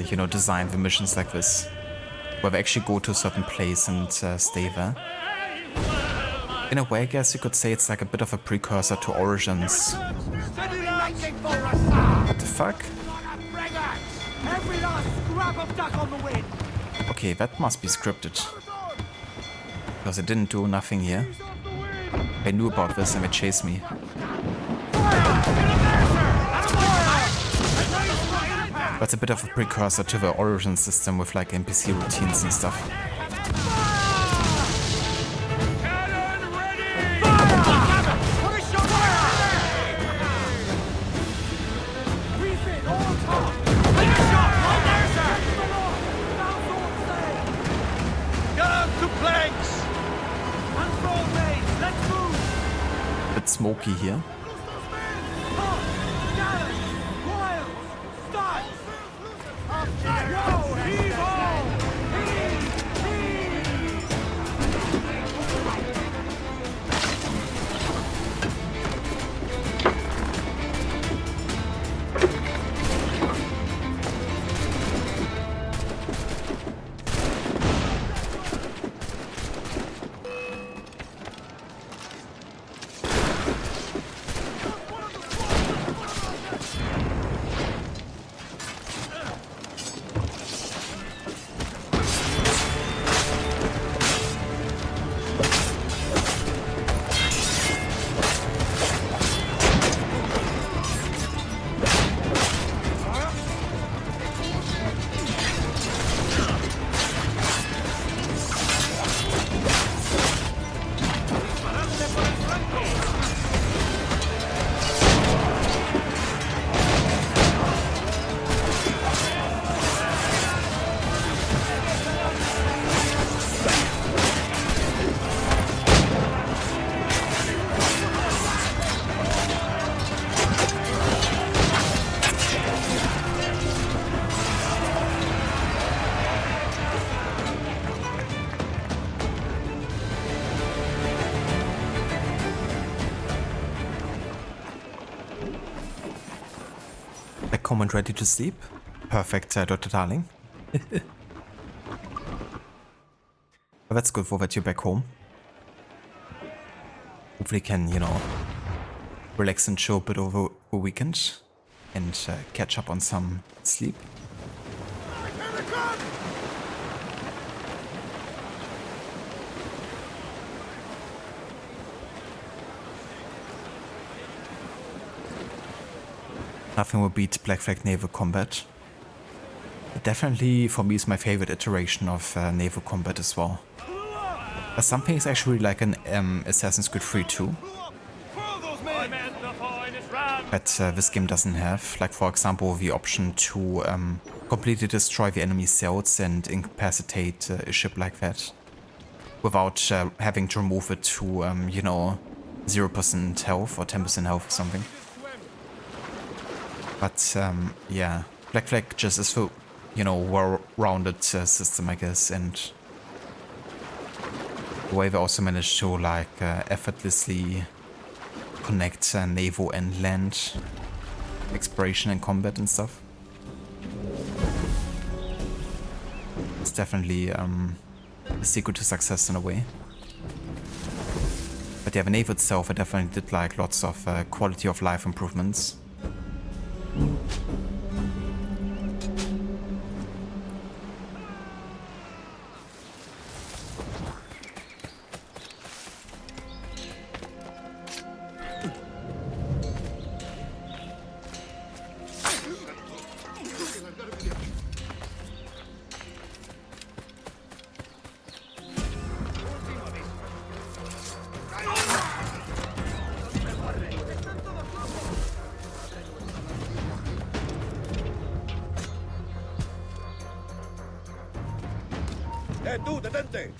you know, design the missions like this, where they actually go to a certain place and stay there. In a way, I guess you could say it's like a bit of a precursor to Origins. What the fuck? Okay, that must be scripted. Because it didn't do nothing here. They knew about this and they chased me. That's a bit of a precursor to the Origin system with like NPC routines and stuff. Bit smoky here. home and ready to sleep. Perfect, Dr. Darling. But that's good for that you're back home. Hopefully can, you know, relax and chill a bit over the weekend and catch up on some sleep. Nothing will beat Black Flag naval combat. It definitely, for me, is my favorite iteration of naval combat as well. But something is actually like an Assassin's Creed 3 too. That this game doesn't have. Like, for example, the option to completely destroy the enemy cells and incapacitate a ship like that. Without having to remove it to, you know, 0% health or 10% health or something. But, yeah, Black Flag just is so, you know, well-rounded system, I guess, and the way they also managed to, like, effortlessly connect naval and land exploration and combat and stuff. It's definitely a secret to success in a way. But yeah, the naval itself, I definitely did like lots of quality of life improvements. ¡Tú, detente!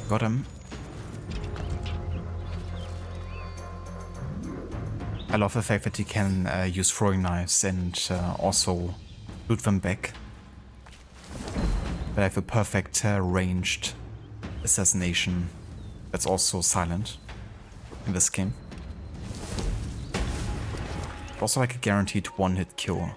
Got him. I love the fact that you can use throwing knives and also loot them back. But I have a perfect ranged assassination that's also silent in this game. Also like a guaranteed one-hit kill.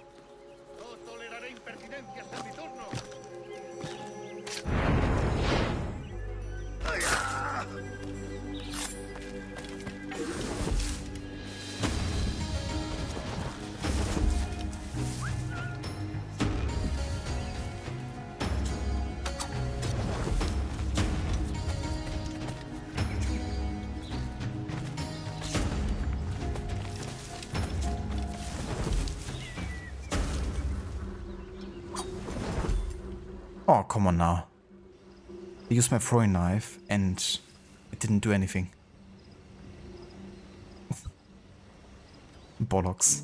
Oh, come on now. I used my throwing knife and it didn't do anything. Bollocks.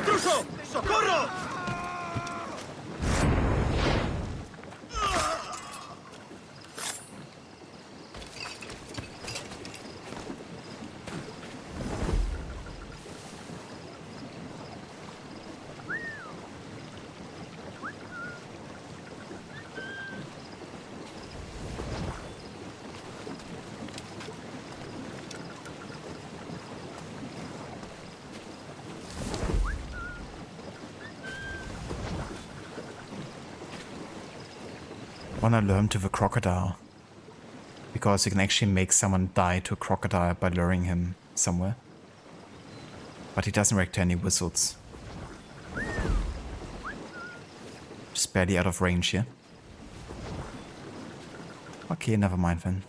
intruso! ¡Socorro! Wanna lure to the crocodile. Because you can actually make someone die to a crocodile by luring him somewhere. But he doesn't react to any whistles. Just barely out of range here. Okay, never mind then.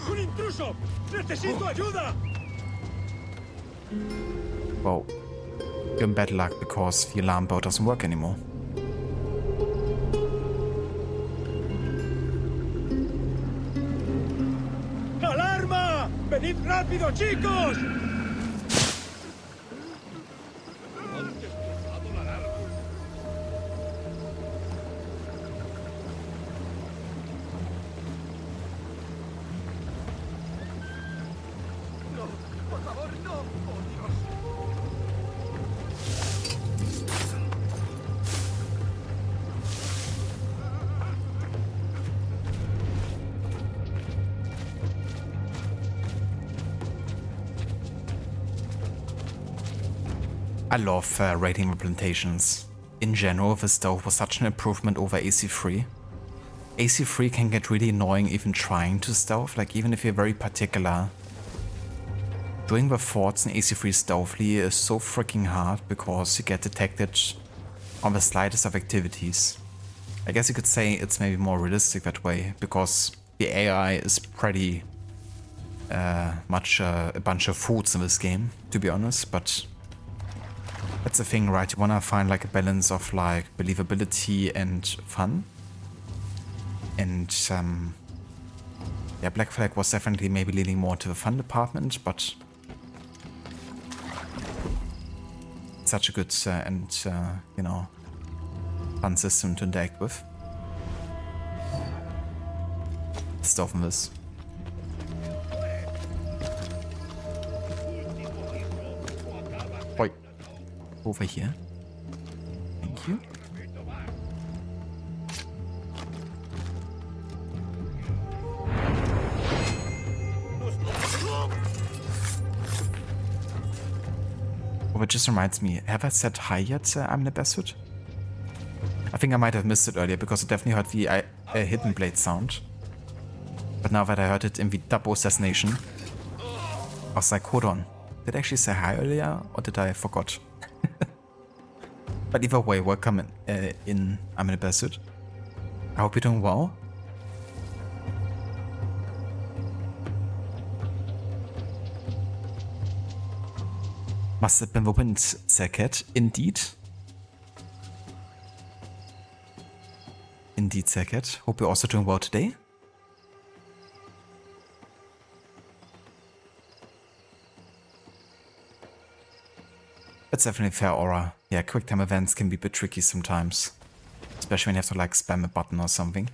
¡Un intruso! ¡Necesito ayuda! Well, you're in bad luck because the alarm bell doesn't work anymore. ¡Alarma! ¡Venid rápido, chicos! I love rating implementations. In general, this stove was such an improvement over AC3. AC3 can get really annoying even trying to stealth, like even if you're very particular. Doing the forts in AC3 stealthily is so freaking hard because you get detected on the slightest of activities. I guess you could say it's maybe more realistic that way, because the AI is pretty much a bunch of fools in this game, to be honest, but that's the thing, right? You wanna find like a balance of like believability and fun. And yeah, Black Flag was definitely maybe leaning more to the fun department, but it's such a good and you know, fun system to interact with. Stuff in this. Oi. Over here. Thank you. Oh, it just reminds me, have I said hi yet, I'm in the best suit? I think I might have missed it earlier because I definitely heard the hidden blade sound. But now that I heard it in the double assassination, I was like, hold on. Did I actually say hi earlier or did I forgot? But either way, welcome in I'm in a best suit. I hope you're doing well. Must have been the wind, Serket. Indeed. Indeed, Serket. Hope you're also doing well today. That's definitely fair, Aura. Yeah, quick time events can be a bit tricky sometimes. Especially when you have to like spam a button or something.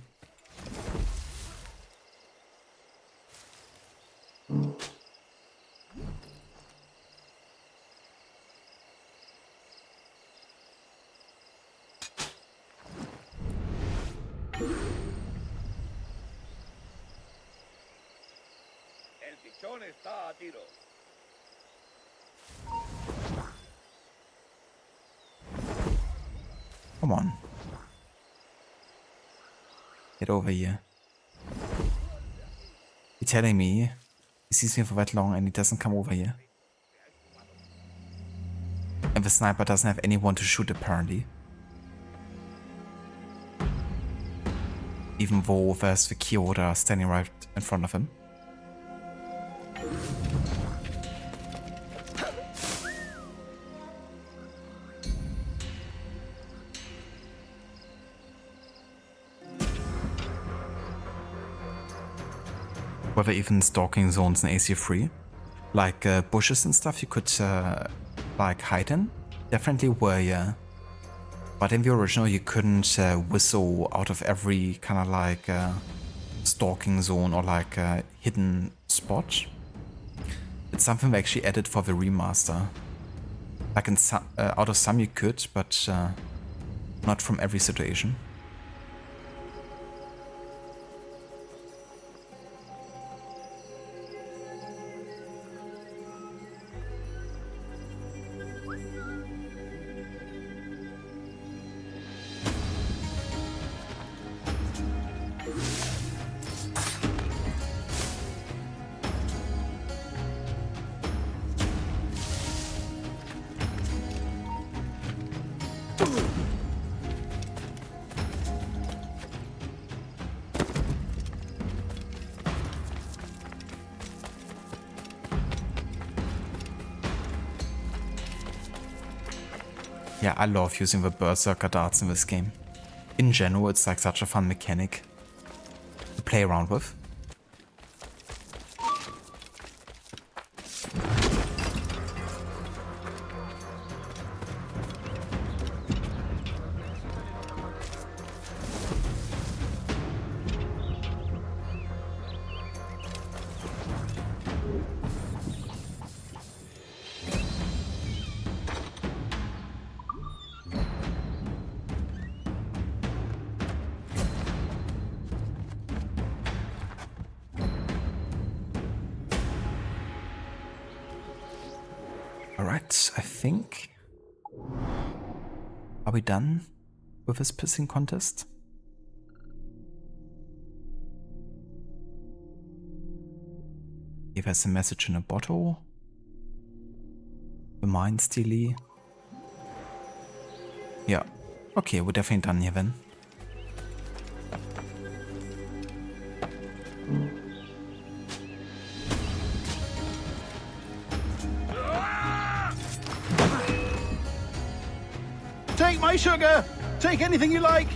El pichón está a tiro. Come on. Get over here. You're telling me he sees me for that long and he doesn't come over here? And the sniper doesn't have anyone to shoot apparently. Even though there's the key holder standing right in front of him. Were there even stalking zones in AC3? Like bushes and stuff you could like hide in? Definitely were, yeah. But in the original you couldn't whistle out of every kind of like stalking zone or like hidden spot. It's something they actually added for the remaster. Like in out of some you could, but not from every situation. Yeah, I love using the berserker darts in this game. In general, it's like such a fun mechanic to play around with. Alright, I think... Are we done with this pissing contest? Give us a message in a bottle. The mind steely. Yeah. Okay, we're definitely done here then. Take my sugar! Take anything you like!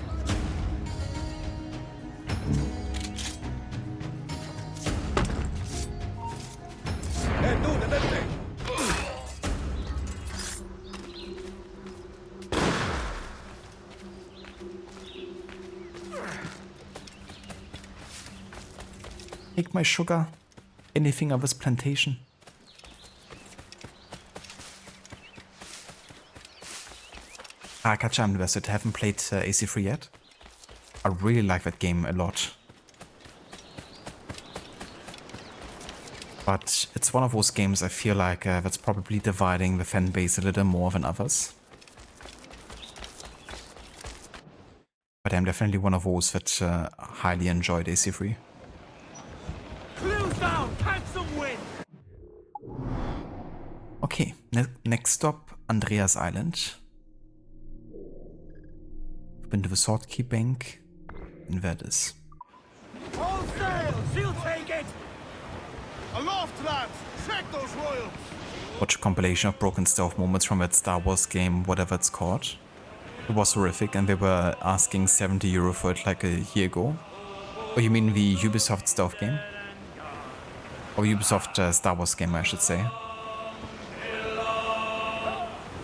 Take my sugar. Anything of this plantation. I gotcha, I'm invested. Haven't played AC3 yet. I really like that game a lot. But it's one of those games I feel like that's probably dividing the fan base a little more than others. But I'm definitely one of those that highly enjoyed AC3. Clues down! Catch some wind! Okay, next stop, Andreas Island. Been to the Sword Key Bank, and there it is. All sail! She'll take it! Aloft, lads! Check those royals! Watch a compilation of broken stealth moments from that Star Wars game, whatever it's called. It was horrific, and they were asking €70 for it like a year ago. Oh, you mean the Ubisoft stealth game? Or Ubisoft Star Wars game, I should say.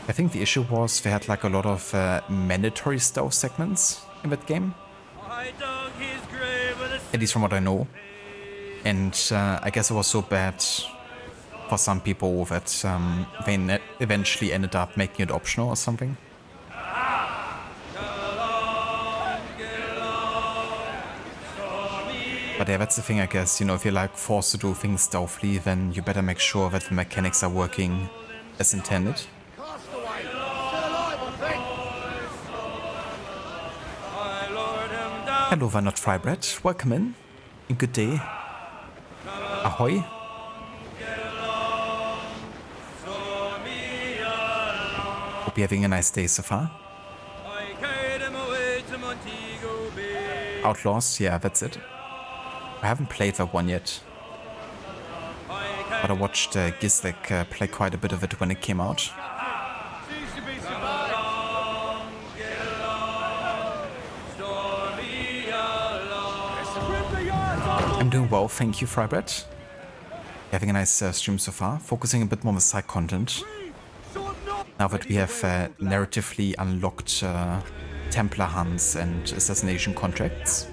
I think the issue was they had like a lot of mandatory stealth segments in that game. At least from what I know. And I guess it was so bad for some people that they eventually ended up making it optional or something. But yeah, that's the thing, I guess. You know, if you're like forced to do things stealthily, then you better make sure that the mechanics are working as intended. Hello, Vanot Frybread. Welcome in. And good day. Ahoy. Hope you're having a nice day so far. Outlaws, yeah, that's it. I haven't played that one yet. But I watched Gislik play quite a bit of it when it came out. I'm doing well, thank you, Frybread. Having a nice stream so far, focusing a bit more on the side content. Now that we have narratively unlocked Templar hunts and Assassination Contracts.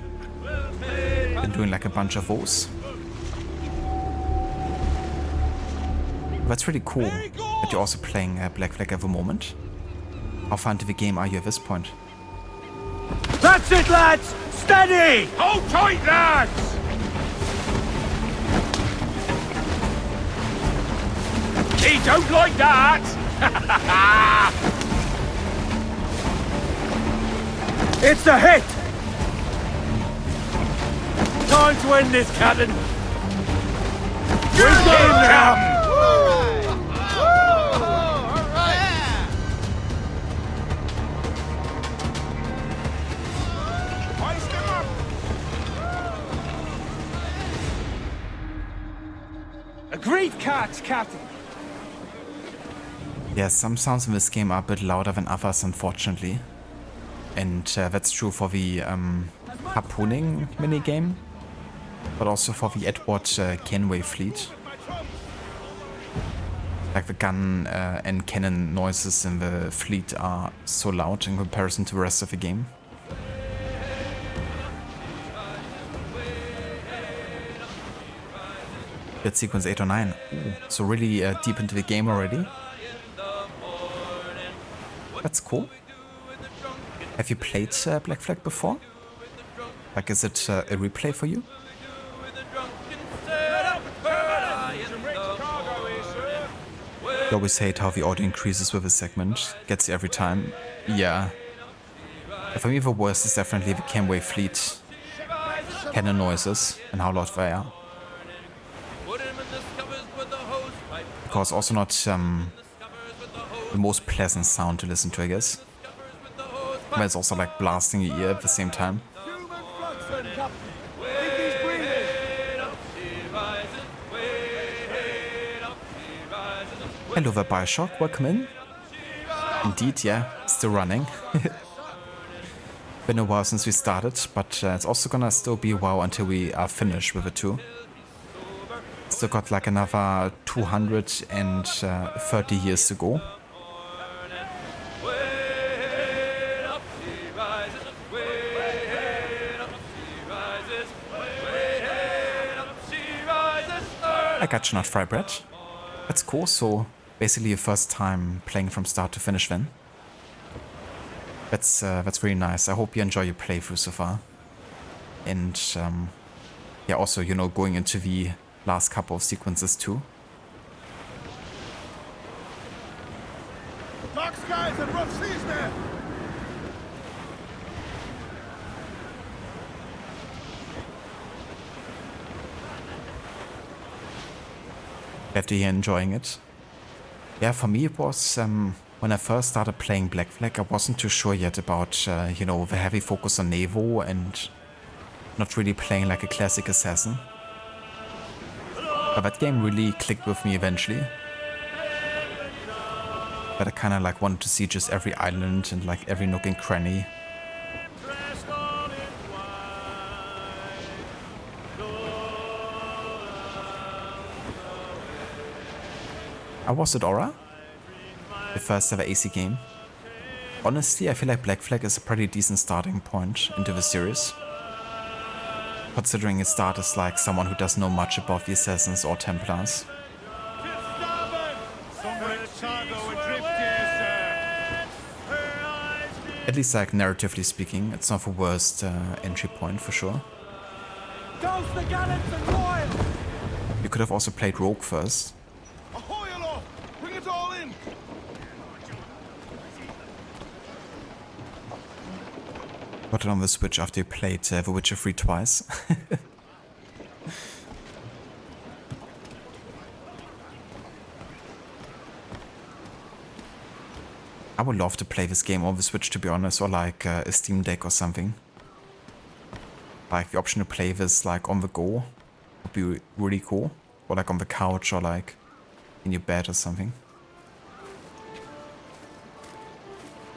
Been doing like a bunch of those. That's really cool that you're also playing Black Flag at the moment. How far into the game are you at this point? That's it, lads! Steady! Hold tight, lads! He don't like that! It's a hit! Time to end this, Captain! We've got him now! Agreed catch, Captain! Yeah, some sounds in this game are a bit louder than others, unfortunately. And that's true for the harpooning minigame, but also for the Edward Kenway fleet. Like the gun and cannon noises in the fleet are so loud in comparison to the rest of the game. That's sequence 8 or 9. Ooh, so really deep into the game already. That's cool. Have you played Black Flag before? Like, is it a replay for you? You always hate how the audio increases with a segment. Gets you every time. Yeah. For me, the worst is definitely the Kenway fleet cannon noises and how loud they are. Because also not the most pleasant sound to listen to, I guess. But it's also like blasting your ear at the same time. Hello there, Bioshock, welcome in. Indeed, yeah, still running. Been a while since we started, but it's also gonna still be a while until we are finished with it too. Still got like another 230 years to go. I got you, not Frybread. That's cool, so basically your first time playing from start to finish then. That's really nice. I hope you enjoy your playthrough so far. And yeah, also, you know, going into the last couple of sequences too. Dark skies and rough seas there! Glad to hear enjoying it. Yeah, for me it was, when I first started playing Black Flag, I wasn't too sure yet about, you know, the heavy focus on Nevo and not really playing like a classic assassin. But that game really clicked with me eventually. But I kinda like wanted to see just every island and like every nook and cranny. How was it, Aura? The first ever AC game. Honestly, I feel like Black Flag is a pretty decent starting point into the series. Considering it started as like someone who doesn't know much about the Assassins or Templars. At least like narratively speaking, it's not the worst entry point for sure. You could have also played Rogue first. Got it on the Switch after you played The Witcher 3 twice. I would love to play this game on the Switch, to be honest, or like a Steam Deck or something. Like the option to play this like on the go would be really cool. Or like on the couch or like in your bed or something.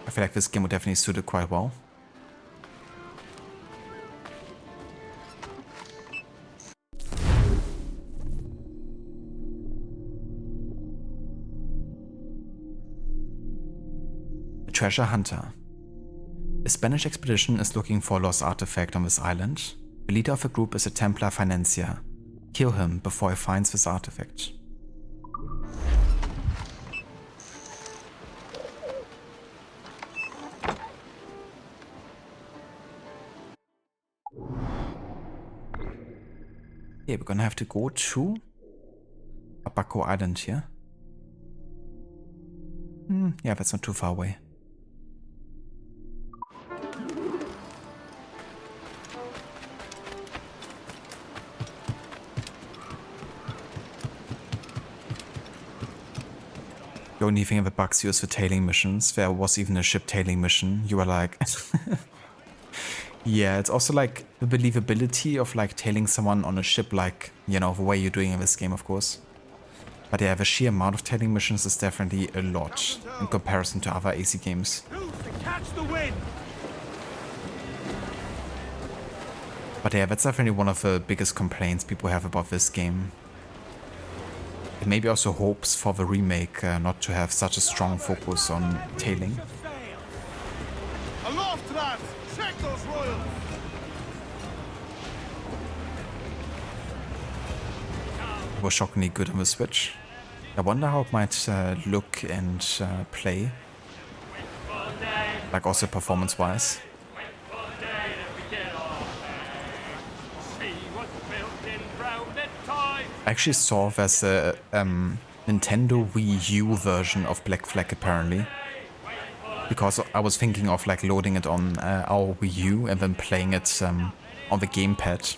I feel like this game would definitely suit it quite well. treasure hunter. A Spanish expedition is looking for a lost artifact on this island. The leader of the group is a Templar financier. Kill him before he finds this artifact. Yeah, we're gonna have to go to Abaco Island here. Yeah, that's not too far away. The only thing that bugs you is the tailing missions. There was even a ship tailing mission. You were like... Yeah, it's also like the believability of like tailing someone on a ship, like, you know, the way you're doing in this game, of course. But yeah, the sheer amount of tailing missions is definitely a lot in comparison to other AC games. But yeah, that's definitely one of the biggest complaints people have about this game. It maybe also hopes for the remake not to have such a strong focus on tailing. Aloft, lads! Check those royals! It was shockingly good on the Switch. I wonder how it might look and play. Like also performance-wise. I actually saw there's a Nintendo Wii U version of Black Flag apparently. Because I was thinking of like loading it on our Wii U and then playing it on the gamepad.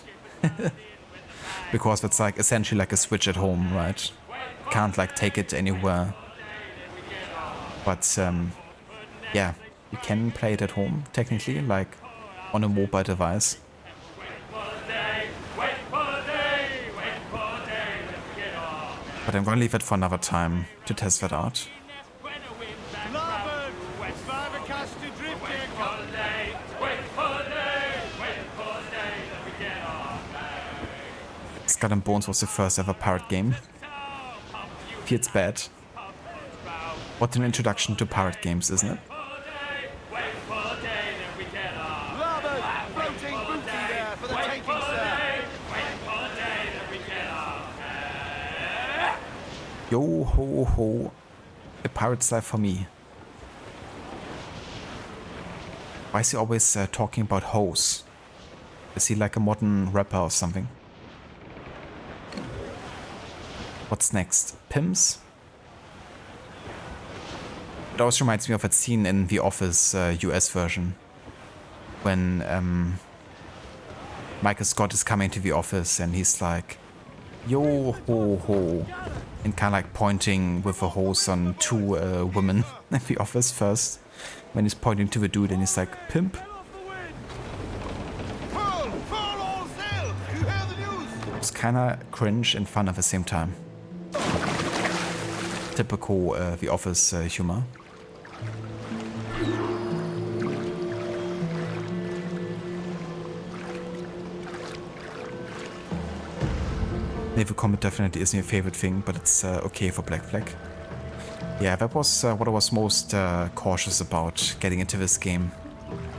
Because it's like essentially like a Switch at home, right? Can't like take it anywhere. But yeah, you can play it at home technically, like on a mobile device. But I'm gonna leave it for another time to test that out. Skull and Bones was the first ever pirate game. Feels bad. What an introduction to pirate games, isn't it? Yo ho ho, a pirate's life for me. Why is he always talking about hoes? Is he like a modern rapper or something? What's next? Pims? It also reminds me of that scene in The Office US version. When Michael Scott is coming to the office and he's like, yo ho ho. And kind of like pointing with a hose on two women in the office first. When he's pointing to the dude and he's like, pimp. It's kind of cringe and fun at the same time. Typical The Office humor. Naval combat definitely isn't your favorite thing, but it's okay for Black Flag. Yeah, that was what I was most cautious about getting into this game.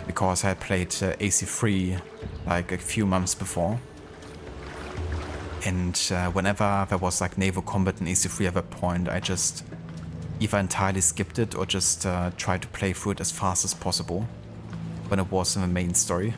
Because I had played AC3 like a few months before. And whenever there was like naval combat in AC3 at that point, I just either entirely skipped it or just tried to play through it as fast as possible when it was in the main story.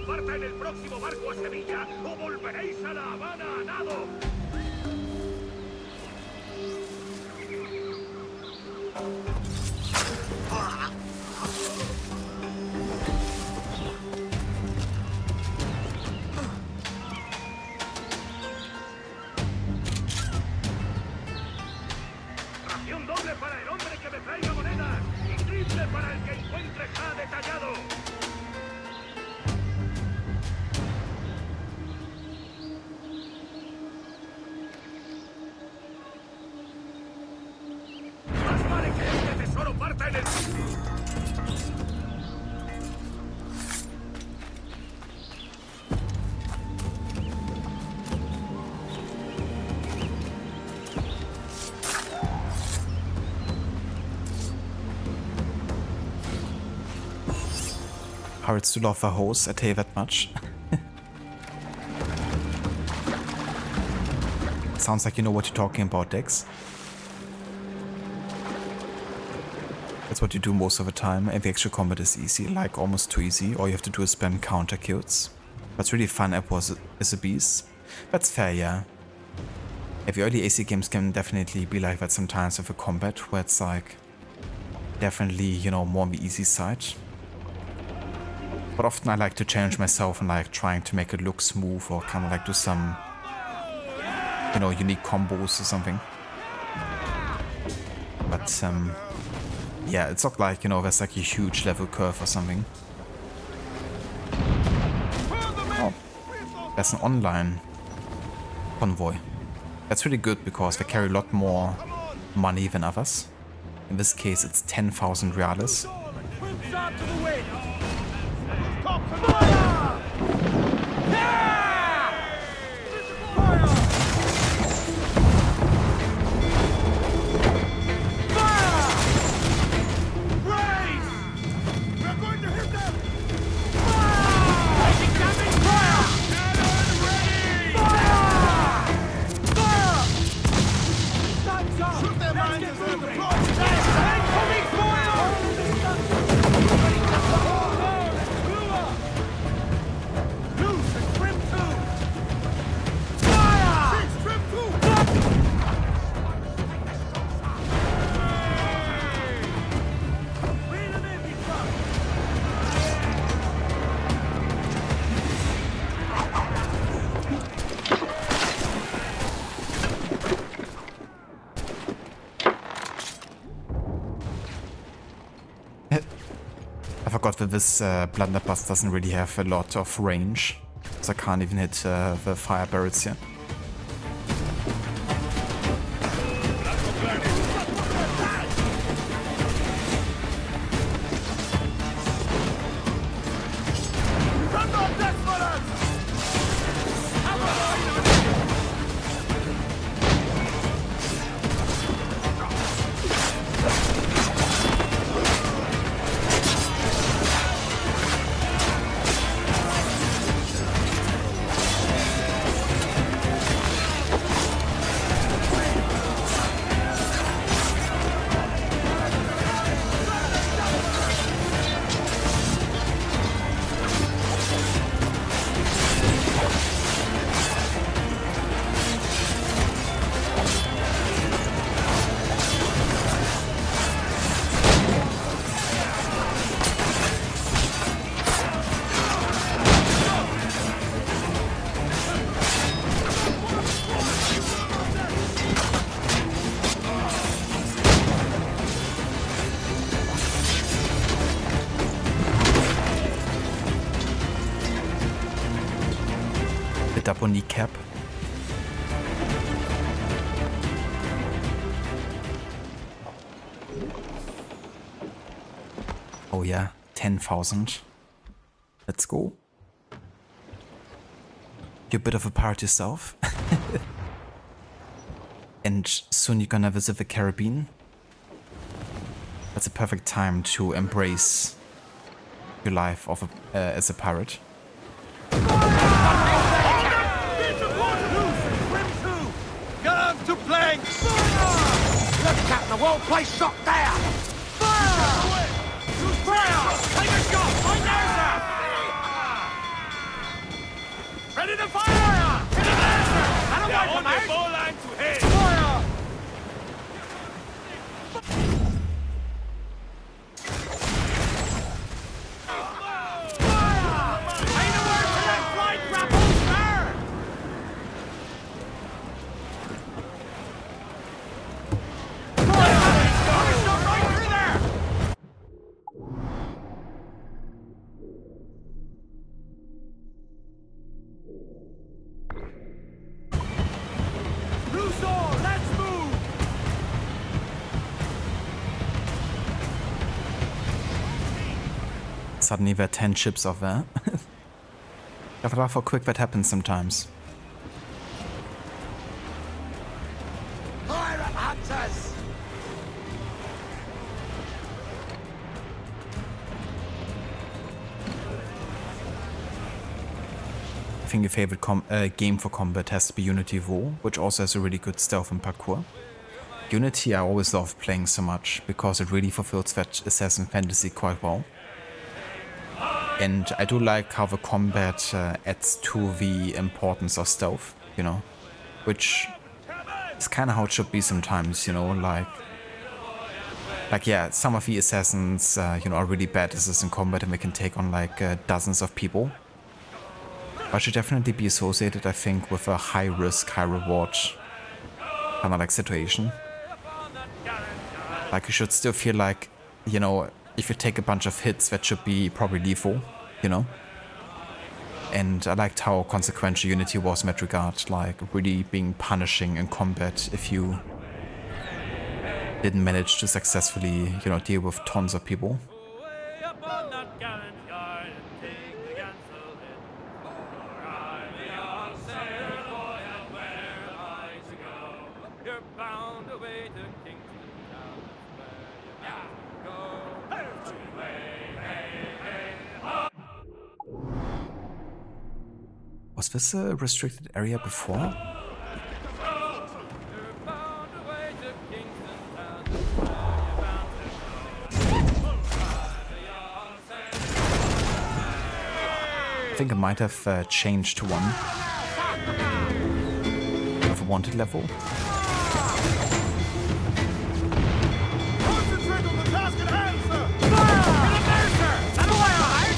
tesoro parta en el próximo barco a Sevilla o volveréis a La Habana a nado. Ración doble para el hombre que me traiga monedas y triple para el que encuentre cada detallado. Más vale que este tesoro parta en el... Pirates do love the hose, I tell you that much. Sounds like you know what you're talking about, Dex. That's what you do most of the time, and the actual combat is easy, like almost too easy. All you have to do is spam counter kills. But it's really fun as a beast. That's fair, yeah. Yeah, the early AC games can definitely be like that sometimes with a combat, where it's like definitely, you know, more on the easy side. But often I like to challenge myself and like trying to make it look smooth or kind of like do some, you know, unique combos or something. But yeah, it's not like, you know, there's like a huge level curve or something. Oh, there's an online convoy. That's really good because they carry a lot more money than others. In this case, it's 10,000 reales. I forgot that this blunderbuss doesn't really have a lot of range, so I can't even hit the fire barrels here. Up on kneecap. Oh yeah, 10,000. Let's go. You're a bit of a pirate yourself. And soon you're gonna visit the Caribbean. That's a perfect time to embrace your life of as a pirate. To planks! Look, Captain, the whole place shot down! Fire! Fire! Take a shot! Right there, sir! the bowline to head! Fire! Suddenly there are 10 ships off there. Gotta laugh how quick that happens sometimes. Pirate hunters! I think your favorite game for combat has to be Unity War, which also has a really good stealth and parkour. Unity I always love playing so much, because it really fulfills that assassin fantasy quite well. And I do like how the combat adds to the importance of stealth, you know, which is kind of how it should be sometimes, you know, like yeah, some of the assassins, you know, are really bad in combat and they can take on like dozens of people. But should definitely be associated, I think, with a high risk, high reward kind of like situation. Like you should still feel like, you know, if you take a bunch of hits, that should be probably lethal, you know? And I liked how consequential Unity was in that regard, like really being punishing in combat if you didn't manage to successfully, you know, deal with tons of people. Was this a restricted area before? I think it might have changed to one of a wanted level. Concentrate on the task at hand, sir! Fire! Get up there, sir! That's why I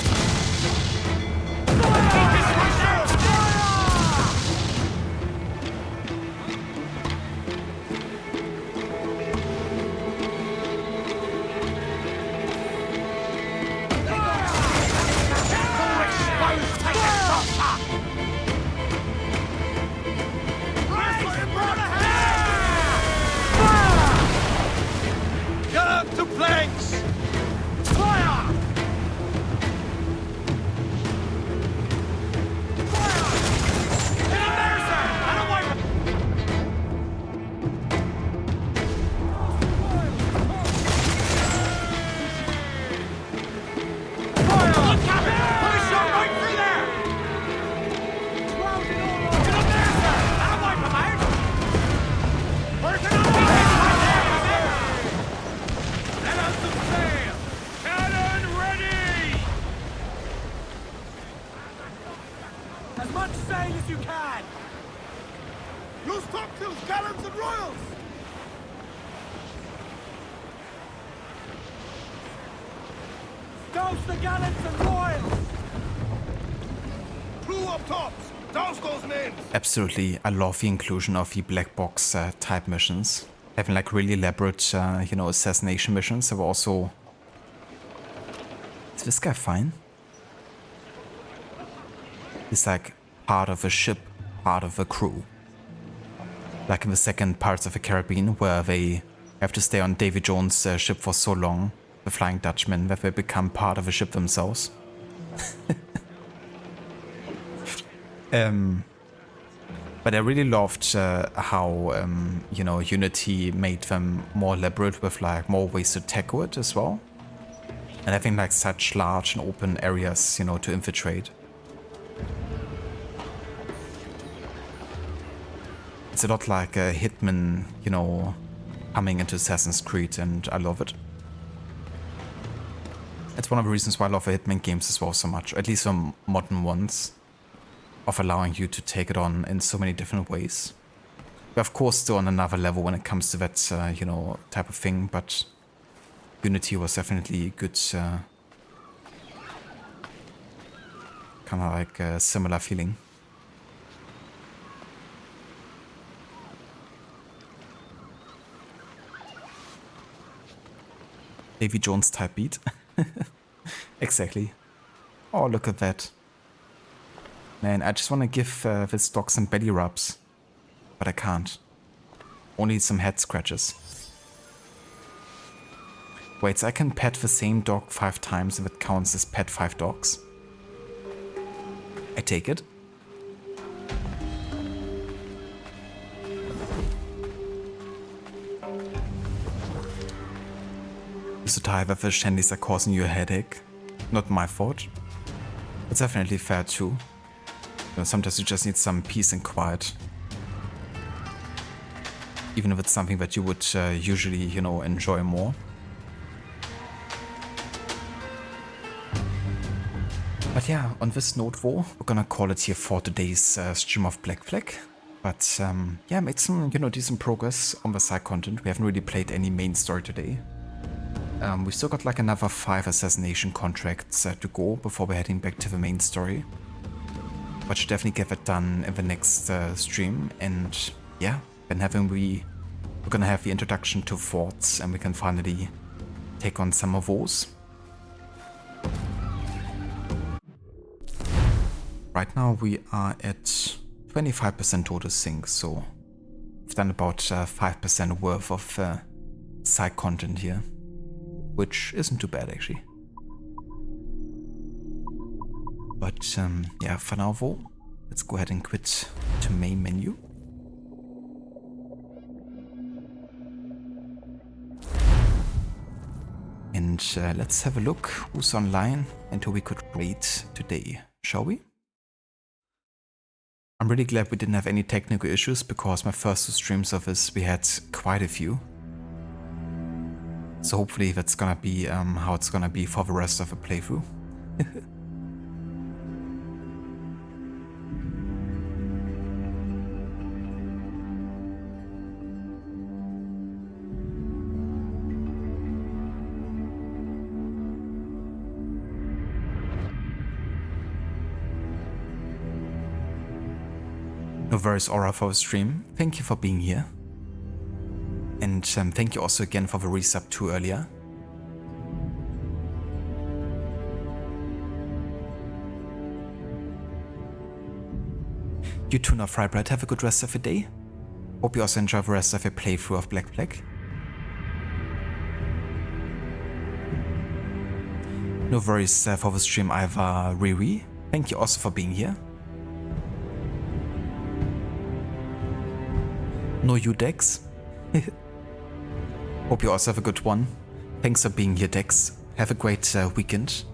Douse the gallants and royals! Crew up tops! Douse those men! Absolutely, I love the inclusion of the black box type missions. Having like really elaborate, you know, assassination missions. There were also... Is this guy fine? He's like part of a ship, part of a crew. Like in the second Pirates of the Caribbean, where they have to stay on Davy Jones' ship for so long, the Flying Dutchman, that they become part of a ship themselves. But I really loved how, you know, Unity made them more elaborate with like more ways to tackle it as well. And having like such large and open areas, you know, to infiltrate. It's a lot like a Hitman, you know, coming into Assassin's Creed, and I love it. It's one of the reasons why I love the Hitman games as well so much, at least the modern ones, of allowing you to take it on in so many different ways. We're of course still on another level when it comes to that, you know, type of thing, but Unity was definitely a good, kind of like a similar feeling. Davy Jones type beat. Exactly. Oh, look at that. Man, I just want to give this dog some belly rubs. But I can't. Only some head scratches. Wait, so I can pet the same dog 5 times if it counts as pet 5 dogs? I take it. So tired that the shandies are causing you a headache. Not my fault. It's definitely fair too. You know, sometimes you just need some peace and quiet. Even if it's something that you would usually, you know, enjoy more. But yeah, on this note though, we're gonna call it here for today's stream of Black Flag. But yeah, made some, you know, decent progress on the side content. We haven't really played any main story today. We still got like another 5 assassination contracts to go before we're heading back to the main story. But should definitely get that done in the next stream. And yeah, then we're gonna have the introduction to forts and we can finally take on some of those. Right now we are at 25% total sync, so we've done about 5% worth of side content here, which isn't too bad actually. But yeah, for now though, let's go ahead and quit to main menu. And let's have a look who's online and who we could raid today, shall we? I'm really glad we didn't have any technical issues, because my first 2 streams of this we had quite a few. So hopefully that's gonna be how it's gonna be for the rest of the playthrough. No worries, Aura, for the stream. Thank you for being here. And thank you also again for the resub too earlier. You too now, Frybread. Have a good rest of the day. Hope you also enjoy the rest of your playthrough of Black Flag. No worries for the stream either, Riri. Thank you also for being here. No you, Dex. Hope you also have a good one. Thanks for being here, Dex. Have a great weekend.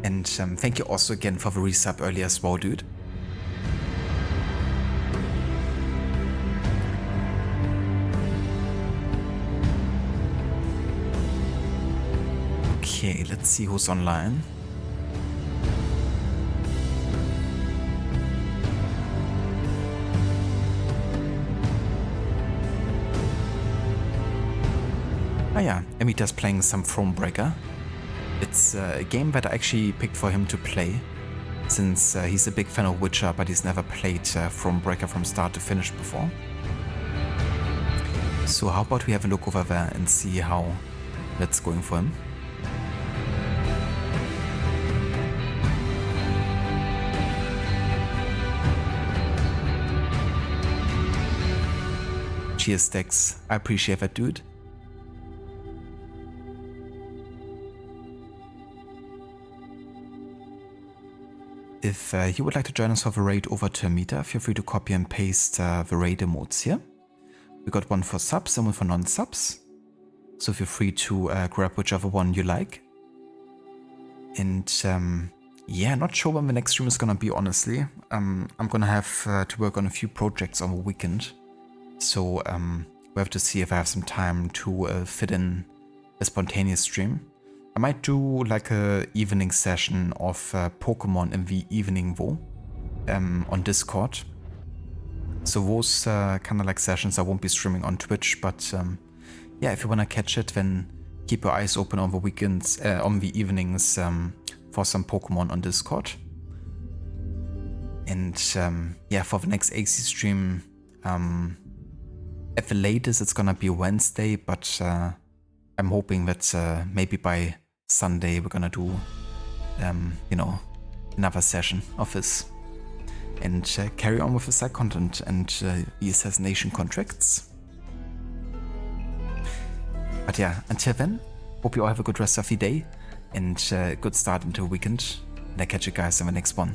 And thank you also again for the resub earlier as well, dude. Okay, let's see who's online. Oh yeah, Emita's playing some Thronebreaker. It's a game that I actually picked for him to play, since he's a big fan of Witcher, but he's never played Thronebreaker from start to finish before. So how about we have a look over there and see how that's going for him. Cheers, Dex. I appreciate that, dude. If you would like to join us for the raid over to Amita, feel free to copy and paste the raid emotes here. We got one for subs and one for non-subs, so feel free to grab whichever one you like. And yeah, not sure when the next stream is gonna be, honestly. I'm gonna have to work on a few projects on the weekend, so we have to see if I have some time to fit in a spontaneous stream. I might do like a evening session of Pokemon in the evening though, on Discord. So those kind of like sessions I won't be streaming on Twitch, but yeah, if you wanna catch it, then keep your eyes open on the weekends, on the evenings for some Pokemon on Discord. And yeah, for the next AC stream, at the latest it's gonna be Wednesday, but I'm hoping that maybe by Sunday we're gonna do, you know, another session of this. And carry on with the side content and the Assassination Contracts. But yeah, until then, hope you all have a good rest of the day and a good start into the weekend. And I catch you guys in the next one.